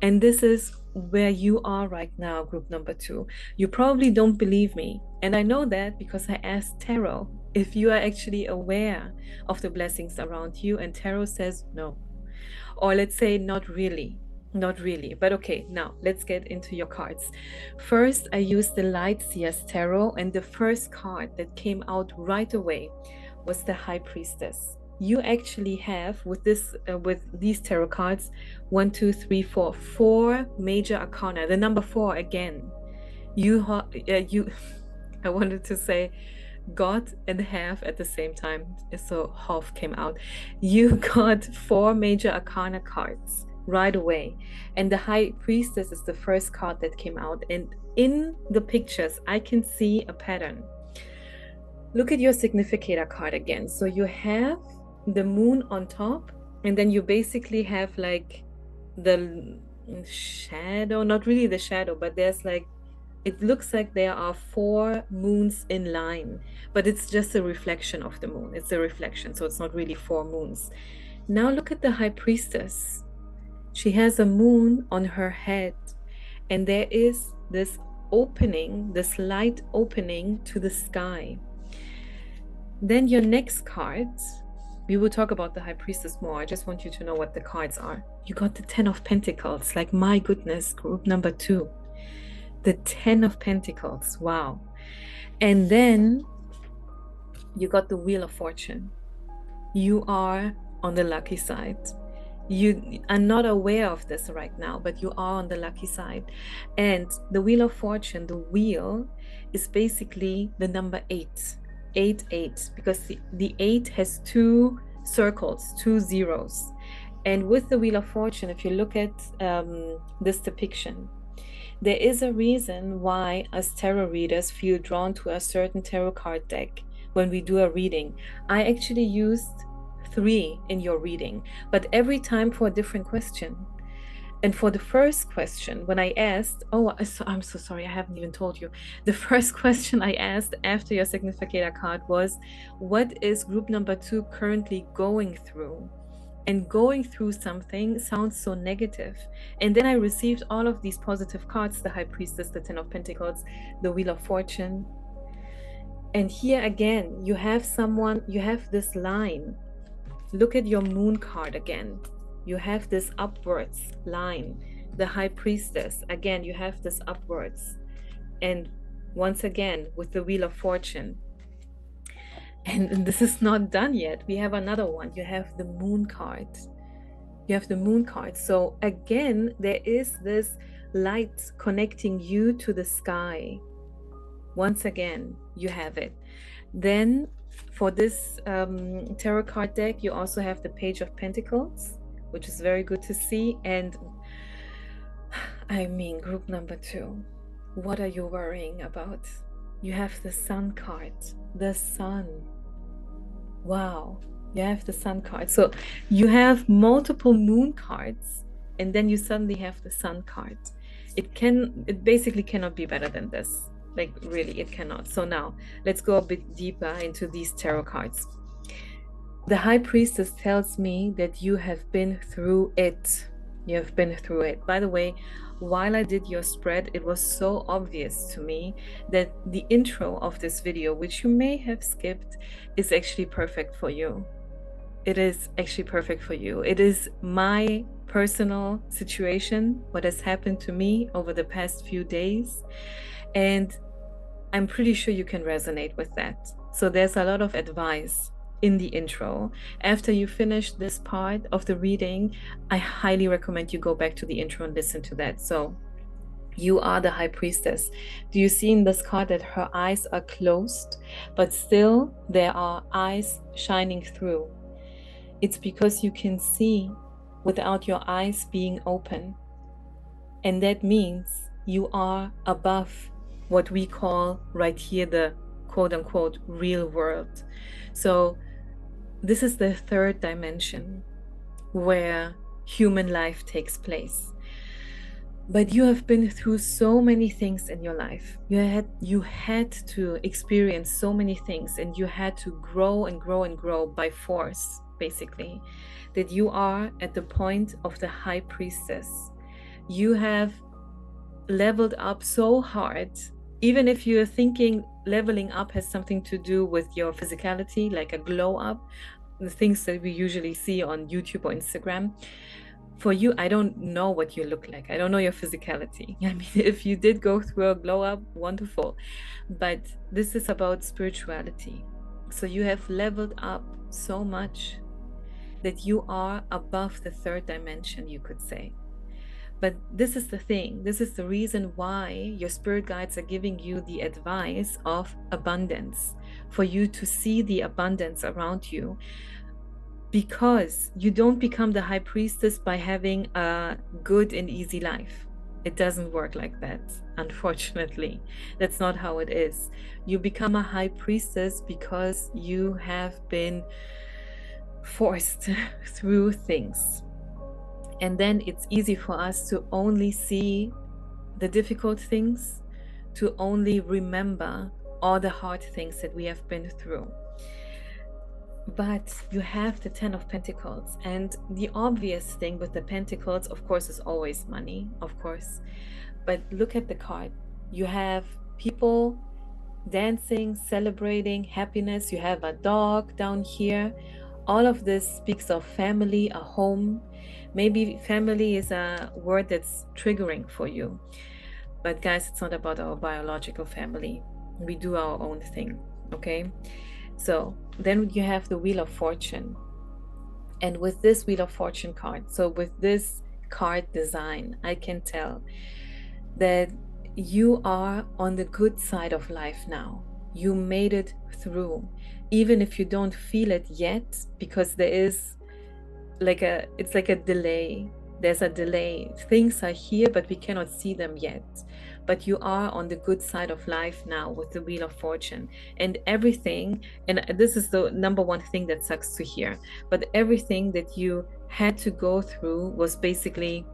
And this is where you are right now, group number 2. You probably don't believe me. And I know that because I asked Tarot if you are actually aware of the blessings around you. And Tarot says no. Or let's say not really. Not really. But okay, now let's get into your cards. First, I used the Light Seers Tarot, and the first card that came out right away was the High Priestess. You actually have with these tarot cards 1, 2, 3, 4, 4 major arcana. The number 4 again. I wanted to say God and half at the same time, so half came out. You got 4 major arcana cards right away, and the High Priestess is the first card that came out. And in the pictures, I can see a pattern. Look at your significator card again. So you have the moon on top, and then you basically have like the shadow, not really the shadow, but there's like, it looks like there are 4 moons in line, but it's just a reflection of the moon. It's a reflection, so it's not really 4 moons. Now look at the High Priestess. She has a moon on her head, and there is this opening, this light opening to the sky. Then your next cards, we will talk about the High Priestess more. I just want you to know what the cards are. You got the 10 of Pentacles, like my goodness, group number 2. The 10 of Pentacles, wow. And then you got the Wheel of Fortune. You are on the lucky side. You are not aware of this right now, but you are on the lucky side. And the Wheel of Fortune, the wheel, is basically the number 8. 8, 8, because the 8 has 2 circles, 2 zeros. And with the Wheel of Fortune, if you look at this depiction, there is a reason why us tarot readers feel drawn to a certain tarot card deck when we do a reading. I actually used 3 in your reading, but every time for a different question. And for the first question, when I asked, I'm so sorry, I haven't even told you. The first question I asked after your significator card was, what is group number 2 currently going through? And going through something sounds so negative. And then I received all of these positive cards, the High Priestess, the 10 of Pentacles, the Wheel of Fortune. And here again, you have this line. Look at your moon card again. You have this upwards line. The High Priestess, again, you have this upwards. And once again, with the Wheel of Fortune. And this is not done yet. We have another one. You have the Moon card. You have the Moon card. So again, there is this light connecting you to the sky. Once again, you have it. Then for this tarot card deck, you also have the Page of Pentacles, which is very good to see. And I mean, group number 2, what are you worrying about? You have the Sun card, the Sun. Wow, you have the Sun card. So you have multiple moon cards, and then you suddenly have the Sun card. It basically cannot be better than this. Like really, it cannot. So now let's go a bit deeper into these tarot cards. The High Priestess tells me that you have been through it. You have been through it. By the way, while I did your spread, it was so obvious to me that the intro of this video, which you may have skipped, is actually perfect for you. It is actually perfect for you. It is my personal situation, what has happened to me over the past few days. And I'm pretty sure you can resonate with that. So there's a lot of advice in the intro. After you finish this part of the reading, I highly recommend you go back to the intro and listen to that. So you are the High Priestess. Do you see in this card that her eyes are closed, but still there are eyes shining through? It's because you can see without your eyes being open. And that means you are above what we call right here the quote-unquote real world. So this is the 3rd dimension where human life takes place. But you have been through so many things in your life. You had to experience so many things, and you had to grow and grow and grow by force, basically, that you are at the point of the High Priestess. You have leveled up so hard. Even if you're thinking leveling up has something to do with your physicality, like a glow up, the things that we usually see on YouTube or Instagram. For you, I don't know what you look like. I don't know your physicality. I mean, if you did go through a glow up, wonderful. But this is about spirituality. So you have leveled up so much that you are above the third dimension, you could say. But this is the thing. This is the reason why your spirit guides are giving you the advice of abundance, for you to see the abundance around you. Because you don't become the high priestess by having a good and easy life. It doesn't work like that, unfortunately. That's not how it is. You become a high priestess because you have been forced through things. And then it's easy for us to only see the difficult things, to only remember all the hard things that we have been through. But you have the 10 of Pentacles, and the obvious thing with the Pentacles, of course, is always money, of course. But look at the card. You have people dancing, celebrating, happiness. You have a dog down here. All of this speaks of family, a home. Maybe family is a word that's triggering for you. But guys, it's not about our biological family. We do our own thing, okay? So then you have the Wheel of Fortune. And with this Wheel of Fortune card, so with this card design, I can tell that you are on the good side of life now. You made it through, even if you don't feel it yet, because there is it's like a delay. There's a delay. Things are here, but we cannot see them yet. But you are on the good side of life now with the Wheel of Fortune. And everything, and this is the number one thing that sucks to hear, but everything that you had to go through was basically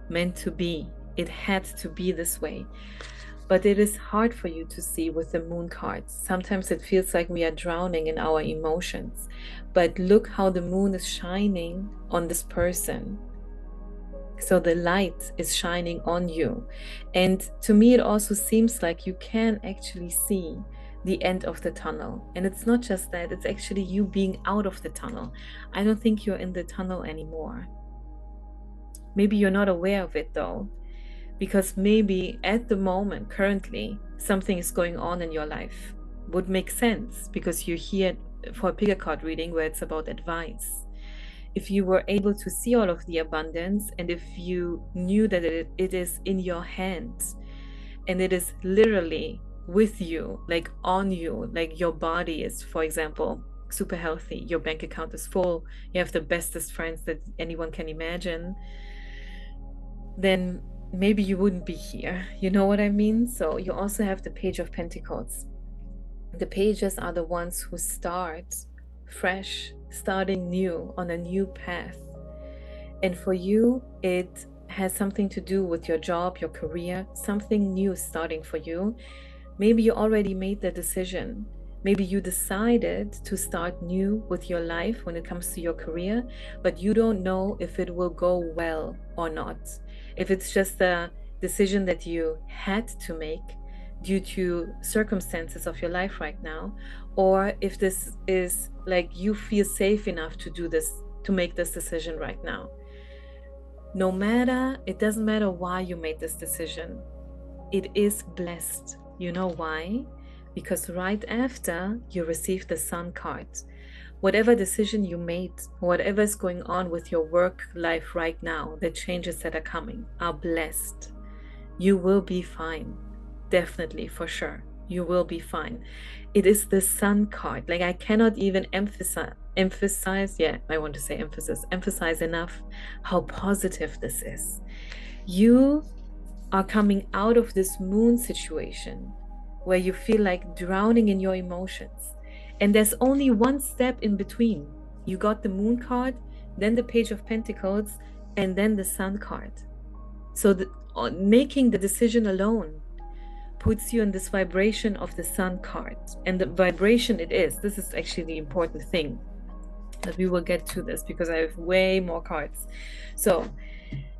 meant to be. It had to be this way. But it is hard for you to see with the Moon cards. Sometimes it feels like we are drowning in our emotions. But look how the moon is shining on this person. So the light is shining on you. And to me, it also seems like you can actually see the end of the tunnel. And it's not just that, it's actually you being out of the tunnel. I don't think you're in the tunnel anymore. Maybe you're not aware of it though, because maybe at the moment, currently, something is going on in your life. Would make sense because you're here for a bigger card reading where it's about advice. If you were able to see all of the abundance, and if you knew that it is in your hands and it is literally with you, like on you, like your body is, for example, super healthy, your bank account is full, you have the bestest friends that anyone can imagine, then maybe you wouldn't be here. You know what I mean? So you also have the Page of Pentacles. The pages are the ones who start fresh, starting new on a new path. And for you, it has something to do with your job, your career, something new starting for you. Maybe you already made the decision. Maybe you decided to start new with your life when it comes to your career, but you don't know if it will go well or not. If it's just a decision that you had to make due to circumstances of your life right now, or if this is like you feel safe enough to do this, to make this decision right now. No matter, it doesn't matter why you made this decision, it is blessed. You know why? Because right after you receive the Sun card, whatever decision you made, whatever is going on with your work life right now, the changes that are coming are blessed. You will be fine. Definitely, for sure. You will be fine. It is the Sun card. Like, I cannot even emphasize enough how positive this is. You are coming out of this moon situation where you feel like drowning in your emotions. And there's only one step in between. You got the Moon card, then the Page of Pentacles, and then the Sun card. So making the decision alone puts you in this vibration of the Sun card. And the vibration this is actually the important thing. But we will get to this because I have way more cards. So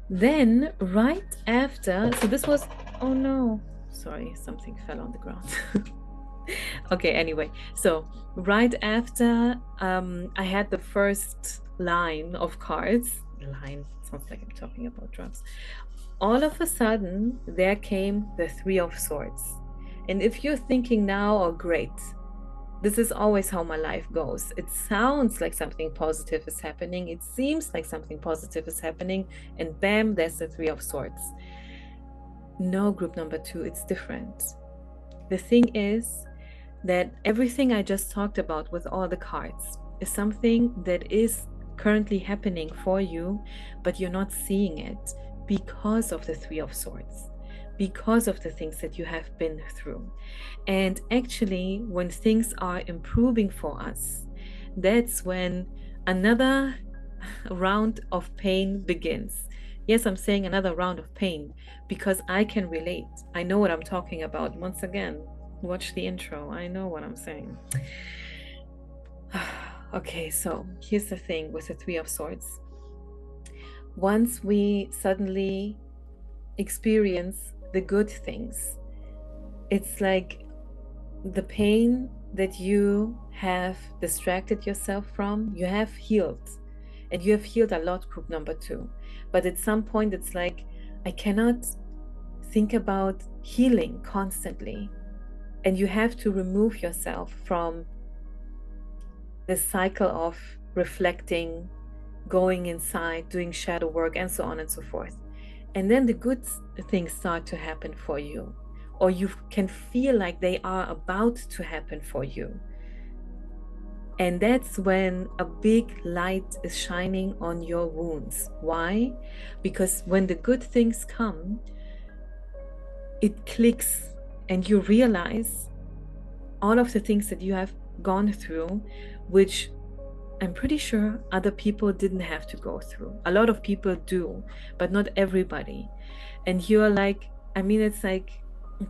Then right after, so this was, oh no, sorry, something fell on the ground. Okay, anyway, so right after I had the first line of cards, line sounds like I'm talking about drugs. All of a sudden, there came the Three of Swords. And if you're thinking now, oh, great, this is always how my life goes. It sounds like something positive is happening. It seems like something positive is happening. And bam, there's the Three of Swords. No, group number 2, it's different. The thing is that everything I just talked about with all the cards is something that is currently happening for you, but you're not seeing it because of the Three of Swords, because of the things that you have been through. And actually, when things are improving for us, that's when another round of pain begins. Yes, I'm saying another round of pain because I can relate. I know what I'm talking about. Once again, watch the intro. I know what I'm saying. Okay, so here's the thing with the Three of Swords. Once we suddenly experience the good things, it's like the pain that you have distracted yourself from, you have healed. And you have healed a lot, group number 2. But at some point, it's like, I cannot think about healing constantly. And you have to remove yourself from the cycle of reflecting, going inside, doing shadow work, and so on and so forth. And then the good things start to happen for you, or you can feel like they are about to happen for you. And that's when a big light is shining on your wounds. Why? Because when the good things come, it clicks and you realize all of the things that you have gone through, which I'm pretty sure other people didn't have to go through. A lot of people do, but not everybody. And you're like, I mean, it's like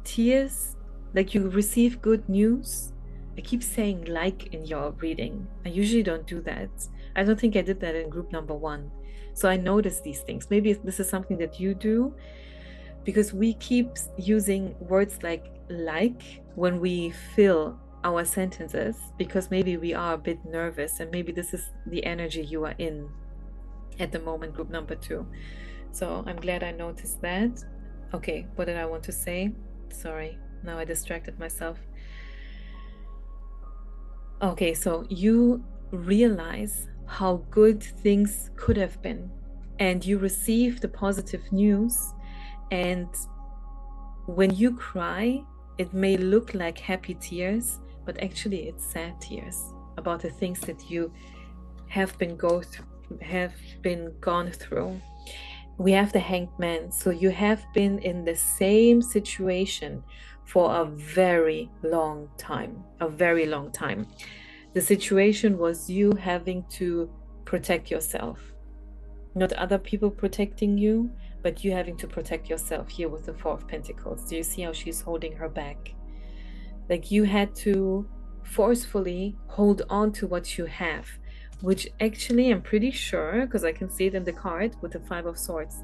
tears, like you receive good news. I keep saying like in your reading. I usually don't do that. I don't think I did that in group number 1. So I notice these things. Maybe this is something that you do, because we keep using words like when we fill our sentences, because maybe we are a bit nervous, and maybe this is the energy you are in at the moment, group number 2. So I'm glad I noticed that. Okay, what did I want to say? Sorry, now I distracted myself. Okay, so you realize how good things could have been, and you receive the positive news, and when you cry, it may look like happy tears, but actually it's sad tears about the things that you have been gone through. We have the Hanged Man, so you have been in the same situation for a very long time, The situation was you having to protect yourself, not other people protecting you, but you having to protect yourself here with the Four of Pentacles. Do you see how she's holding her back? Like you had to forcefully hold on to what you have, which actually I'm pretty sure, because I can see it in the card with the Five of Swords,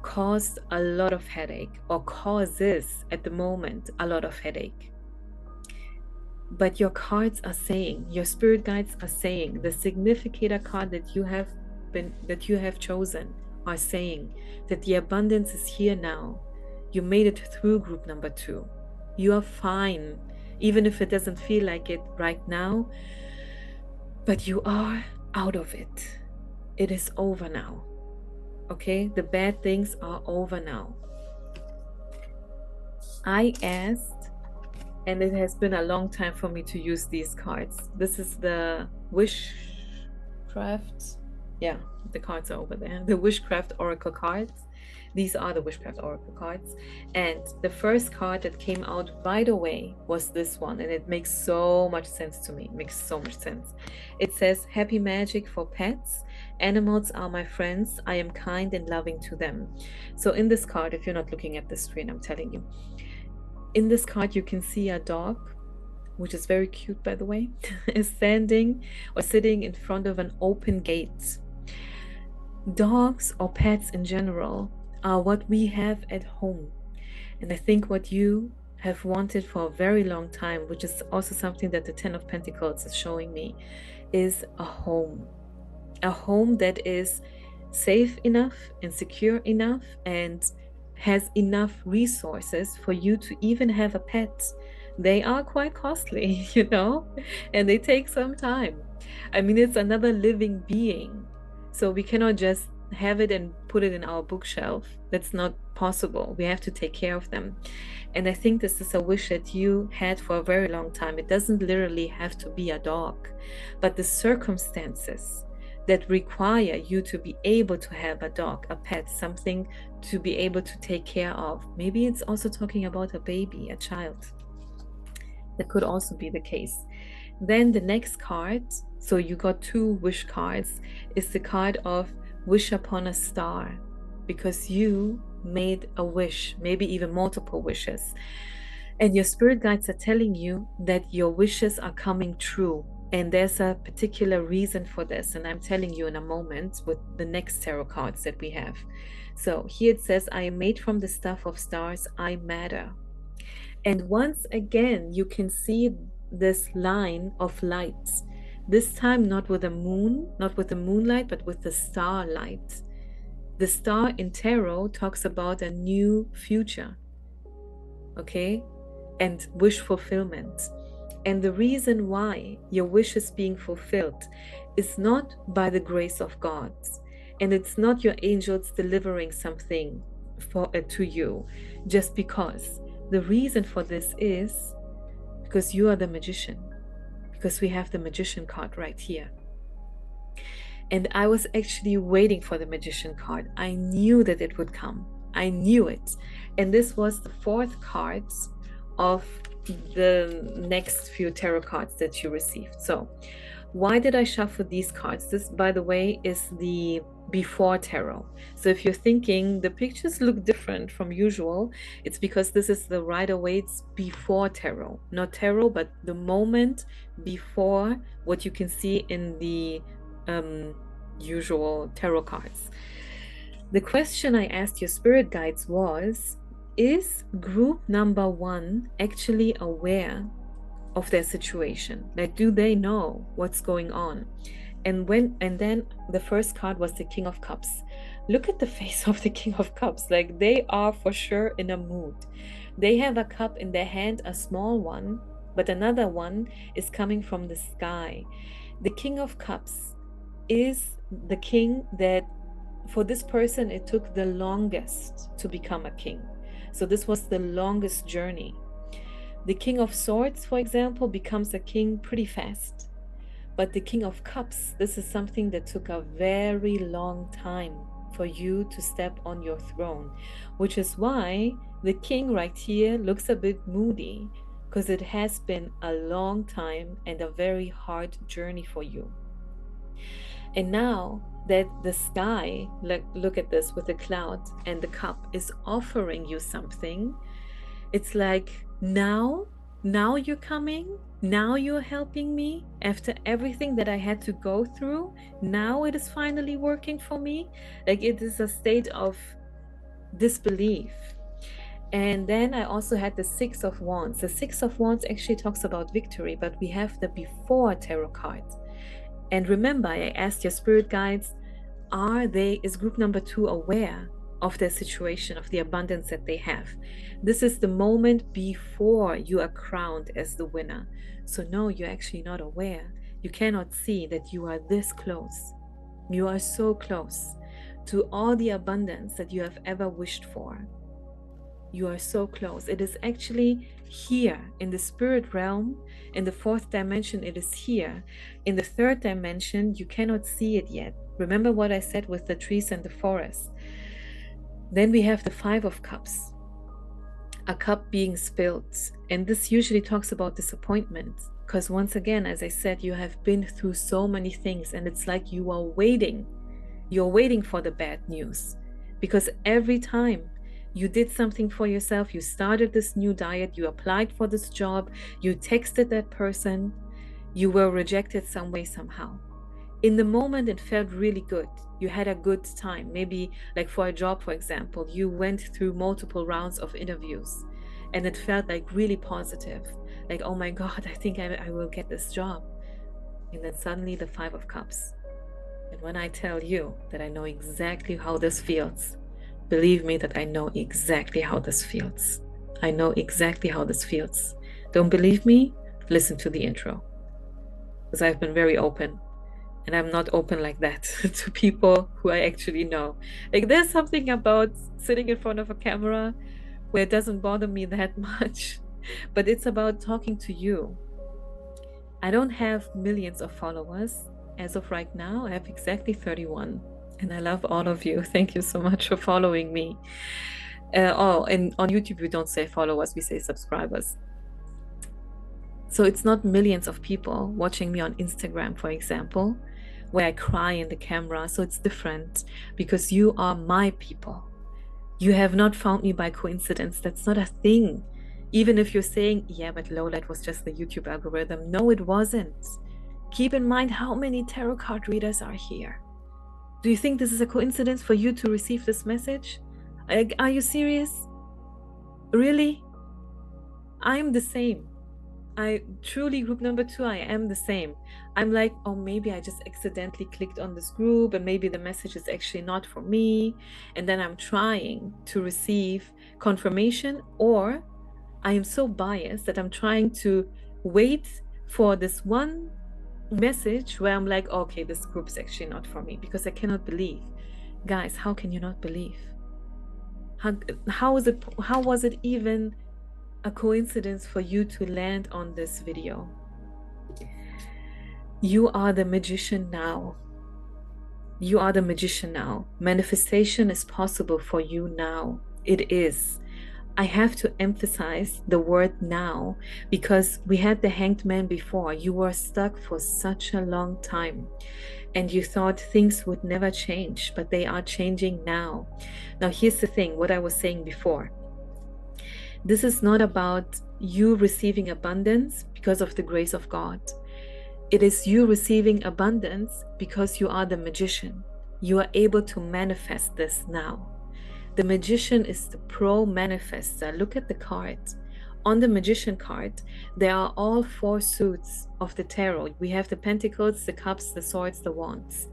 caused a lot of headache, or causes at the moment a lot of headache. But your cards are saying, your spirit guides are saying, the significator card that you have chosen are saying that the abundance is here now. You made it through group number 2. You are fine, even if it doesn't feel like it right now, but you are out of it. It is over now. Okay, the bad things are over now. I asked, and it has been a long time for me to use these cards. This is the Wishcraft. Yeah, the cards are over there. The Wishcraft Oracle cards. These are the Wishcraft Oracle cards. And the first card that came out right away was this one. And it makes so much sense to me. It makes so much sense. It says, happy magic for pets. Animals are my friends. I am kind and loving to them. So in this card, if you're not looking at the screen, I'm telling you. In this card, you can see a dog, which is very cute, by the way, is standing or sitting in front of an open gate. Dogs or pets in general are what we have at home. And I think what you have wanted for a very long time, which is also something that the Ten of Pentacles is showing me, is a home. A home that is safe enough and secure enough and has enough resources for you to even have a pet. They are quite costly, and they take some time. I mean, it's another living being. So we cannot just have it and put it in our bookshelf. That's not possible. We have to take care of them. And I think this is a wish that you had for a very long time. It doesn't literally have to be a dog, but the circumstances that require you to be able to have a dog, a pet, something to be able to take care of. Maybe it's also talking about a baby, a child. That could also be the case. Then the next card, so you got 2 wish cards, is the card of wish upon a star, because you made a wish, maybe even multiple wishes. And your spirit guides are telling you that your wishes are coming true. And there's a particular reason for this. And I'm telling you in a moment with the next tarot cards that we have. So here it says, I am made from the stuff of stars, I matter. And once again, you can see this line of lights. This time not with the moon, not with the moonlight, but with the starlight. The star in tarot talks about a new future, okay? And wish fulfillment. And the reason why your wish is being fulfilled is not by the grace of God. And it's not your angels delivering something to you just because. The reason for this is because you are the magician. Because we have the magician card right here. And I was actually waiting for the magician card. I knew that it would come. I knew it. And this was the 4th card of the next few tarot cards that you received. So why did I shuffle these cards? This, by the way, is the before tarot. So if you're thinking the pictures look different from usual, it's because this is the Rider-Waite's before tarot. Not tarot, but the moment before what you can see in the usual tarot cards. The question I asked your spirit guides was, is group number 1 actually aware of their situation? Like, do they know what's going on? And then the first card was the King of Cups. Look at the face of the King of Cups. Like, they are for sure in a mood. They have a cup in their hand, a small one, but another one is coming from the sky. The King of Cups is the king that, for this person, it took the longest to become a king. So this was the longest journey. The King of Swords, for example, becomes a king pretty fast. But the King of Cups, this is something that took a very long time for you to step on your throne, which is why the king right here looks a bit moody, because it has been a long time and a very hard journey for you. And now that the sky, look at this with the cloud and the cup, is offering you something, it's like, now you're coming, now you're helping me after everything that I had to go through. Now it is finally working for me. Like, it is a state of disbelief. And then I also had the 6 of Wands. The 6 of Wands actually talks about victory, but we have the before tarot card. And remember, I asked your spirit guides, is group number 2 aware of their situation, of the abundance that they have? This is the moment before you are crowned as the winner. So no, you're actually not aware. You cannot see that you are this close. You are so close to all the abundance that you have ever wished for. You are so close. It is actually here in the spirit realm. In the 4th dimension, it is here. In the 3rd dimension, you cannot see it yet. Remember what I said with the trees and the forest. Then we have the 5 of Cups, a cup being spilled. And this usually talks about disappointment, because once again, as I said, you have been through so many things, and it's like you are waiting. You're waiting for the bad news, because every time you did something for yourself, you started this new diet, you applied for this job, you texted that person, you were rejected some way, somehow. In the moment, it felt really good. You had a good time. Maybe, like for a job, for example, you went through multiple rounds of interviews and it felt like really positive. Like, oh my God, I think I will get this job. And then suddenly the Five of Cups. And when I tell you that I know exactly how this feels, believe me that I know exactly how this feels. I know exactly how this feels. Don't believe me? Listen to the intro. Because I've been very open. And I'm not open like that to people who I actually know. Like, there's something about sitting in front of a camera where it doesn't bother me that much, but it's about talking to you. I don't have millions of followers. As of right now, I have exactly 31. And I love all of you. Thank you so much for following me. And on YouTube, we don't say followers, we say subscribers. So it's not millions of people watching me on Instagram, for example, where I cry in the camera. So it's different because you are my people. You have not found me by coincidence. That's not a thing. Even if you're saying, yeah, but Lola, it was just the YouTube algorithm. No, it wasn't. Keep in mind how many tarot card readers are here. Do you think this is a coincidence for you to receive this message? Are you serious? Really? I'm the same. I truly, group number 2, I am the same. I'm like, oh, maybe I just accidentally clicked on this group and maybe the message is actually not for me. And then I'm trying to receive confirmation, or I am so biased that I'm trying to wait for this one message where I'm like, okay, this group is actually not for me, because I cannot believe. Guys, how can you not believe? How was it even a coincidence for you to land on this video? You are the magician now. You are the magician now. Manifestation is possible for you now. It is. I have to emphasize the word now because we had the Hanged Man before. You were stuck for such a long time and you thought things would never change, but they are changing now. Now, here's the thing, what I was saying before. This is not about you receiving abundance because of the grace of God. It is you receiving abundance because you are the magician. You are able to manifest this now. The magician is the pro manifester. Look at the card. On the magician card, there are all 4 suits of the tarot. We have the pentacles, the cups, the swords, the wands.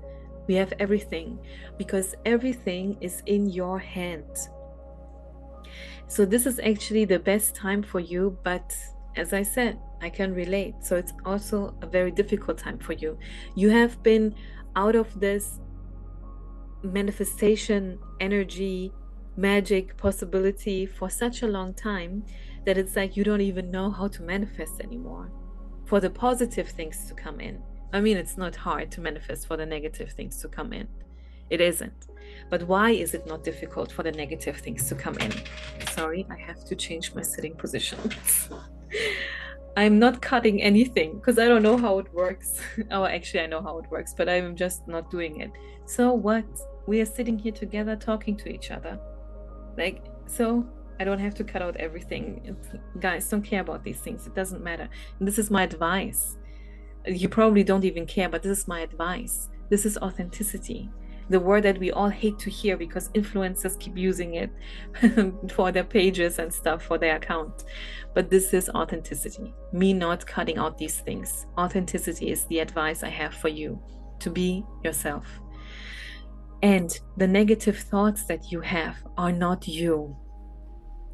We have everything because everything is in your hand. So this is actually the best time for you, but as I said, I can relate. So it's also a very difficult time for you. You have been out of this manifestation energy, magic possibility for such a long time that it's like you don't even know how to manifest anymore for the positive things to come in. I mean, it's not hard to manifest for the negative things to come in. It isn't. But why is it not difficult for the negative things to come in? Sorry, I have to change my sitting position. I'm not cutting anything because I don't know how it works. Oh, actually, I know how it works, but I'm just not doing it. So what? We are sitting here together talking to each other. Like, so I don't have to cut out everything. Guys, don't care about these things. It doesn't matter. And this is my advice. You probably don't even care, but this is my advice. This is authenticity. The word that we all hate to hear because influencers keep using it for their pages and stuff, for their account. But this is authenticity. Me not cutting out these things. Authenticity is the advice I have for you, to be yourself. And the negative thoughts that you have are not you.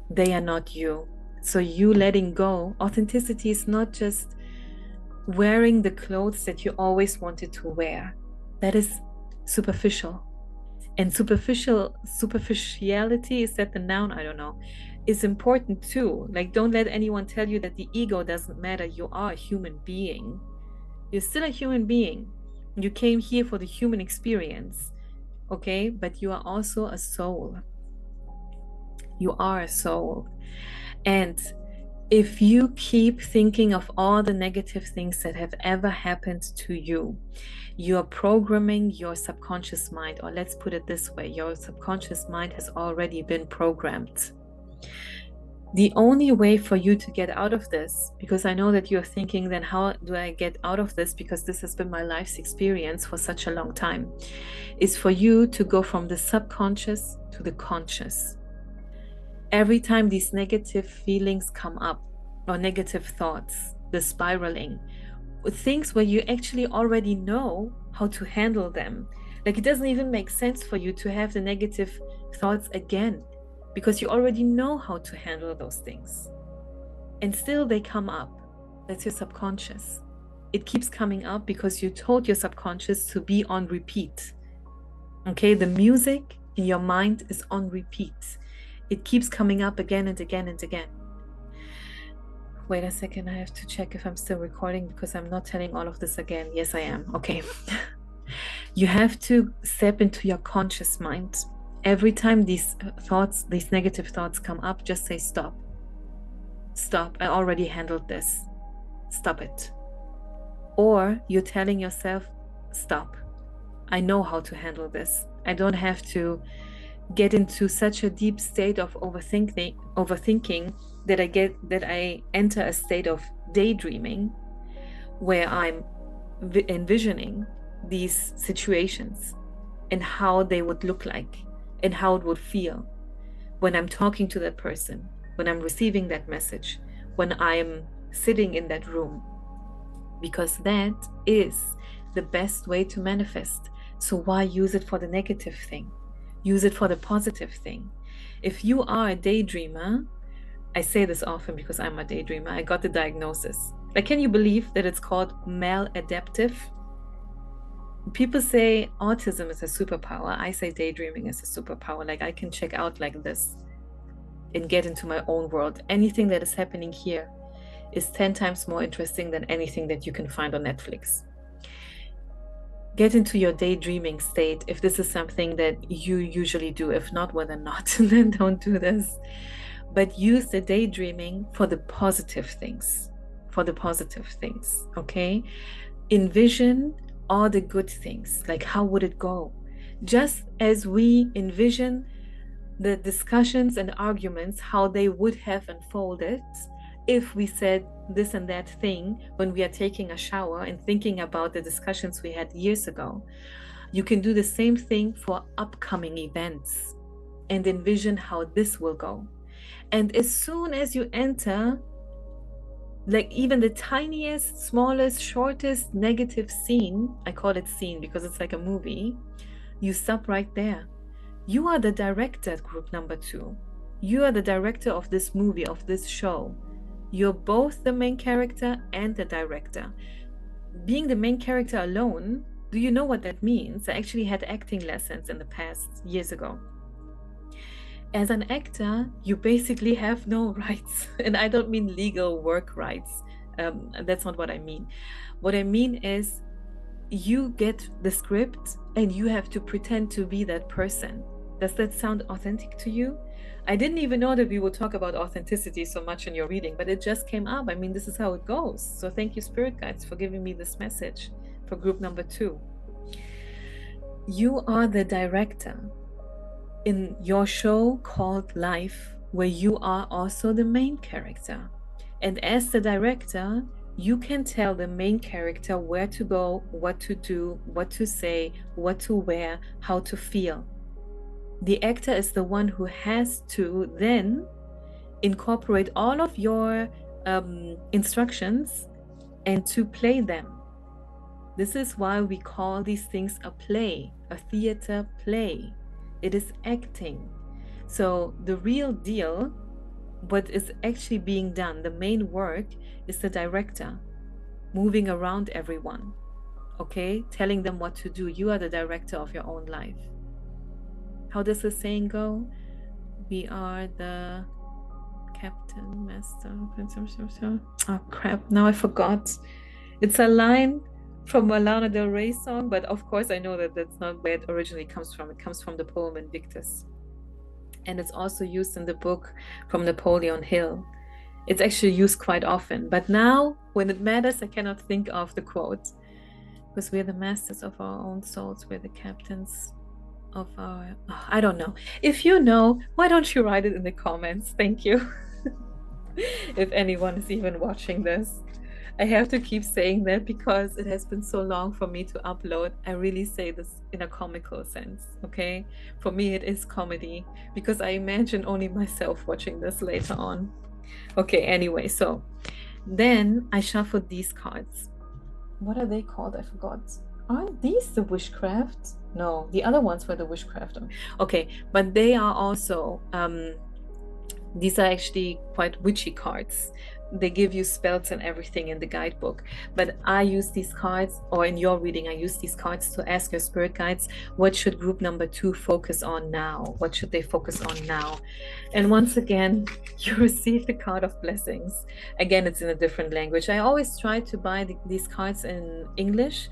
They are not you. So you letting go, authenticity is not just wearing the clothes that you always wanted to wear. That is superficial. And superficiality, is that the noun? I don't know. Is important too. Like, don't let anyone tell you that the ego doesn't matter. You are a human being. You're still a human being. You came here for the human experience. Okay, but you are also a soul. You are a soul. And if you keep thinking of all the negative things that have ever happened to you, you are programming your subconscious mind, or let's put it this way, your subconscious mind has already been programmed. The only way for you to get out of this, because I know that you're thinking, then how do I get out of this? Because this has been my life's experience for such a long time, is for you to go from the subconscious to the conscious. Every time these negative feelings come up, or negative thoughts, the spiraling, things where you actually already know how to handle them. Like, it doesn't even make sense for you to have the negative thoughts again, because you already know how to handle those things. And still they come up. That's your subconscious. It keeps coming up because you told your subconscious to be on repeat. Okay, the music in your mind is on repeat. It keeps coming up again and again and again. Wait a second, I have to check if I'm still recording, because I'm not telling all of this again. Yes, I am. Okay. You have to step into your conscious mind. Every time these thoughts, these negative thoughts come up, just say stop. Stop. I already handled this. Stop it. Or you're telling yourself, stop. I know how to handle this. I don't have to get into such a deep state of overthinking that I enter a state of daydreaming, where I'm envisioning these situations and how they would look like and how it would feel when I'm talking to that person, when I'm receiving that message, when I'm sitting in that room, because that is the best way to manifest. So why use it for the negative thing? Use it for the positive thing. If you are a daydreamer, I say this often because I'm a daydreamer, I got the diagnosis. Like, can you believe that it's called maladaptive? People say autism is a superpower. I say daydreaming is a superpower. Like, I can check out like this and get into my own world. Anything that is happening here is 10 times more interesting than anything that you can find on Netflix. Get into your daydreaming state if this is something that you usually do. If not, well, then not, then don't do this. But use the daydreaming for the positive things, okay? Envision all the good things, like how would it go? Just as we envision the discussions and arguments, how they would have unfolded if we said this and that thing when we are taking a shower and thinking about the discussions we had years ago. You can do the same thing for upcoming events and envision how this will go. And as soon as you enter, like, even the tiniest, smallest, shortest negative scene, I call it scene because it's like a movie, you stop right there. You are the director at group number 2. You are the director of this movie, of this show. You're both the main character and the director. Being the main character alone, do you know what that means? I actually had acting lessons in the past, years ago. As an actor, you basically have no rights. And I don't mean legal work rights. That's not what I mean. What I mean is, you get the script and you have to pretend to be that person. Does that sound authentic to you? I didn't even know that we would talk about authenticity so much in your reading, but it just came up. I mean, this is how it goes. So thank you, Spirit Guides, for giving me this message for group number 2. You are the director in your show called Life, where you are also the main character. And as the director, you can tell the main character where to go, what to do, what to say, what to wear, how to feel. The actor is the one who has to then incorporate all of your instructions and to play them. This is why we call these things a play, a theater play. It is acting. So the real deal, what is actually being done, the main work, is the director moving around everyone, okay? Telling them what to do. You are the director of your own life. How does the saying go? We are the captain, master, oh crap, now I forgot. It's a line from a Lana Del Rey song, but of course I know that that's not where it originally comes from. It comes from the poem Invictus. And it's also used in the book from Napoleon Hill. It's actually used quite often, but now when it matters, I cannot think of the quote, because we're the masters of our own souls. We're the captains of our, I don't know. If you know, why don't you write it in the comments? Thank you. If anyone is even watching this. I have to keep saying that because it has been so long for me to upload. I really say this in a comical sense, okay? For me, it is comedy because I imagine only myself watching this later on. Okay, anyway, so then I shuffled these cards. What are they called? I forgot. Aren't these the witchcraft? No, the other ones were the witchcraft. Okay, but they are also, these are actually quite witchy cards. They give you spells and everything in the guidebook. But I use these cards, or in your reading, I use these cards to ask your spirit guides, what should group number 2 focus on now? What should they focus on now? And once again, you receive the card of blessings. Again, it's in a different language. I always try to buy these cards in English.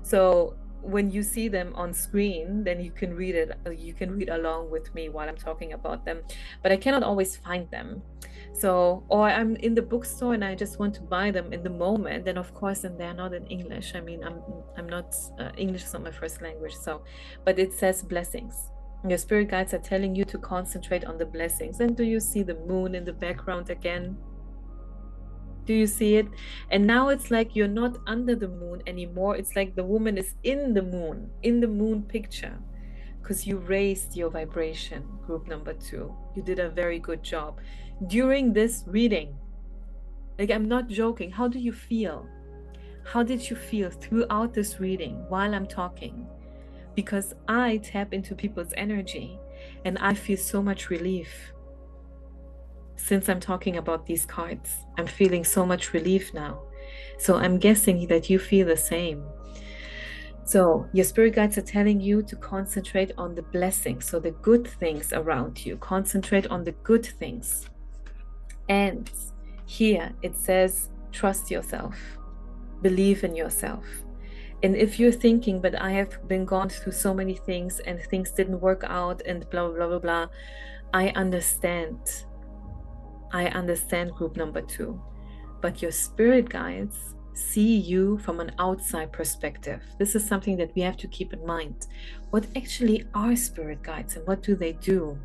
So when you see them on screen, then you can read it. You can read along with me while I'm talking about them. But I cannot always find them. So, or I'm in the bookstore and I just want to buy them in the moment, then of course, and they're not in English. I mean, I'm not, English is not my first language. So, but it says blessings. Your spirit guides are telling you to concentrate on the blessings. And do you see the moon in the background again? Do you see it? And now it's like you're not under the moon anymore. It's like the woman is in the moon picture, because you raised your vibration, group number 2. You did a very good job during this reading. Like, I'm not joking. How do you feel? How did you feel throughout this reading while I'm talking? Because I tap into people's energy and I feel so much relief. Since I'm talking about these cards, I'm feeling so much relief now. So I'm guessing that you feel the same. So your spirit guides are telling you to concentrate on the blessings, so the good things around you. Concentrate on the good things. And here it says, trust yourself, believe in yourself. And if you're thinking, but I have been gone through so many things and things didn't work out and blah, blah, blah, blah, I understand. I understand, group number 2. But your spirit guides see you from an outside perspective. This is something that we have to keep in mind. What actually are spirit guides and what do they do?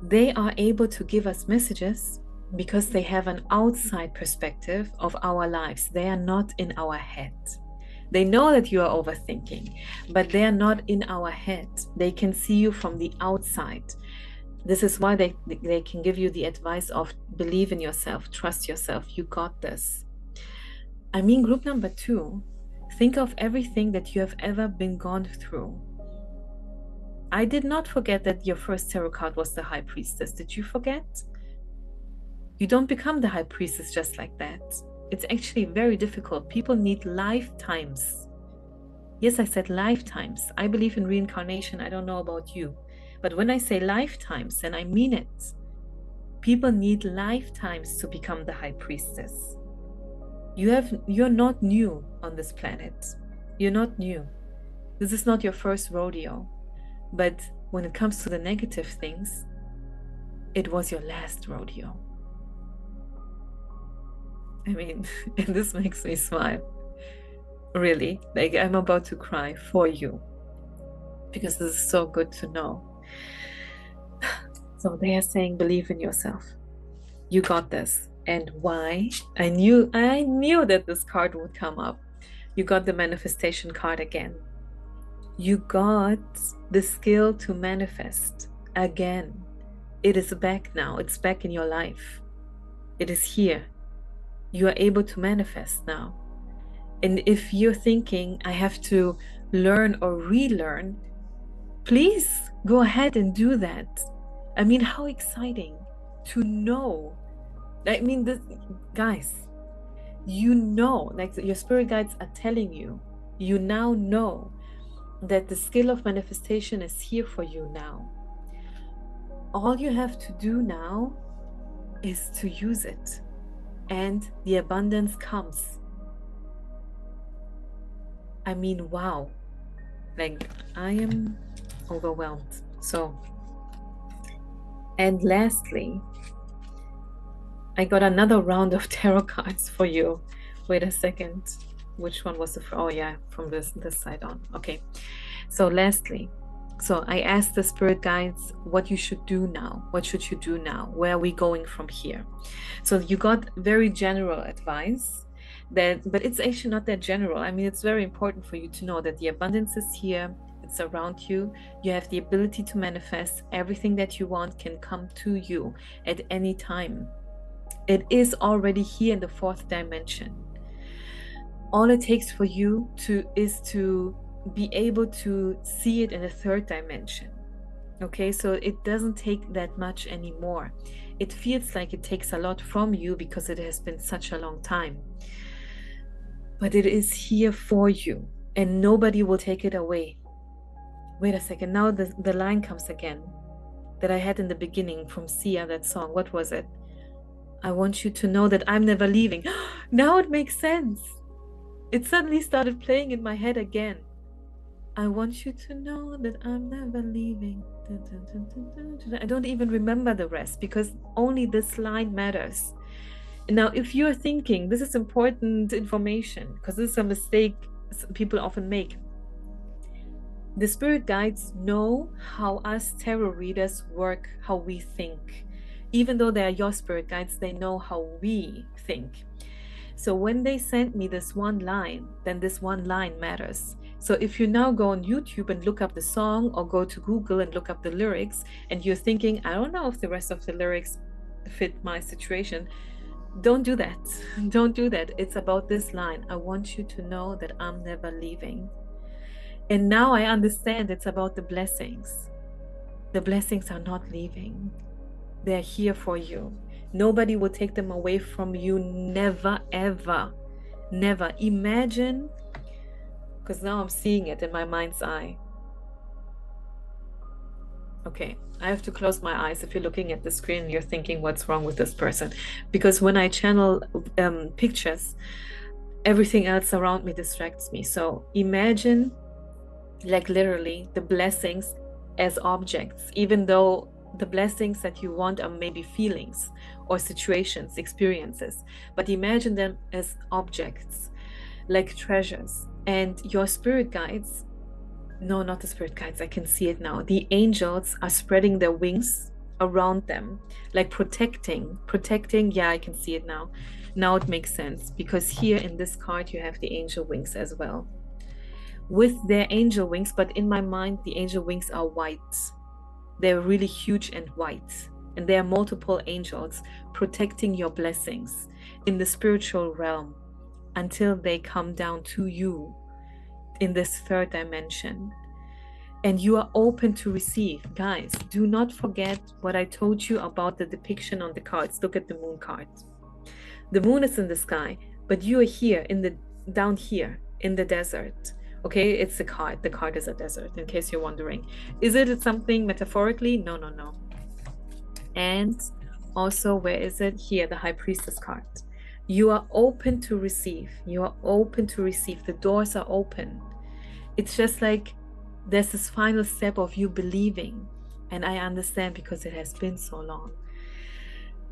They are able to give us messages because they have an outside perspective of our lives. They are not in our head. They know that you are overthinking, but they are not in our head. They can see you from the outside. This is why they can give you the advice of believe in yourself, trust yourself, you got this. I mean, group number 2, think of everything that you have ever been gone through. I did not forget that your first tarot card was the High Priestess. Did you forget? You don't become the High Priestess just like that. It's actually very difficult. People need lifetimes. Yes, I said lifetimes. I believe in reincarnation. I don't know about you. But when I say lifetimes, then I mean it. People need lifetimes to become the High Priestess. You're not new on this planet. You're not new. This is not your first rodeo. But when it comes to the negative things, it was your last rodeo. I mean, and this makes me smile. Really, like I'm about to cry for you. Because this is so good to know. So they are saying, believe in yourself. You got this. And why? I knew that this card would come up. You got the manifestation card again. You got the skill to manifest again. It is back now. It's back in your life. It is here. You are able to manifest now. And if you're thinking, I have to learn or relearn, please go ahead and do that. I mean, how exciting to know. I mean, this, guys, you know, like your spirit guides are telling you, you now know that the skill of manifestation is here for you now. All you have to do now is to use it, and the abundance comes. I mean, wow. Like, I am overwhelmed. So, and lastly, I got another round of tarot cards for you. Wait a second. Which one was the, oh yeah, from this side on. Okay. So lastly, So I asked the spirit guides what you should do now. What should you do now? Where are we going from here? So you got very general advice but it's actually not that general. I mean, it's very important for you to know that the abundance is here. It's around you. You have the ability to manifest. Everything that you want can come to you at any time. It is already here in the fourth dimension. All it takes for you is to be able to see it in the third dimension. Okay, so it doesn't take that much anymore. It feels like it takes a lot from you because it has been such a long time. But it is here for you and nobody will take it away. Wait a second, now the line comes again that I had in the beginning from Sia, that song. What was it? I want you to know that I'm never leaving. Now it makes sense. It suddenly started playing in my head again. I want you to know that I'm never leaving. I don't even remember the rest because only this line matters. Now, if you're thinking, this is important information, because this is a mistake people often make. The spirit guides know how us tarot readers work, how we think. Even though they are your spirit guides, they know how we think. So when they send me this one line, then this one line matters. So if you now go on YouTube and look up the song or go to Google and look up the lyrics and you're thinking, I don't know if the rest of the lyrics fit my situation, don't do that. Don't do that. It's about this line. I want you to know that I'm never leaving. And now I understand it's about the blessings. The blessings are not leaving. They're here for you. Nobody will take them away from you. Never, ever, never. Imagine, because now I'm seeing it in my mind's eye. Okay, I have to close my eyes. If you're looking at the screen, you're thinking, what's wrong with this person? Because when I channel pictures, everything else around me distracts me. So imagine, like literally, the blessings as objects, even though the blessings that you want are maybe feelings or situations, experiences. But imagine them as objects, like treasures. And your spirit guides, no, not the spirit guides, I can see it now. The angels are spreading their wings around them, like protecting. Yeah, I can see it now. Now it makes sense, because here in this card you have the angel wings as well. With their angel wings, but in my mind the angel wings are white. They're really huge and white, and there are multiple angels protecting your blessings in the spiritual realm until they come down to you in this third dimension. And you are open to receive. Guys, do not forget what I told you about the depiction on the cards. Look at the moon card. The moon is in the sky, but you are here down here in the desert. Okay, it's a card. The card is a desert, in case you're wondering. Is it something metaphorically? No. And also, where is it? Here, the High Priestess card. You are open to receive. You are open to receive. The doors are open. It's just like there's this final step of you believing. And I understand, because it has been so long.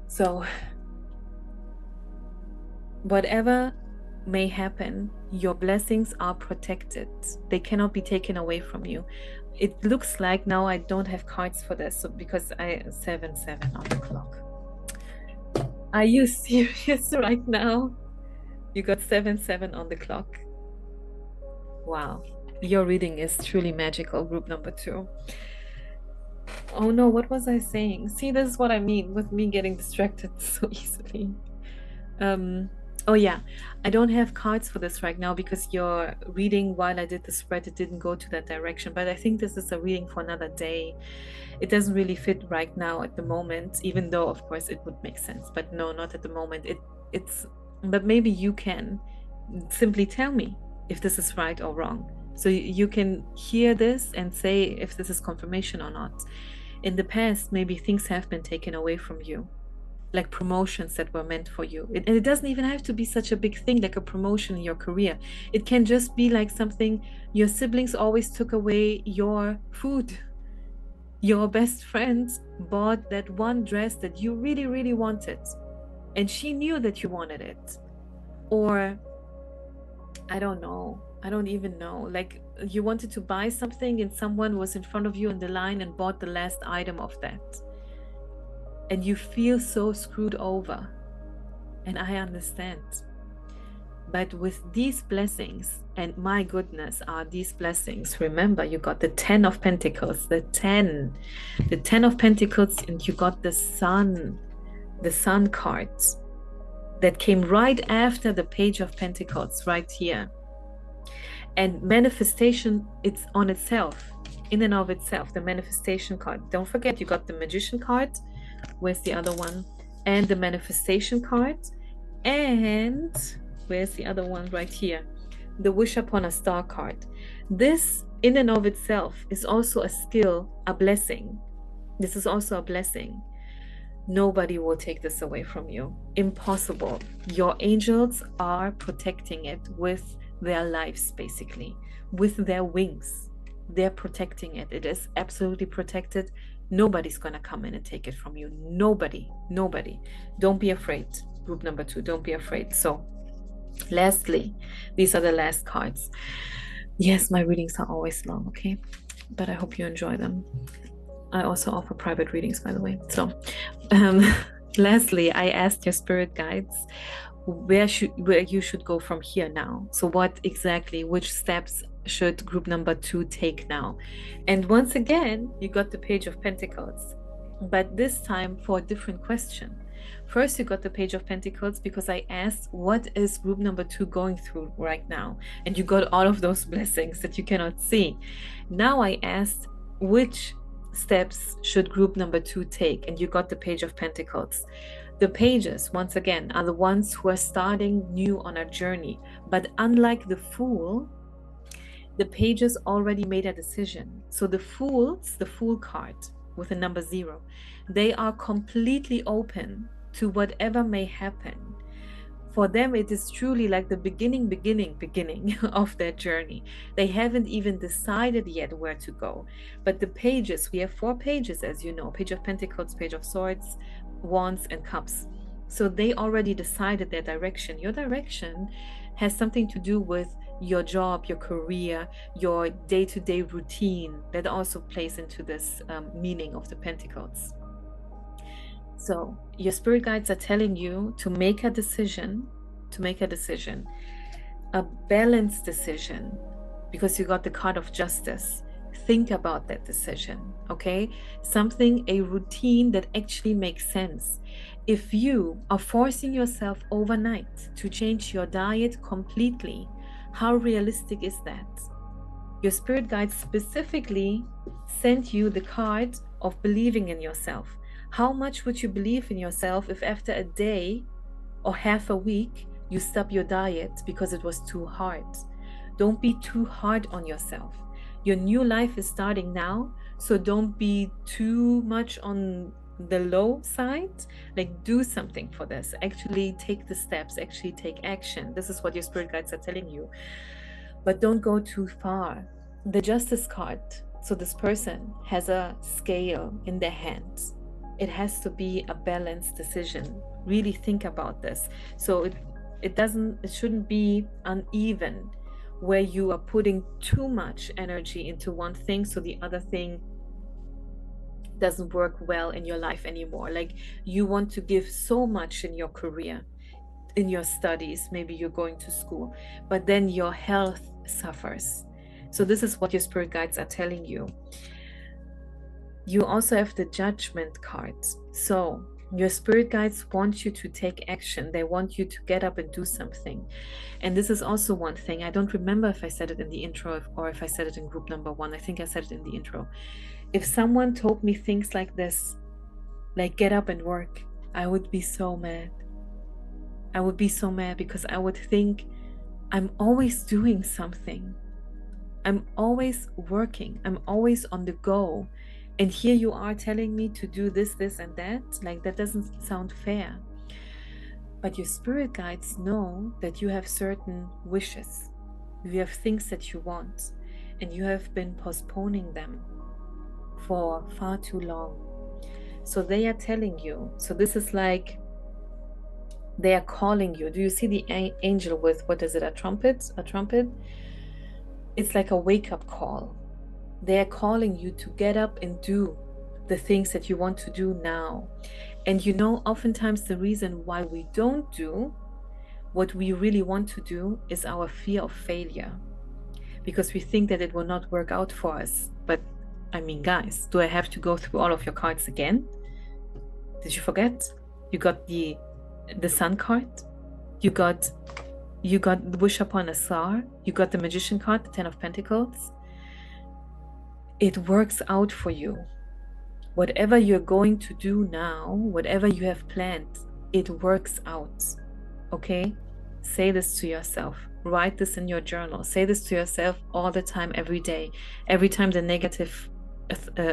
So whatever may happen, your blessings are protected. They cannot be taken away from you. It looks like now I don't have cards for this, so because I 7 on the clock. Are you serious right now? You got 7 on the clock. Wow, your reading is truly magical, group number 2. Oh no, what was I saying? See, this is what I mean with me getting distracted so easily. Oh yeah, I don't have cards for this right now because your reading, while I did the spread, it didn't go to that direction. But I think this is a reading for another day. It doesn't really fit right now at the moment, even though of course it would make sense. But no, not at the moment. But maybe you can simply tell me if this is right or wrong. So you can hear this and say if this is confirmation or not. In the past, maybe things have been taken away from you, like promotions that were meant for you. And it doesn't even have to be such a big thing like a promotion in your career. It can just be like something, your siblings always took away your food. Your best friend bought that one dress that you really, really wanted, and she knew that you wanted it. Or, I don't know, I don't even know. Like you wanted to buy something and someone was in front of you in the line and bought the last item of that. And you feel so screwed over. And I understand. But with these blessings, and my goodness, are these blessings. Remember, you got the 10 of Pentacles, the 10 of Pentacles, and you got the Sun cards that came right after the Page of Pentacles, right here. And manifestation, it's on itself, in and of itself, the manifestation card. Don't forget, you got the Magician card. Where's the other one? And the manifestation card. And where's the other one? Right here, the Wish Upon a Star card. This in and of itself is also a skill, a blessing. This is also a blessing. Nobody will take this away from you. Impossible. Your angels are protecting it with their lives, basically, with their wings. They're protecting it. It is absolutely protected. Nobody's going to come in and take it from you. Nobody. Don't be afraid. Group number 2, don't be afraid. So lastly, these are the last cards. Yes, my readings are always long, okay? But I hope you enjoy them. I also offer private readings, by the way. So lastly, I asked your spirit guides where you should go from here now. So which steps should group number 2 take now? And once again, you got the Page of Pentacles, but this time for a different question. First, you got the Page of Pentacles because I asked, what is group number 2 going through right now? And you got all of those blessings that you cannot see. Now I asked, which steps should group number 2 take? And you got the Page of Pentacles. The pages, once again, are the ones who are starting new on a journey. But unlike the Fool, the pages already made a decision. So the Fool card with the number 0, they are completely open to whatever may happen. For them, it is truly like the beginning of their journey. They haven't even decided yet where to go. But the pages, we have 4 pages, as you know, Page of Pentacles, Page of Swords, Wands, and Cups. So they already decided their direction. Your direction has something to do with your job, your career, your day-to-day routine. That also plays into this meaning of the Pentacles. So your spirit guides are telling you to make a decision, a balanced decision, because you got the card of Justice. Think about that decision, okay? A routine that actually makes sense. If you are forcing yourself overnight to change your diet completely, how realistic is that? Your spirit guides specifically sent you the card of believing in yourself. How much would you believe in yourself if after a day or half a week you stop your diet because it was too hard? Don't be too hard on yourself. Your new life is starting now, so don't be too much on the low side. Like, do something for this. Actually take the steps, actually take action. This is what your spirit guides are telling you. But don't go too far. The Justice card, so this person has a scale in their hands. It has to be a balanced decision. Really think about this. So it shouldn't be uneven, where you are putting too much energy into one thing, so the other thing doesn't work well in your life anymore. Like, you want to give so much in your career, in your studies, maybe you're going to school, but then your health suffers. So this is what your spirit guides are telling you. You also have the Judgment cards. So your spirit guides want you to take action. They want you to get up and do something. And this is also one thing. I don't remember if I said it in the intro or if I said it in group number 1. I think I said it in the intro. If someone told me things like this, like get up and work, I would be so mad. I would be so mad, because I would think, I'm always doing something. I'm always working. I'm always on the go. And here you are telling me to do this, this, and that. Like, that doesn't sound fair. But your spirit guides know that you have certain wishes. You have things that you want, and you have been postponing them for far too long. So they are telling you. So this is like, they are calling you. Do you see the angel with, what is it, a trumpet? A trumpet? It's like a wake-up call. They're calling you to get up and do the things that you want to do now. And you know, oftentimes the reason why we don't do what we really want to do is our fear of failure, because we think that it will not work out for us. But I mean, guys, do I have to go through all of your cards again? Did you forget? You got the Sun card. You got the Wish Upon a Star. You got the Magician card, the Ten of Pentacles. It works out for you. Whatever you're going to do now, whatever you have planned, it works out. Okay? Say this to yourself. Write this in your journal. Say this to yourself all the time, every day. Every time the negative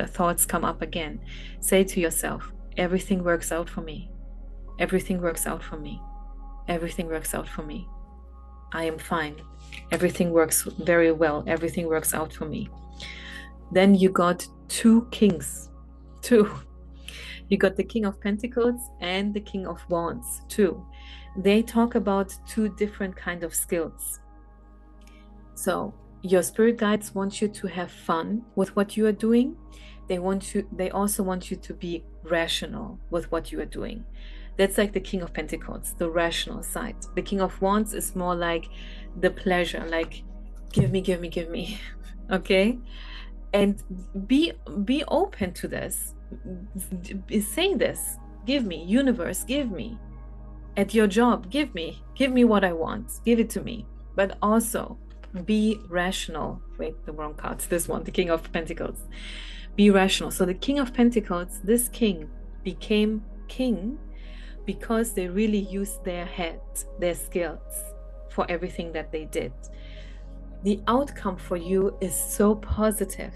thoughts come up again, say to yourself, everything works out for me. Everything works out for me. Everything works out for me. I am fine. Everything works very well. Everything works out for me. Then you got two kings. Two. You got the King of Pentacles and the King of Wands. Two. They talk about two different kind of skills. So your spirit guides want you to have fun with what you are doing. They also want you to be rational with what you are doing. That's like the King of Pentacles, the rational side. The King of Wands is more like the pleasure, like give me. Okay? And be open to this. Say this. Give me, universe, give me. At your job, give me what I want. Give it to me. But also be rational. Wait, the wrong cards. This one, the King of Pentacles. Be rational. So the King of Pentacles, this king became king because they really used their head, their skills for everything that they did. The outcome for you is so positive,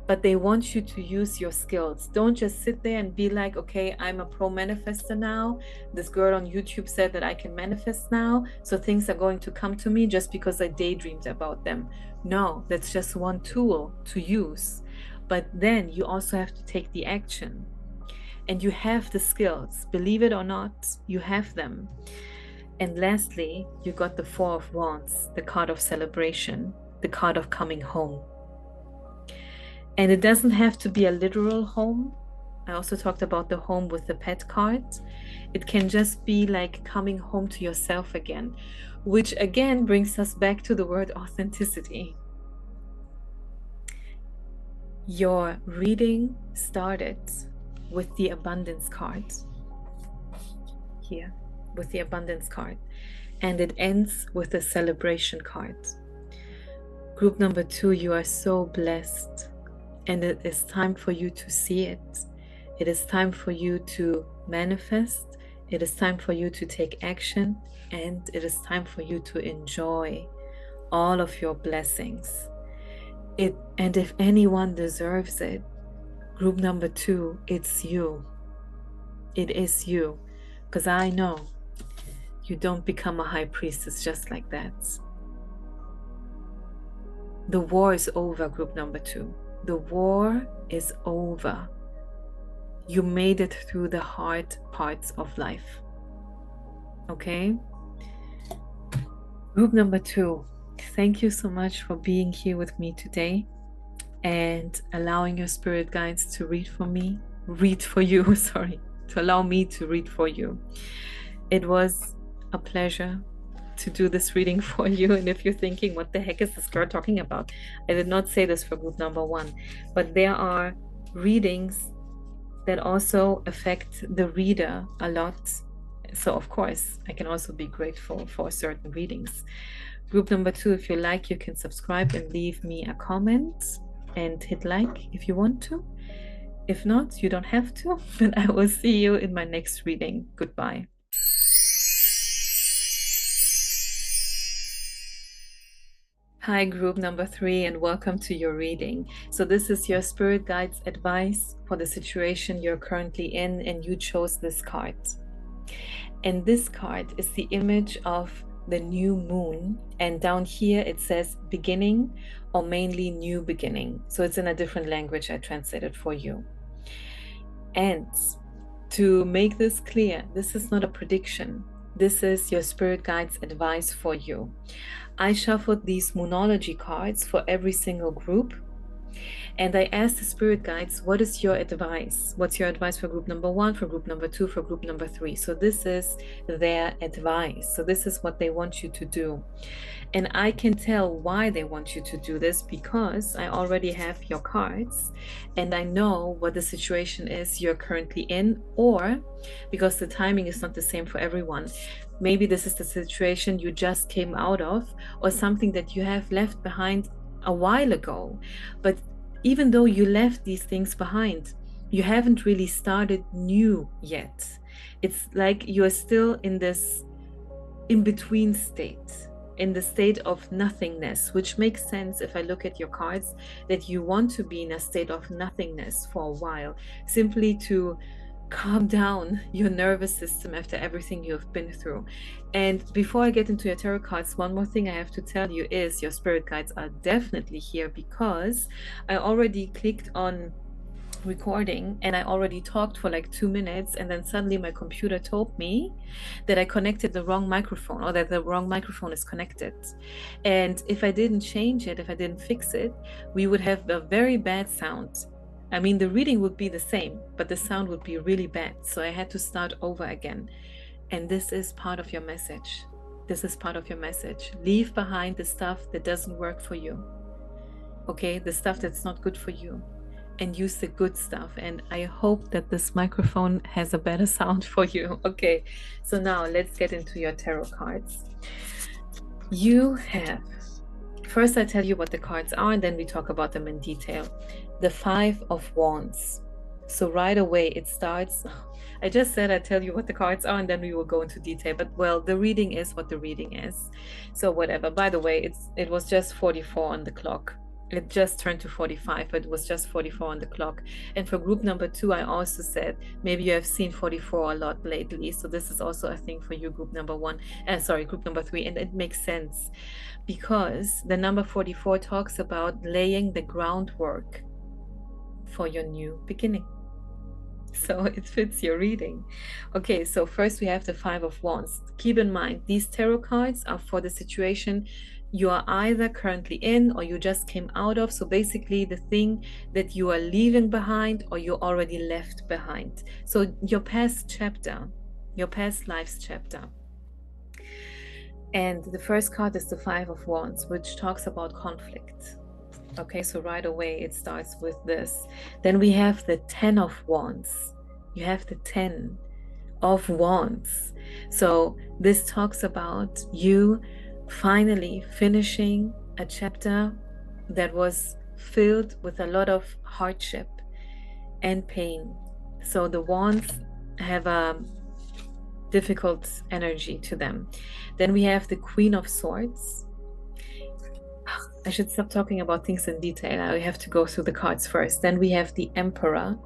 but they want you to use your skills. Don't just sit there and be like, okay, I'm a pro manifester now. This girl on YouTube said that I can manifest now, so things are going to come to me just because I daydreamed about them. No, that's just one tool to use. But then you also have to take the action. And you have the skills. Believe it or not, you have them. And lastly, you got the Four of Wands, the card of celebration, the card of coming home. And it doesn't have to be a literal home. I also talked about the home with the pet card. It can just be like coming home to yourself again, which again brings us back to the word authenticity. Your reading started with the abundance card here, with the abundance card, and it ends with the celebration card. Group number 2, you are so blessed, and it is time for you to see it. It is time for you to manifest. It is time for you to take action, and it is time for you to enjoy all of your blessings. And if anyone deserves it, group number 2, it's you. It is you. Because I know you don't become a high priestess just like that. The war is over, group number 2. The war is over. You made it through the hard parts of life. Okay? Group number 2, thank you so much for being here with me today and allowing your spirit guides to read for you, to allow me to read for you. It was a pleasure to do this reading for you. And if you're thinking, what the heck is this girl talking about? I did not say this for group number 1, but there are readings that also affect the reader a lot. So of course, I can also be grateful for certain readings. Group number 2, if you like, you can subscribe and leave me a comment and hit like if you want to. If not, you don't have to, but I will see you in my next reading. Goodbye. Hi, group number 3, and welcome to your reading. So this is your spirit guides advice for the situation you're currently in, and you chose this card. And this card is the image of the new moon, and down here it says beginning, or mainly new beginning. So it's in a different language. I translated for you. And to make this clear, this is not a prediction. This is your spirit guide's advice for you. I shuffled these Moonology cards for every single group. And I asked the spirit guides, what is your advice? What's your advice for group number 1, for group number 2, for group number 3? So this is their advice. So this is what they want you to do. And I can tell why they want you to do this because I already have your cards and I know what the situation is you're currently in, or because the timing is not the same for everyone. Maybe this is the situation you just came out of, or something that you have left behind a while ago. But even though you left these things behind, you haven't really started new yet. It's like you're still in this in-between state, in the state of nothingness, which makes sense if I look at your cards, that you want to be in a state of nothingness for a while, simply to calm down your nervous system after everything you've been through. And before I get into your tarot cards, one more thing I have to tell you is your spirit guides are definitely here, because I already clicked on recording and I already talked for like 2 minutes, and then suddenly my computer told me that I connected the wrong microphone, or that the wrong microphone is connected. And if I didn't change it, if I didn't fix it, we would have a very bad sound. I mean, the reading would be the same, but the sound would be really bad. So I had to start over again. And this is part of your message. This is part of your message. Leave behind the stuff that doesn't work for you. Okay, the stuff that's not good for you, and use the good stuff. And I hope that this microphone has a better sound for you. Okay, so now let's get into your tarot cards. You have, first I tell you what the cards are, and then we talk about them in detail. The 5 of Wands. So right away it starts, I just said I'd tell you what the cards are and then we will go into detail, but well, the reading is what the reading is. So whatever. By the way, it was just 44 on the clock. It just turned to 45, but it was just 44 on the clock. And for group number 2, I also said maybe you have seen 44 a lot lately. So this is also a thing for you, group number 1. Group number 3. And it makes sense because the number 44 talks about laying the groundwork for your new beginning. So it fits your reading. Okay, so first we have the 5 of Wands. Keep in mind, these tarot cards are for the situation you are either currently in or you just came out of. So basically the thing that you are leaving behind or you already left behind. So your past chapter, your past life's chapter. And the first card is the 5 of Wands, which talks about conflict. Okay, so right away it starts with this. Then we have the 10 of Wands. You have the 10 of Wands. So this talks about you finally finishing a chapter that was filled with a lot of hardship and pain. So the Wands have a difficult energy to them. Then we have the Queen of Swords. I should stop talking about things in detail. I have to go through the cards first. Then we have the Emperor.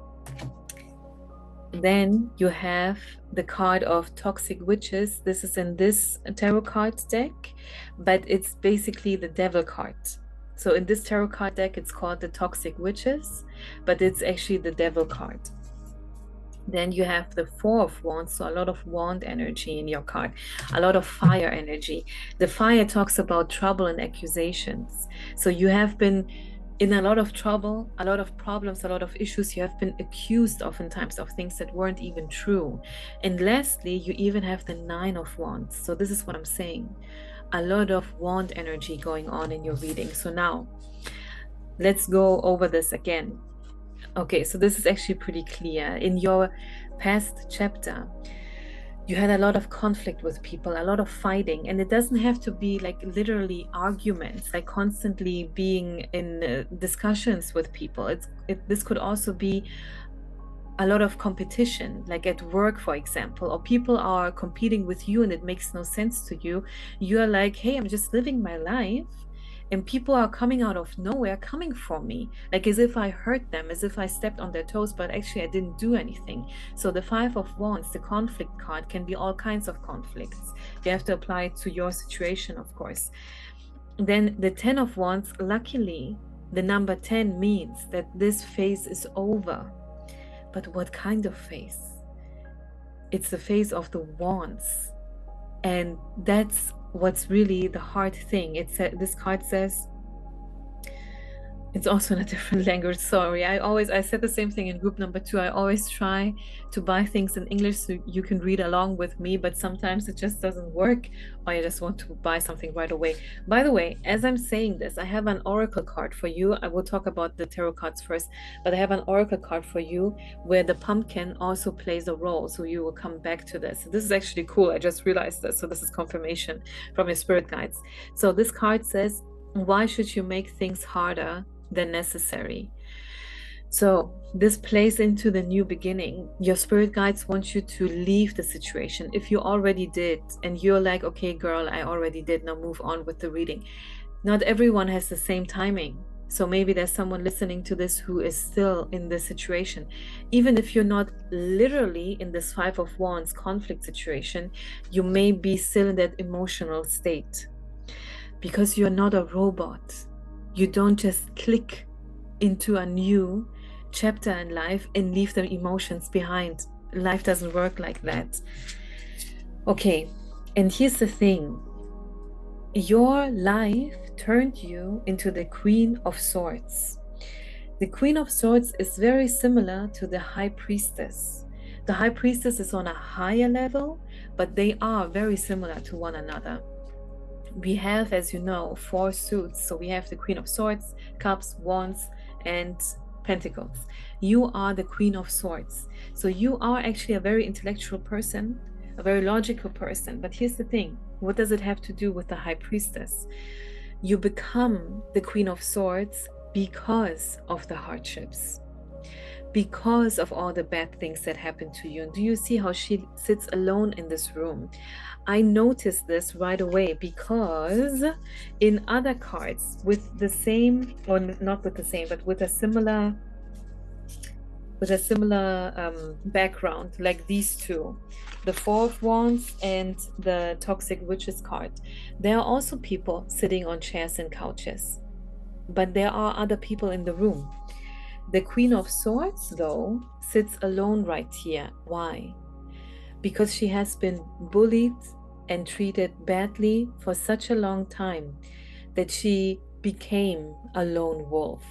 Then you have the card of Toxic Witches. This is in this tarot card deck, but it's basically the Devil card. So in this tarot card deck, it's called the Toxic Witches, but it's actually the Devil card. Then you have the 4 of Wands, so a lot of wand energy in your card, a lot of fire energy. The fire talks about trouble and accusations. So you have been in a lot of trouble, a lot of problems, a lot of issues. You have been accused oftentimes of things that weren't even true. And lastly, you even have the 9 of Wands. So this is what I'm saying. A lot of wand energy going on in your reading. So now, let's go over this again. Okay, so this is actually pretty clear. In your past chapter, you had a lot of conflict with people, a lot of fighting, and it doesn't have to be like literally arguments, like constantly being in discussions with people. This could also be a lot of competition, like at work, for example, or people are competing with you and it makes no sense to you. You're like, hey, I'm just living my life. And people are coming out of nowhere, coming for me, like as if I hurt them, as if I stepped on their toes, but actually I didn't do anything. So the 5 of Wands, the conflict card, can be all kinds of conflicts. You have to apply it to your situation, of course. Then the 10 of Wands, luckily, the number 10 means that this phase is over. But what kind of phase? It's the phase of the Wands. And that's what's really the hard thing. This card says, it's also in a different language, sorry. I said the same thing in group number 2. I always try to buy things in English so you can read along with me, but sometimes it just doesn't work, or I just want to buy something right away. By the way, as I'm saying this, I have an oracle card for you. I will talk about the tarot cards first, but I have an oracle card for you where the pumpkin also plays a role, so you will come back to this. This is actually cool. I just realized this, so this is confirmation from your spirit guides. So this card says, why should you make things harder than necessary? So this plays into the new beginning. Your spirit guides want you to leave the situation. If you already did and you're like, okay girl, I already did, now move on with the reading. Not everyone has the same timing. So maybe there's someone listening to this who is still in this situation. Even if you're not literally in this 5 of Wands conflict situation, you may be still in that emotional state, because you're not a robot. You don't just click into a new chapter in life and leave the emotions behind. Life doesn't work like that. Okay, and here's the thing. Your life turned you into the Queen of Swords. The Queen of Swords is very similar to the High Priestess. The High Priestess is on a higher level, but they are very similar to one another. We have, as you know, 4 suits. So we have the Queen of Swords, Cups, Wands, and Pentacles. You are the Queen of Swords. So you are actually a very intellectual person, a very logical person. But here's the thing. What does it have to do with the High Priestess? You become the Queen of Swords because of the hardships, because of all the bad things that happen to you. And do you see how she sits alone in this room? I noticed this right away, because in other cards with the same, or not with the same, but with a similar background, like these two, the 4 of Wands and the Toxic Witches card, there are also people sitting on chairs and couches, but there are other people in the room. The Queen of Swords, though, sits alone right here. Why? Because she has been bullied and treated badly for such a long time that she became a lone wolf.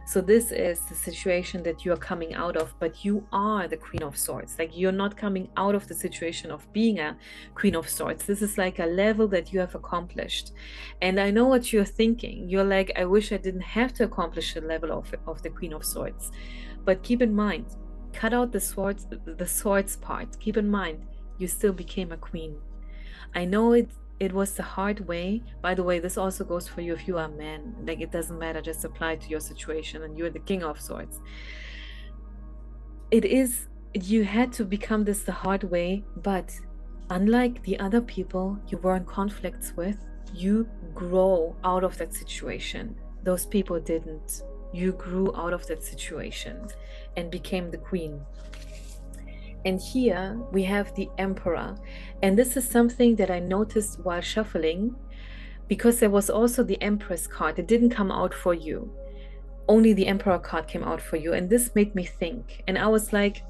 So this is the situation that you are coming out of, but you are the Queen of Swords. Like, you're not coming out of the situation of being a Queen of Swords. This is like a level that you have accomplished. And I know what you're thinking. You're like, I wish I didn't have to accomplish the level of the Queen of Swords. But keep in mind, cut out the swords part. Keep in mind, you still became a queen. I know it was the hard way. By the way, this also goes for you if you are a man. Like, it doesn't matter, just apply to your situation, and you're the King of Swords. You had to become this the hard way, but unlike the other people you were in conflicts with, you grow out of that situation. Those people didn't. You grew out of that situation and became the queen. And here we have the Emperor. And this is something that I noticed while shuffling, because there was also the Empress card. It didn't come out for you. Only the Emperor card came out for you. And this made me think. And I was like,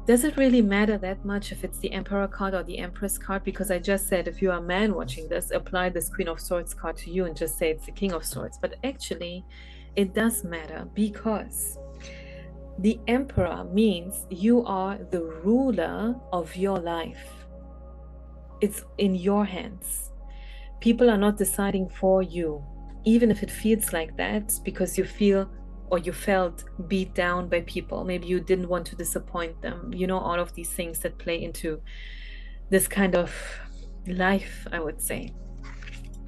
does it really matter that much if it's the Emperor card or the Empress card? Because I just said, if you are a man watching this, apply this Queen of Swords card to you and just say it's the King of Swords. But actually, it does matter, because the Emperor means you are the ruler of your life. It's in your hands. People are not deciding for you, even if it feels like that, because you feel, or you felt beat down by people. Maybe you didn't want to disappoint them. You know, all of these things that play into this kind of life, I would say.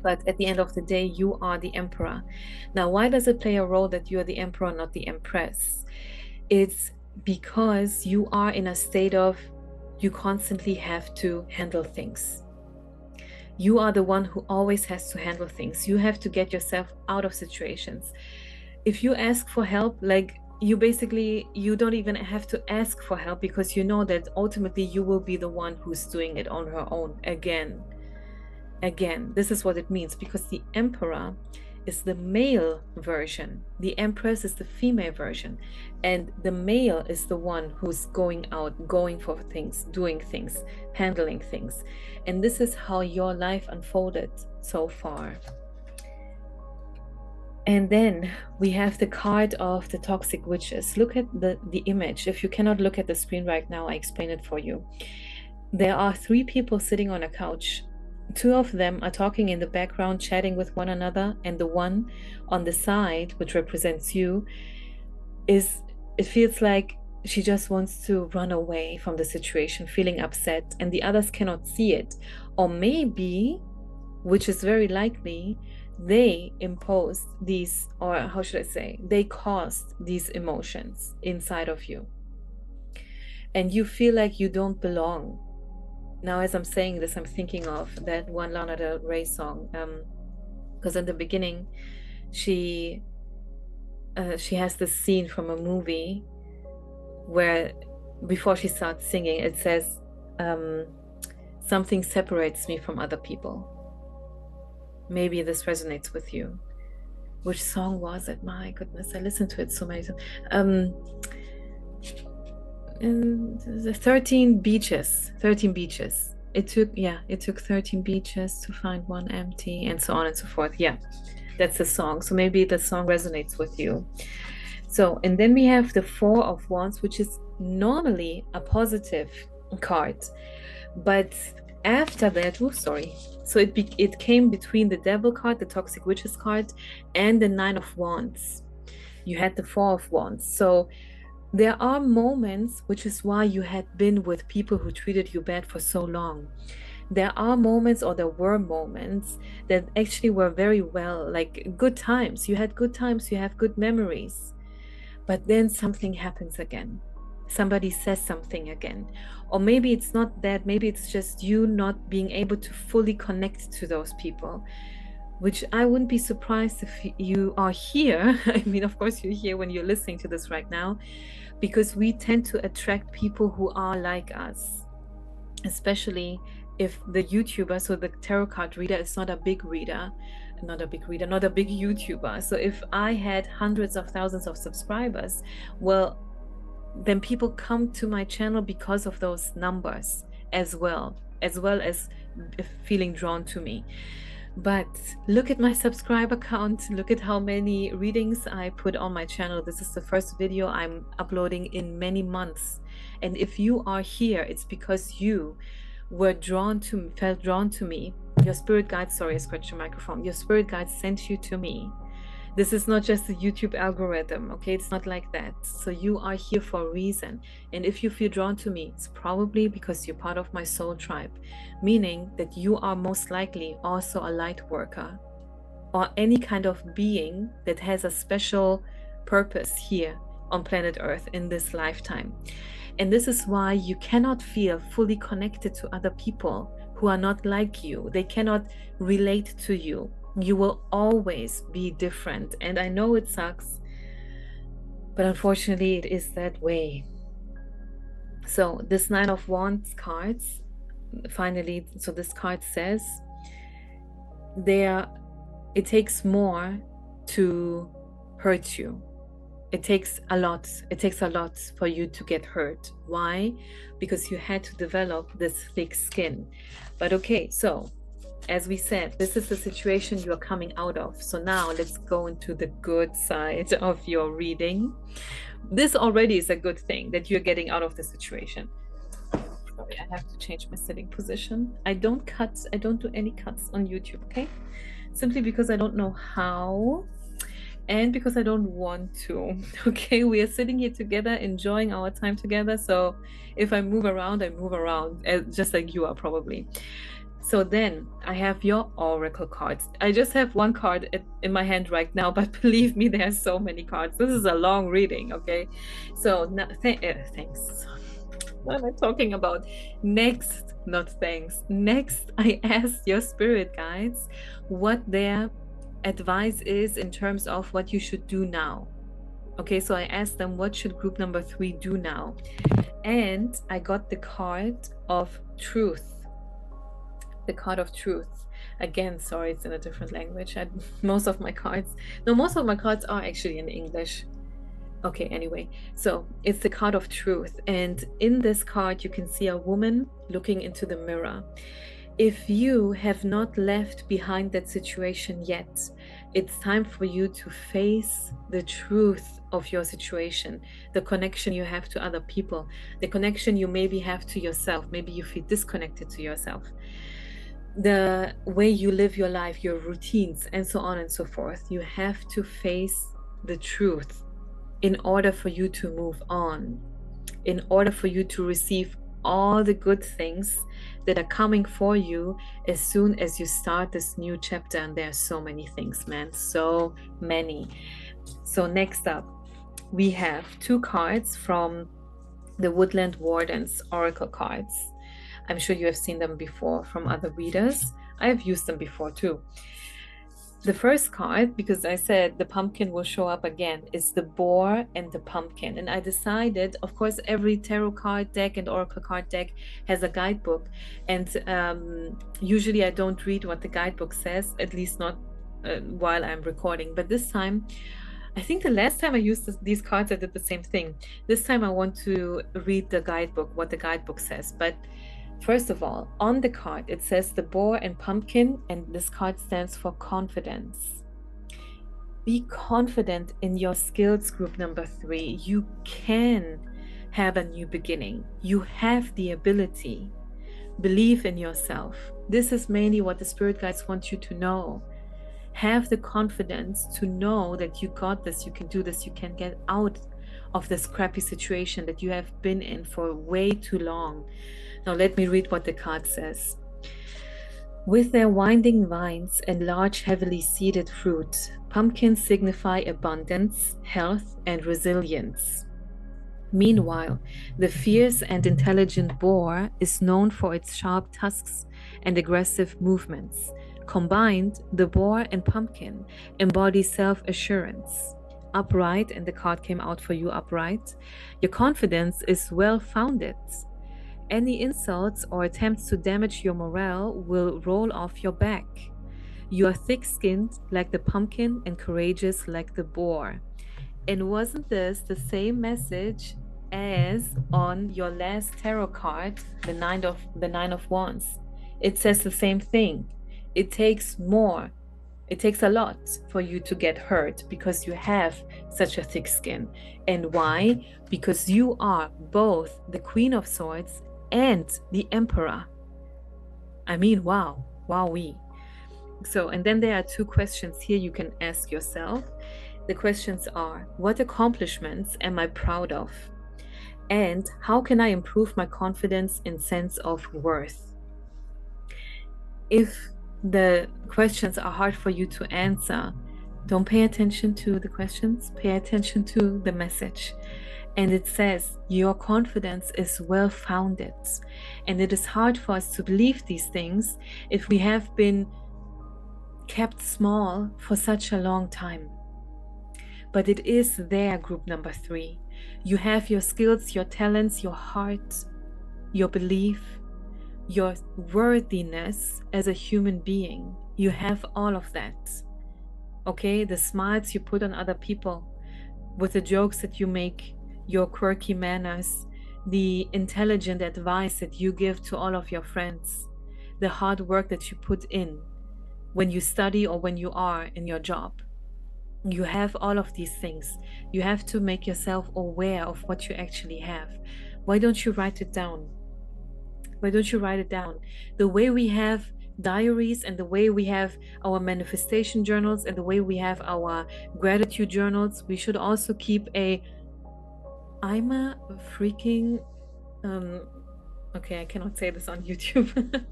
But at the end of the day, you are the Emperor. Now, why does it play a role that you are the Emperor, not the Empress? It's because you are in a state of, you constantly have to handle things. You are the one who always has to handle things. You have to get yourself out of situations. If you ask for help, like, you don't even have to ask for help, because you know that ultimately you will be the one who's doing it on her own again. This is what it means, because the Emperor is the male version. The Empress is the female version. And the male is the one who's going out, going for things, doing things, handling things. And this is how your life unfolded so far. And then we have the card of the toxic witches. Look at the image. If you cannot look at the screen right now, I explain it for you. There are 3 people sitting on a couch. 2 of them are talking in the background, chatting with one another, and the one on the side, which represents you, it feels like she just wants to run away from the situation, feeling upset, and the others cannot see it. Or maybe, which is very likely, they imposed these, or how should I say, they caused these emotions inside of you. And you feel like you don't belong. Now, as I'm saying this, I'm thinking of that one Lana Del Rey song, because in the beginning, she has this scene from a movie where before she starts singing, it says, something separates me from other people. Maybe this resonates with you. Which song was it? My goodness, I listened to it so many times. The 13 beaches. It took 13 beaches to find one empty, and so on and so forth. Yeah, that's the song. So maybe the song resonates with you. So, and then we have the 4 of Wands, which is normally a positive card, but after that, so it came between the Devil card, the Toxic Witches card, and the 9 of Wands. You had the 4 of Wands. So there are moments, which is why you had been with people who treated you bad for so long. There are moments, or there were moments that actually were very well, like good times. You had good times, you have good memories. But then something happens again. Somebody says something again. Or maybe it's not that, maybe it's just you not being able to fully connect to those people, which I wouldn't be surprised if you are here. I mean, of course you're here when you're listening to this right now, because we tend to attract people who are like us, especially if the YouTuber, so the tarot card reader, is not a big YouTuber. So if I had hundreds of thousands of subscribers, well, then people come to my channel because of those numbers as well as feeling drawn to me. But look at my subscriber count, look at how many readings I put on my channel. This is the first video I'm uploading in many months. And if you are here, it's because you were felt drawn to me. Your spirit guide, sorry, I scratched your microphone. Your spirit guide sent you to me. This is not just a YouTube algorithm, okay? It's not like that. So you are here for a reason. And if you feel drawn to me, it's probably because you're part of my soul tribe, meaning that you are most likely also a light worker or any kind of being that has a special purpose here on planet Earth in this lifetime. And this is why you cannot feel fully connected to other people who are not like you. They cannot relate to you. You will always be different. And I know it sucks, but unfortunately it is that way. So this 9 of Wands cards, finally, so this card says it takes more to hurt you. It takes a lot for you to get hurt. Why? Because you had to develop this thick skin. But okay, so as we said, this is the situation you are coming out of. So now let's go into the good side of your reading. This already is a good thing that you're getting out of the situation. Sorry, I have to change my sitting position. I don't do any cuts on YouTube, okay? Simply because I don't know how and because I don't want to, okay? We are sitting here together, enjoying our time together. So if I move around, I move around, just like you are probably. So then I have your oracle cards. I just have one card in my hand right now, but believe me, there are so many cards. This is a long reading, okay? So thanks. What am I talking about? Next, not thanks. Next, I asked your spirit guides what their advice is in terms of what you should do now. Okay, so I asked them, what should group number 3 do now? And I got the card of truth. The card of truth. Again, sorry, it's in a different language. Most of my cards are actually in English. Okay, anyway, so it's the card of truth. And in this card, you can see a woman looking into the mirror. If you have not left behind that situation yet, it's time for you to face the truth of your situation, the connection you have to other people, the connection you maybe have to yourself. Maybe you feel disconnected to yourself, the way you live your life, your routines, and so on and so forth. You have to face the truth in order for you to move on, in order for you to receive all the good things that are coming for you as soon as you start this new chapter. And there are so many things, man, so many. So next up, we have 2 cards from the Woodland Wardens Oracle cards. I'm sure you have seen them before from other readers. I have used them before too. The first card, because I said the pumpkin will show up again, is the boar and the pumpkin. And I decided, of course, every tarot card deck and oracle card deck has a guidebook. And usually I don't read what the guidebook says, at least not while I'm recording. But this time, I think the last time I used these cards, I did the same thing. This time I want to read the guidebook, what the guidebook says. But first of all, on the card, it says the boar and pumpkin, and this card stands for confidence. Be confident in your skills, group number 3. You can have a new beginning. You have the ability. Believe in yourself. This is mainly what the spirit guides want you to know. Have the confidence to know that you got this, you can do this, you can get out of this crappy situation that you have been in for way too long. Now let me read what the card says. With their winding vines and large heavily seeded fruit, pumpkins signify abundance, health, and resilience. Meanwhile, the fierce and intelligent boar is known for its sharp tusks and aggressive movements. Combined, the boar and pumpkin embody self-assurance. Upright, and the card came out for you upright, your confidence is well-founded. Any insults or attempts to damage your morale will roll off your back. You are thick-skinned like the pumpkin and courageous like the boar. And wasn't this the same message as on your last tarot card, the Nine of Wands? It says the same thing. It takes more. It takes a lot for you to get hurt because you have such a thick skin. And why? Because you are both the Queen of Swords and the Emperor. I mean, wow, wowee. So, and then there are 2 questions here you can ask yourself. The questions are, what accomplishments am I proud of? And how can I improve my confidence and sense of worth? If the questions are hard for you to answer, don't pay attention to the questions, pay attention to the message. And it says, your confidence is well-founded. And it is hard for us to believe these things if we have been kept small for such a long time. But it is there, group number 3. You have your skills, your talents, your heart, your belief, your worthiness as a human being. You have all of that. Okay, the smiles you put on other people, with the jokes that you make, your quirky manners, the intelligent advice that you give to all of your friends, the hard work that you put in when you study or when you are in your job. You have all of these things. You have to make yourself aware of what you actually have. Why don't you write it down? Why don't you write it down? The way we have diaries and the way we have our manifestation journals and the way we have our gratitude journals, we should also keep a I'm a freaking okay, I cannot say this on YouTube.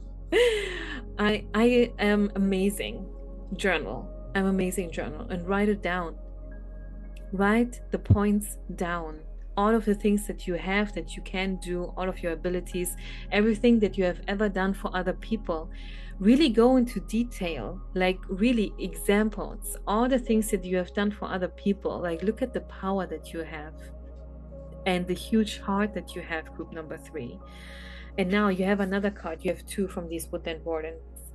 I am amazing journal. I'm amazing journal, and write it down. Write the points down. All of the things that you have, that you can do, all of your abilities, everything that you have ever done for other people. Really go into detail, like really examples, all the things that you have done for other people. Like look at the power that you have and the huge heart that you have, group number 3. And now you have another card. You have 2 from these Woodland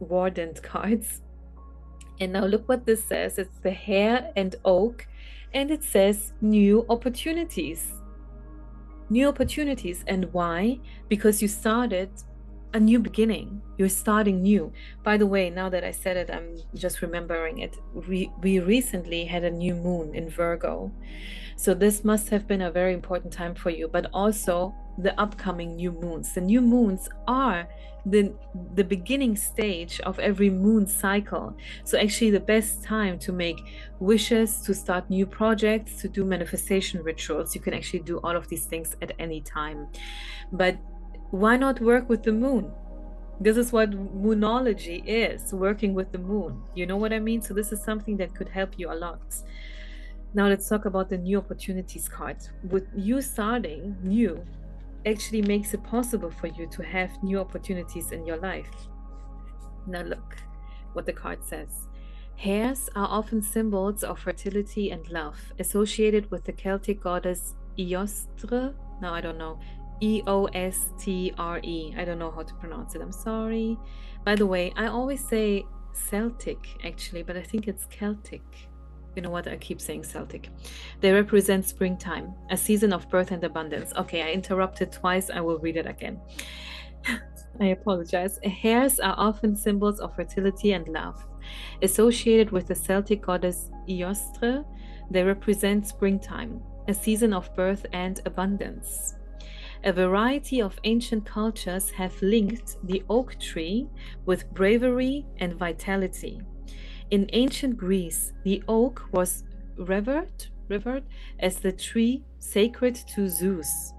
Warden cards. And now look what this says. It's the hare and oak, and it says new opportunities. New opportunities. And why? Because you started a new beginning. You're starting new. By the way, now that I said it, I'm just remembering it. We recently had a new moon in Virgo. So this must have been a very important time for you, but also the upcoming new moons. The new moons are the beginning stage of every moon cycle. So actually the best time to make wishes, to start new projects, to do manifestation rituals. You can actually do all of these things at any time. But why not work with the moon? This is what moonology is, working with the moon. You know what I mean? So this is something that could help you a lot. Now let's talk about the new opportunities card. With you starting new actually makes it possible for you to have new opportunities in your life. Now look what the card says. Hares are often symbols of fertility and love, associated with the Celtic goddess Eostre. Now I don't know. Eostre. I don't know how to pronounce it. I'm sorry. By the way, I always say Celtic actually, but I think it's Celtic. You know what? I keep saying Celtic. They represent springtime, a season of birth and abundance. Okay, I interrupted twice. I will read it again. I apologize. Hares are often symbols of fertility and love. Associated with the Celtic goddess Eostre, they represent springtime, a season of birth and abundance. A variety of ancient cultures have linked the oak tree with bravery and vitality. In ancient Greece, the oak was revered as the tree sacred to Zeus.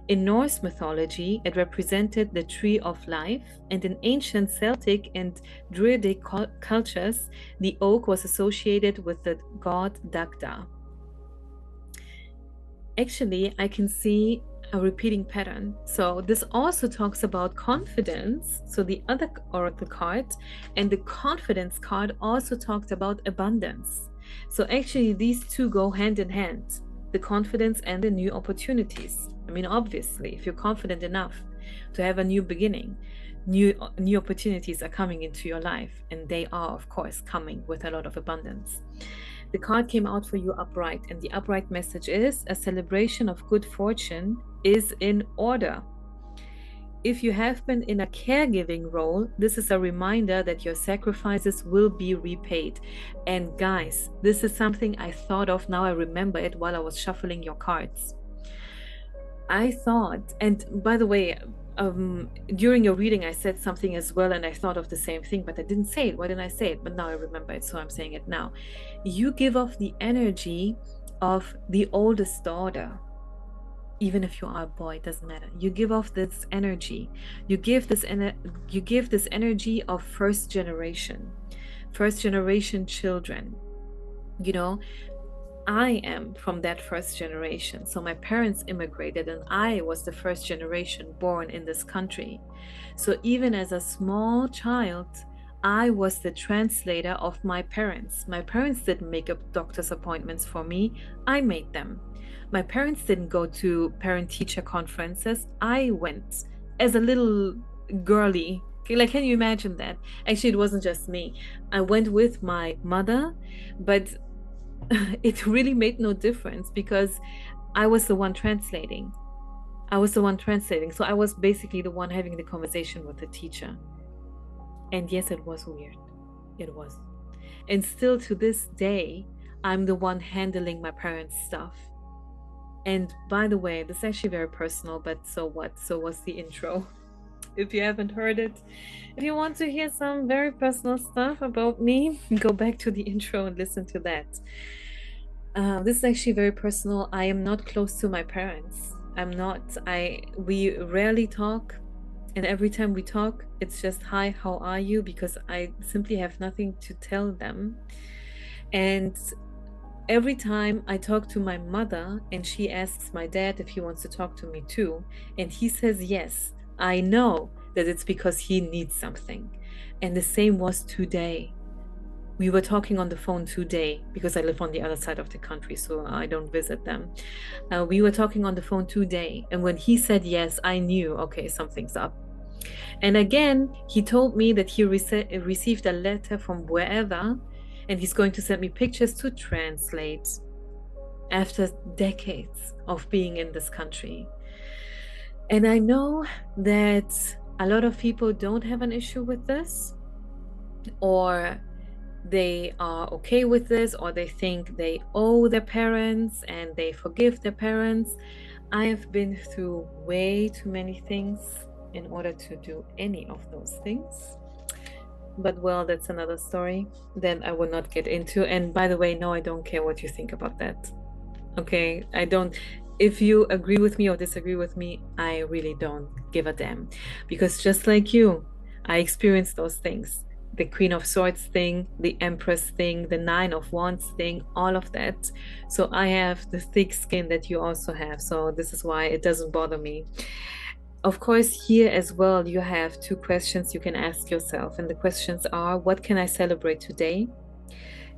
In Norse mythology, it represented the tree of life, and in ancient Celtic and Druidic cultures, the oak was associated with the god Dagda. Actually, I can see a repeating pattern. So this also talks about confidence. So the other oracle card and the confidence card also talked about abundance. So actually these two go hand in hand, the confidence and the new opportunities. I mean, obviously, if you're confident enough to have a new beginning, new opportunities are coming into your life, and they are, of course, coming with a lot of abundance. The card came out for you upright, and the upright message is a celebration of good fortune is in order. If you have been in a caregiving role, this is a reminder that your sacrifices will be repaid. And guys, this is something I thought of, now I remember it while I was shuffling your cards. I thought, and by the way, during your reading, I said something as well, and I thought of the same thing, but I didn't say it. Why didn't I say it? But now I remember it, so I'm saying it now. You give off the energy of the oldest daughter. Even if you are a boy, it doesn't matter. You give off this energy. You give this energy of first generation children. You know, I am from that first generation. So my parents immigrated and I was the first generation born in this country. So even as a small child, I was the translator of my parents. My parents didn't make up doctor's appointments for me. I made them. My parents didn't go to parent-teacher conferences. I went as a little girly. Like, can you imagine that? Actually, it wasn't just me. I went with my mother, but it really made no difference because I was the one translating. So I was basically the one having the conversation with the teacher. And yes, it was weird. It was. And still to this day, I'm the one handling my parents' stuff. And by the way, this is actually very personal, but so what? So was the intro. If you haven't heard it, if you want to hear some very personal stuff about me, go back to the intro and listen to that. This is actually very personal. I am not close to my parents. I'm not. We rarely talk. And every time we talk, it's just, hi, how are you? Because I simply have nothing to tell them. And every time I talk to my mother and she asks my dad if he wants to talk to me too, and he says yes, I know that it's because he needs something. And the same was today. We were talking on the phone today because I live on the other side of the country, so I don't visit them. We were talking on the phone today, and when he said yes, I knew, okay, something's up. And again, he told me that he received a letter from wherever, and he's going to send me pictures to translate after decades of being in this country. And I know that a lot of people don't have an issue with this, or they are okay with this, or they think they owe their parents and they forgive their parents. I have been through way too many things in order to do any of those things. But well, that's another story that I will not get into. And by the way, no, I don't care what you think about that. Okay, I don't. If you agree with me or disagree with me, I really don't give a damn. Because just like you, I experienced those things. The Queen of Swords thing, the Empress thing, the Nine of Wands thing, all of that. So I have the thick skin that you also have. So this is why it doesn't bother me. Of course, here as well, you have two questions you can ask yourself. And the questions are, what can I celebrate today?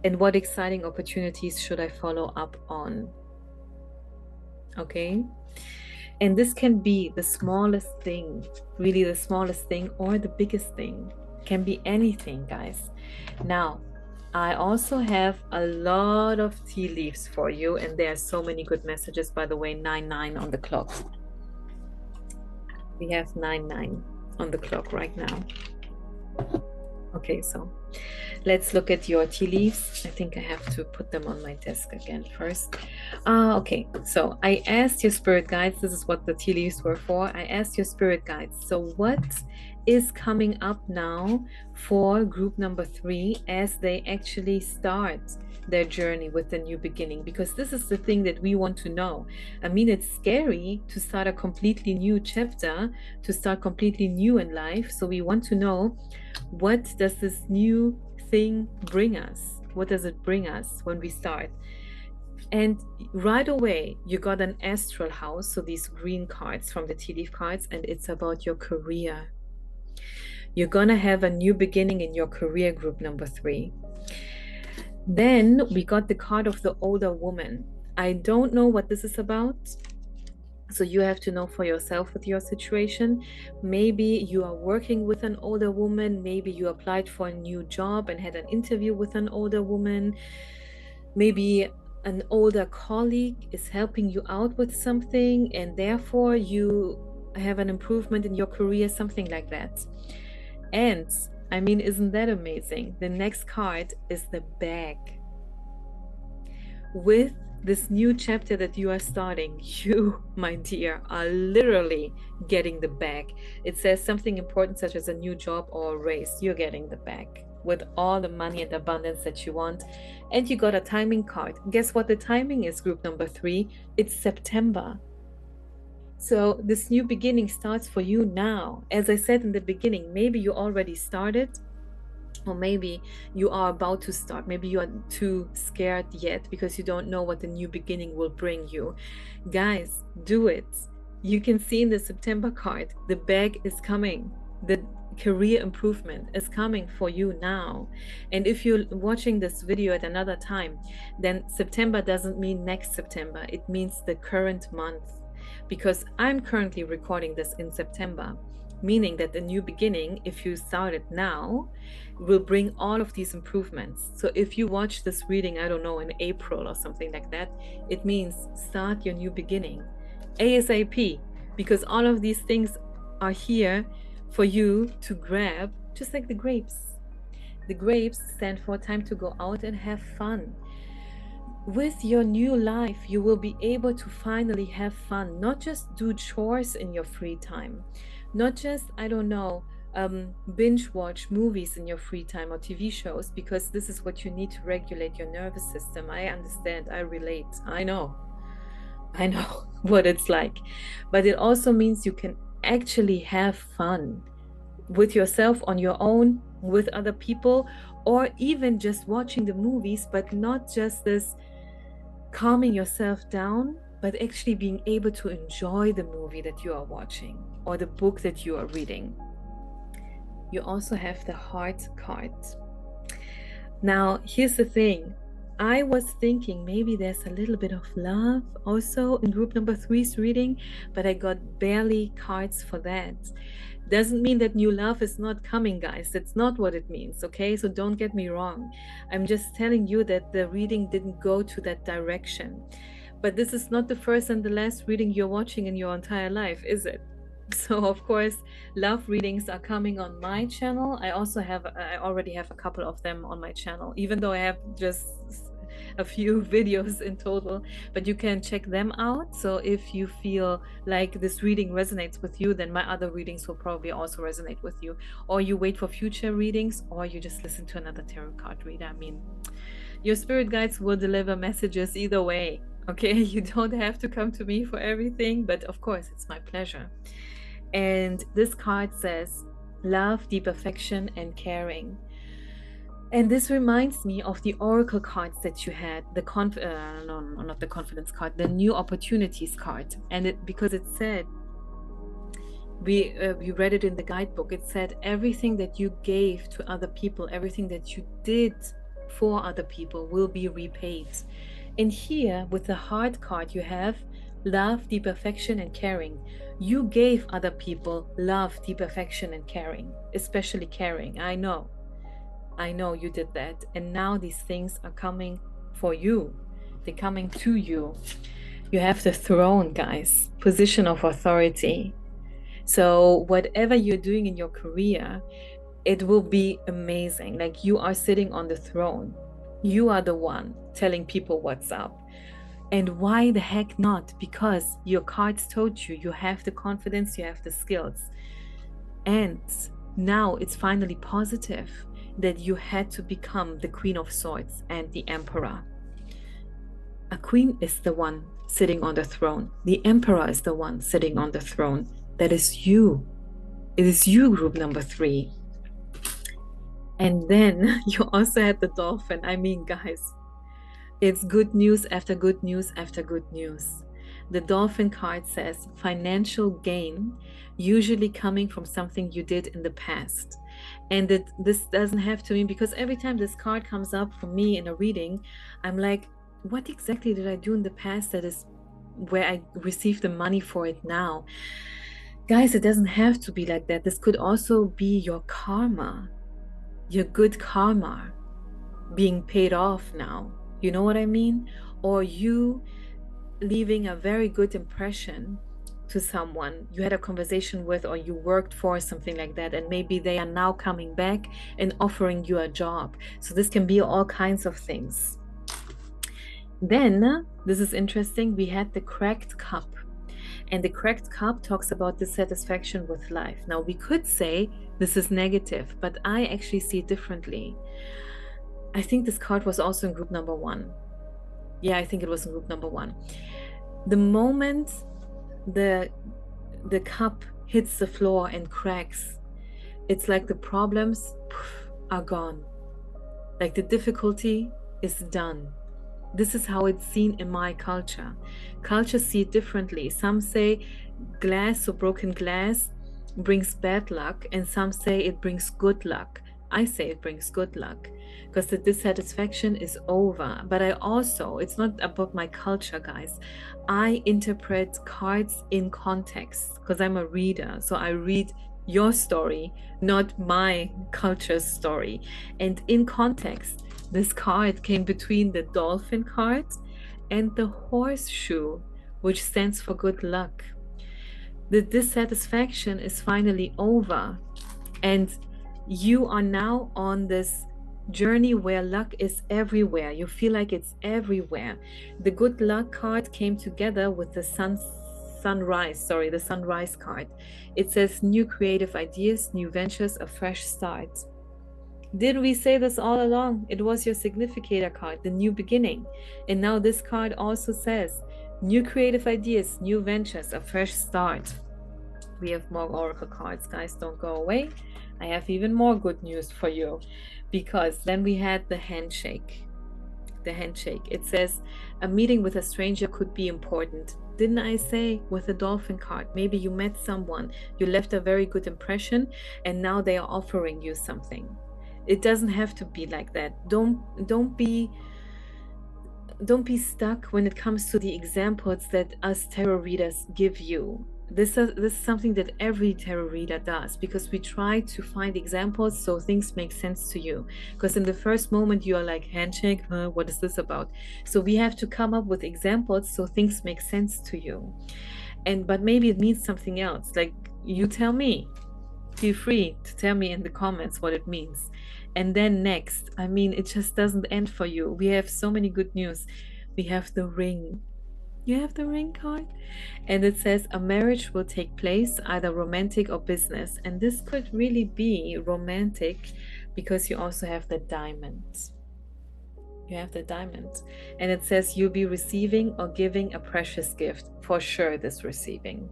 And what exciting opportunities should I follow up on? Okay. And this can be the smallest thing, really the smallest thing, or the biggest thing. Can be anything, guys. Now, I also have a lot of tea leaves for you, and there are so many good messages, by the way. 9-9 on the clock. We have 9-9 on the clock right now. Okay, so let's look at your tea leaves. I think I have to put them on my desk again first. Okay, so I asked your spirit guides. This is what the tea leaves were for. I asked your spirit guides. So what is coming up now for group number 3 as they actually start their journey with the new beginning? Because this is the thing that we want to know. I mean, it's scary to start a completely new chapter, to start completely new in life. So we want to know, what does this new thing bring us? What does it bring us when we start? And right away, you got an astral house, so these green cards from the tea leaf cards, and it's about your career. You're gonna have a new beginning in your career, group number 3. Then we got the card of the older woman. I don't know what this is about, so you have to know for yourself with your situation. Maybe you are working with an older woman. Maybe you applied for a new job and had an interview with an older woman. Maybe an older colleague is helping you out with something, and therefore you have an improvement in your career, something like that. And I mean, isn't that amazing? The next card is the bag. With this new chapter that you are starting, you, my dear, are literally getting the bag. It says something important such as a new job or a raise. You're getting the bag with all the money and abundance that you want. And you got a timing card. Guess what the timing is, group number 3? It's September. So this new beginning starts for you now. As I said in the beginning, maybe you already started, or maybe you are about to start. Maybe you are too scared yet because you don't know what the new beginning will bring you. Guys, do it. You can see in the September card, the bag is coming. The career improvement is coming for you now. And if you're watching this video at another time, then September doesn't mean next September. It means the current month. Because I'm currently recording this in September, meaning that the new beginning, if you start it now, will bring all of these improvements. So if you watch this reading, I don't know, in April or something like that, it means start your new beginning ASAP, because all of these things are here for you to grab, just like the grapes. The grapes stand for time to go out and have fun. With your new life, you will be able to finally have fun, not just do chores in your free time, not just, I don't know, binge watch movies in your free time or TV shows, because this is what you need to regulate your nervous system. I understand, I relate, I know what it's like. But it also means you can actually have fun with yourself, on your own, with other people, or even just watching the movies, but not just this calming yourself down, but actually being able to enjoy the movie that you are watching or the book that you are reading. You also have the heart card. Now, here's the thing. I was thinking maybe there's a little bit of love also in group number 3's reading, but I got barely cards for that. Doesn't mean that new love is not coming, guys. That's not what it means, okay? So don't get me wrong. I'm just telling you that the reading didn't go to that direction. But this is not the first and the last reading you're watching in your entire life, is it? So of course, love readings are coming on my channel. I already have a couple of them on my channel, even though I have just a few videos in total, but you can check them out. So if you feel like this reading resonates with you, then my other readings will probably also resonate with you, or you wait for future readings, or you just listen to another tarot card reader. I mean, your spirit guides will deliver messages either way, okay? You don't have to come to me for everything, but of course it's my pleasure. And this card says love, deep affection, and caring. And this reminds me of the oracle cards that you had, the not the confidence card, the new opportunities card. And because it said, we read it in the guidebook, it said everything that you gave to other people, everything that you did for other people will be repaid. And here with the heart card, you have love, deep affection, and caring. You gave other people love, deep affection, and caring, especially caring. I know you did that. And now these things are coming for you. They're coming to you. You have the throne, guys, position of authority. So whatever you're doing in your career, it will be amazing. Like, you are sitting on the throne. You are the one telling people what's up. And why the heck not? Because your cards told you, you have the confidence, you have the skills. And now it's finally positive that you had to become the Queen of Swords and the Emperor. A queen is the one sitting on the throne. The Emperor is the one sitting on the throne. That is you. It is you, group number 3. And then you also had the Dolphin. I mean, guys, it's good news after good news after good news. The Dolphin card says financial gain, usually coming from something you did in the past. And this doesn't have to mean, because every time this card comes up for me in a reading, I'm like, what exactly did I do in the past that is where I received the money for it now? Guys, it doesn't have to be like that. This could also be your karma, your good karma being paid off now. You know what I mean? Or you leaving a very good impression to someone you had a conversation with, or you worked for, something like that, and maybe they are now coming back and offering you a job. So this can be all kinds of things. Then, this is interesting, we had the cracked cup. And the cracked cup talks about dissatisfaction with life. Now, we could say this is negative, but I actually see it differently. I think this card was also in group number 1. Yeah, I think it was in group number 1. The moment the cup hits the floor and cracks, it's like the problems are gone. Like the difficulty is done. This is how it's seen in my culture. Cultures see it differently. Some say glass or broken glass brings bad luck, and some say it brings good luck. I say it brings good luck because the dissatisfaction is over. But I also, it's not about my culture, guys. I interpret cards in context because I'm a reader. So I read your story, not my culture's story. And in context, this card came between the Dolphin card and the Horseshoe, which stands for good luck. The dissatisfaction is finally over, and you are now on this journey where luck is everywhere. You feel like it's everywhere. The good luck card came together with the sunrise card. It says new creative ideas, new ventures, a fresh start. Didn't we say this all along? It was your significator card, the new beginning. And now this card also says new creative ideas, new ventures, a fresh start. We have more oracle cards, guys. Don't go away. I have even more good news for you, because then we had the handshake. The handshake. It says a meeting with a stranger could be important. Didn't I say with the Dolphin card? Maybe you met someone, you left a very good impression, and now they are offering you something. It doesn't have to be like that. Don't be stuck when it comes to the examples that us tarot readers give you. This is something that every tarot reader does, because we try to find examples so things make sense to you. Because in the first moment you are like, handshake, huh, what is this about? So we have to come up with examples so things make sense to you. But maybe it means something else. Like, you tell me. Feel free to tell me in the comments what it means. And then next, I mean, it just doesn't end for you. We have so many good news. We have the ring. You have the ring card, and it says a marriage will take place, either romantic or business. And this could really be romantic, because you also have the diamonds. You have the diamonds, and it says you'll be receiving or giving a precious gift. For sure, this receiving.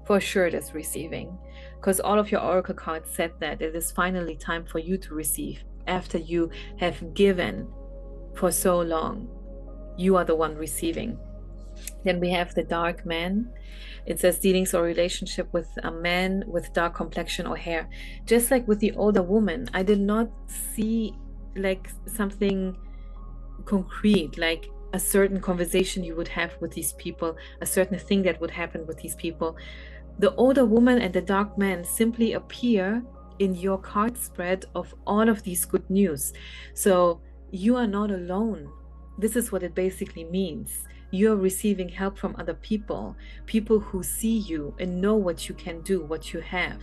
For sure, this receiving, because all of your oracle cards said that it is finally time for you to receive after you have given for so long. You are the one receiving. Then we have the dark man. It says dealings or relationship with a man with dark complexion or hair. Just like with the older woman, I did not see like something concrete, like a certain conversation you would have with these people, a certain thing that would happen with these people. The older woman and the dark man simply appear in your card spread of all of these good news. So you are not alone. This is what it basically means. You're receiving help from other people who see you and know what you can do, what you have.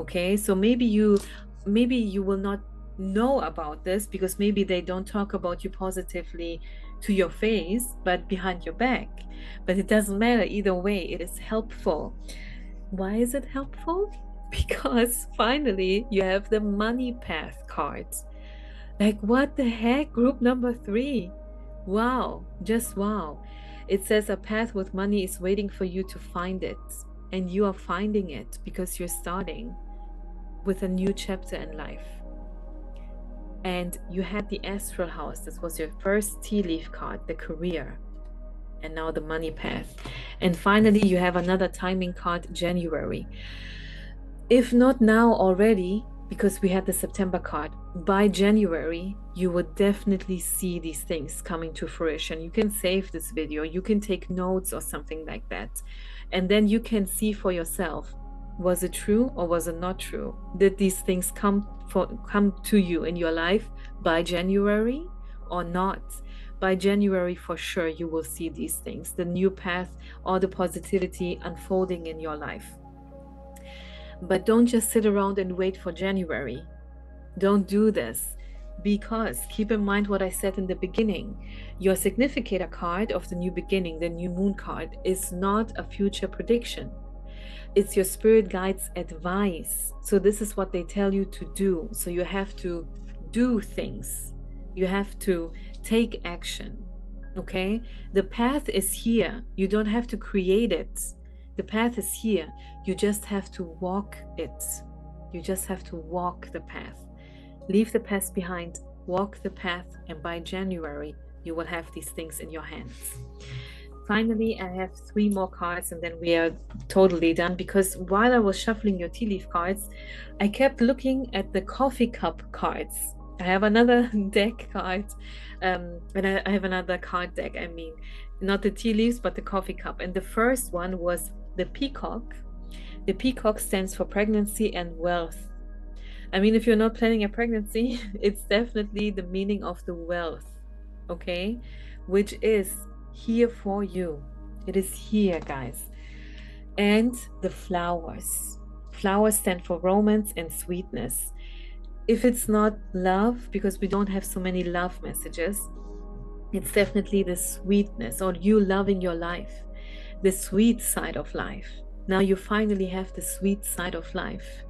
Okay, so maybe you will not know about this, because maybe they don't talk about you positively to your face, but behind your back. But it doesn't matter, either way, it is helpful. Why is it helpful? Because finally you have the money path cards. Like, what the heck? Group number 3. Wow, just wow. It says a path with money is waiting for you to find it, and you are finding it because you're starting with a new chapter in life. And you had the astral house. This was your first tea leaf card, the career, and now the money path. And finally you have another timing card, January. If not now already, because we had the September card, by January you would definitely see these things coming to fruition. You can save this video, you can take notes or something like that, and then you can see for yourself, was it true or was it not true? Did these things come to you in your life by January or not? By January, for sure, you will see these things, the new path or the positivity unfolding in your life. But don't just sit around and wait for January. Don't do this, because keep in mind what I said in the beginning. Your significator card of the new beginning, the new moon card, is not a future prediction. It's your spirit guide's advice. So this is what they tell you to do. So you have to do things. You have to take action. Okay? The path is here. You don't have to create it. The path is here. You just have to walk it. You just have to walk the path. Leave the past behind, walk the path, and by January, you will have these things in your hands. Finally, I have 3 more cards, and then we are totally done, because while I was shuffling your tea leaf cards, I kept looking at the coffee cup cards. I have another deck card, and I have another card deck, I mean, not the tea leaves, but the coffee cup. And the first one was the peacock. The peacock stands for pregnancy and wealth. I mean, if you're not planning a pregnancy, it's definitely the meaning of the wealth, okay? Which is here for you. It is here, guys. And the flowers. Flowers stand for romance and sweetness. If it's not love, because we don't have so many love messages, it's definitely the sweetness, or you loving your life, the sweet side of life. Now you finally have the sweet side of life.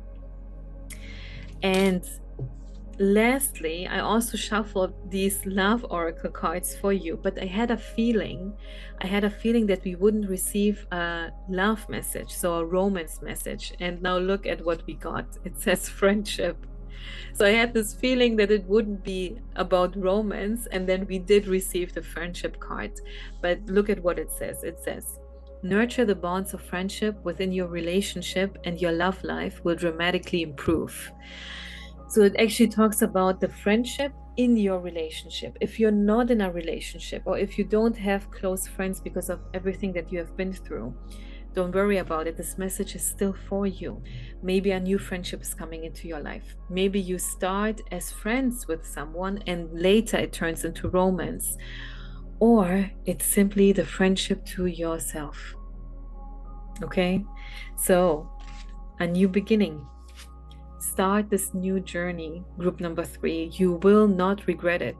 And lastly, I also shuffled these love oracle cards for you, but I had a feeling that we wouldn't receive a love message, so a romance message. And now look at what we got. It says friendship. So I had this feeling that it wouldn't be about romance, and then we did receive the friendship card. But look at what it says. It says, nurture the bonds of friendship within your relationship, and your love life will dramatically improve. So it actually talks about the friendship in your relationship. If you're not in a relationship, or if you don't have close friends because of everything that you have been through, Don't worry about it. This message is still for you. Maybe a new friendship is coming into your life. Maybe you start as friends with someone and later it turns into romance. Or it's simply the friendship to yourself. Okay? So, a new beginning. Start this new journey. Group number 3. You will not regret it.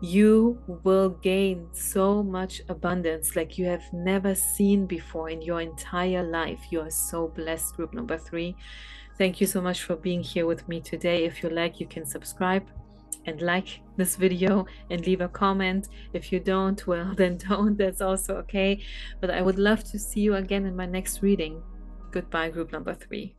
You will gain so much abundance like you have never seen before in your entire life. You are so blessed, group number 3. Thank you so much for being here with me today. If you like, you can subscribe and like this video and leave a comment. If you don't, well, then don't. That's also okay. But I would love to see you again in my next reading. Goodbye, group number 3.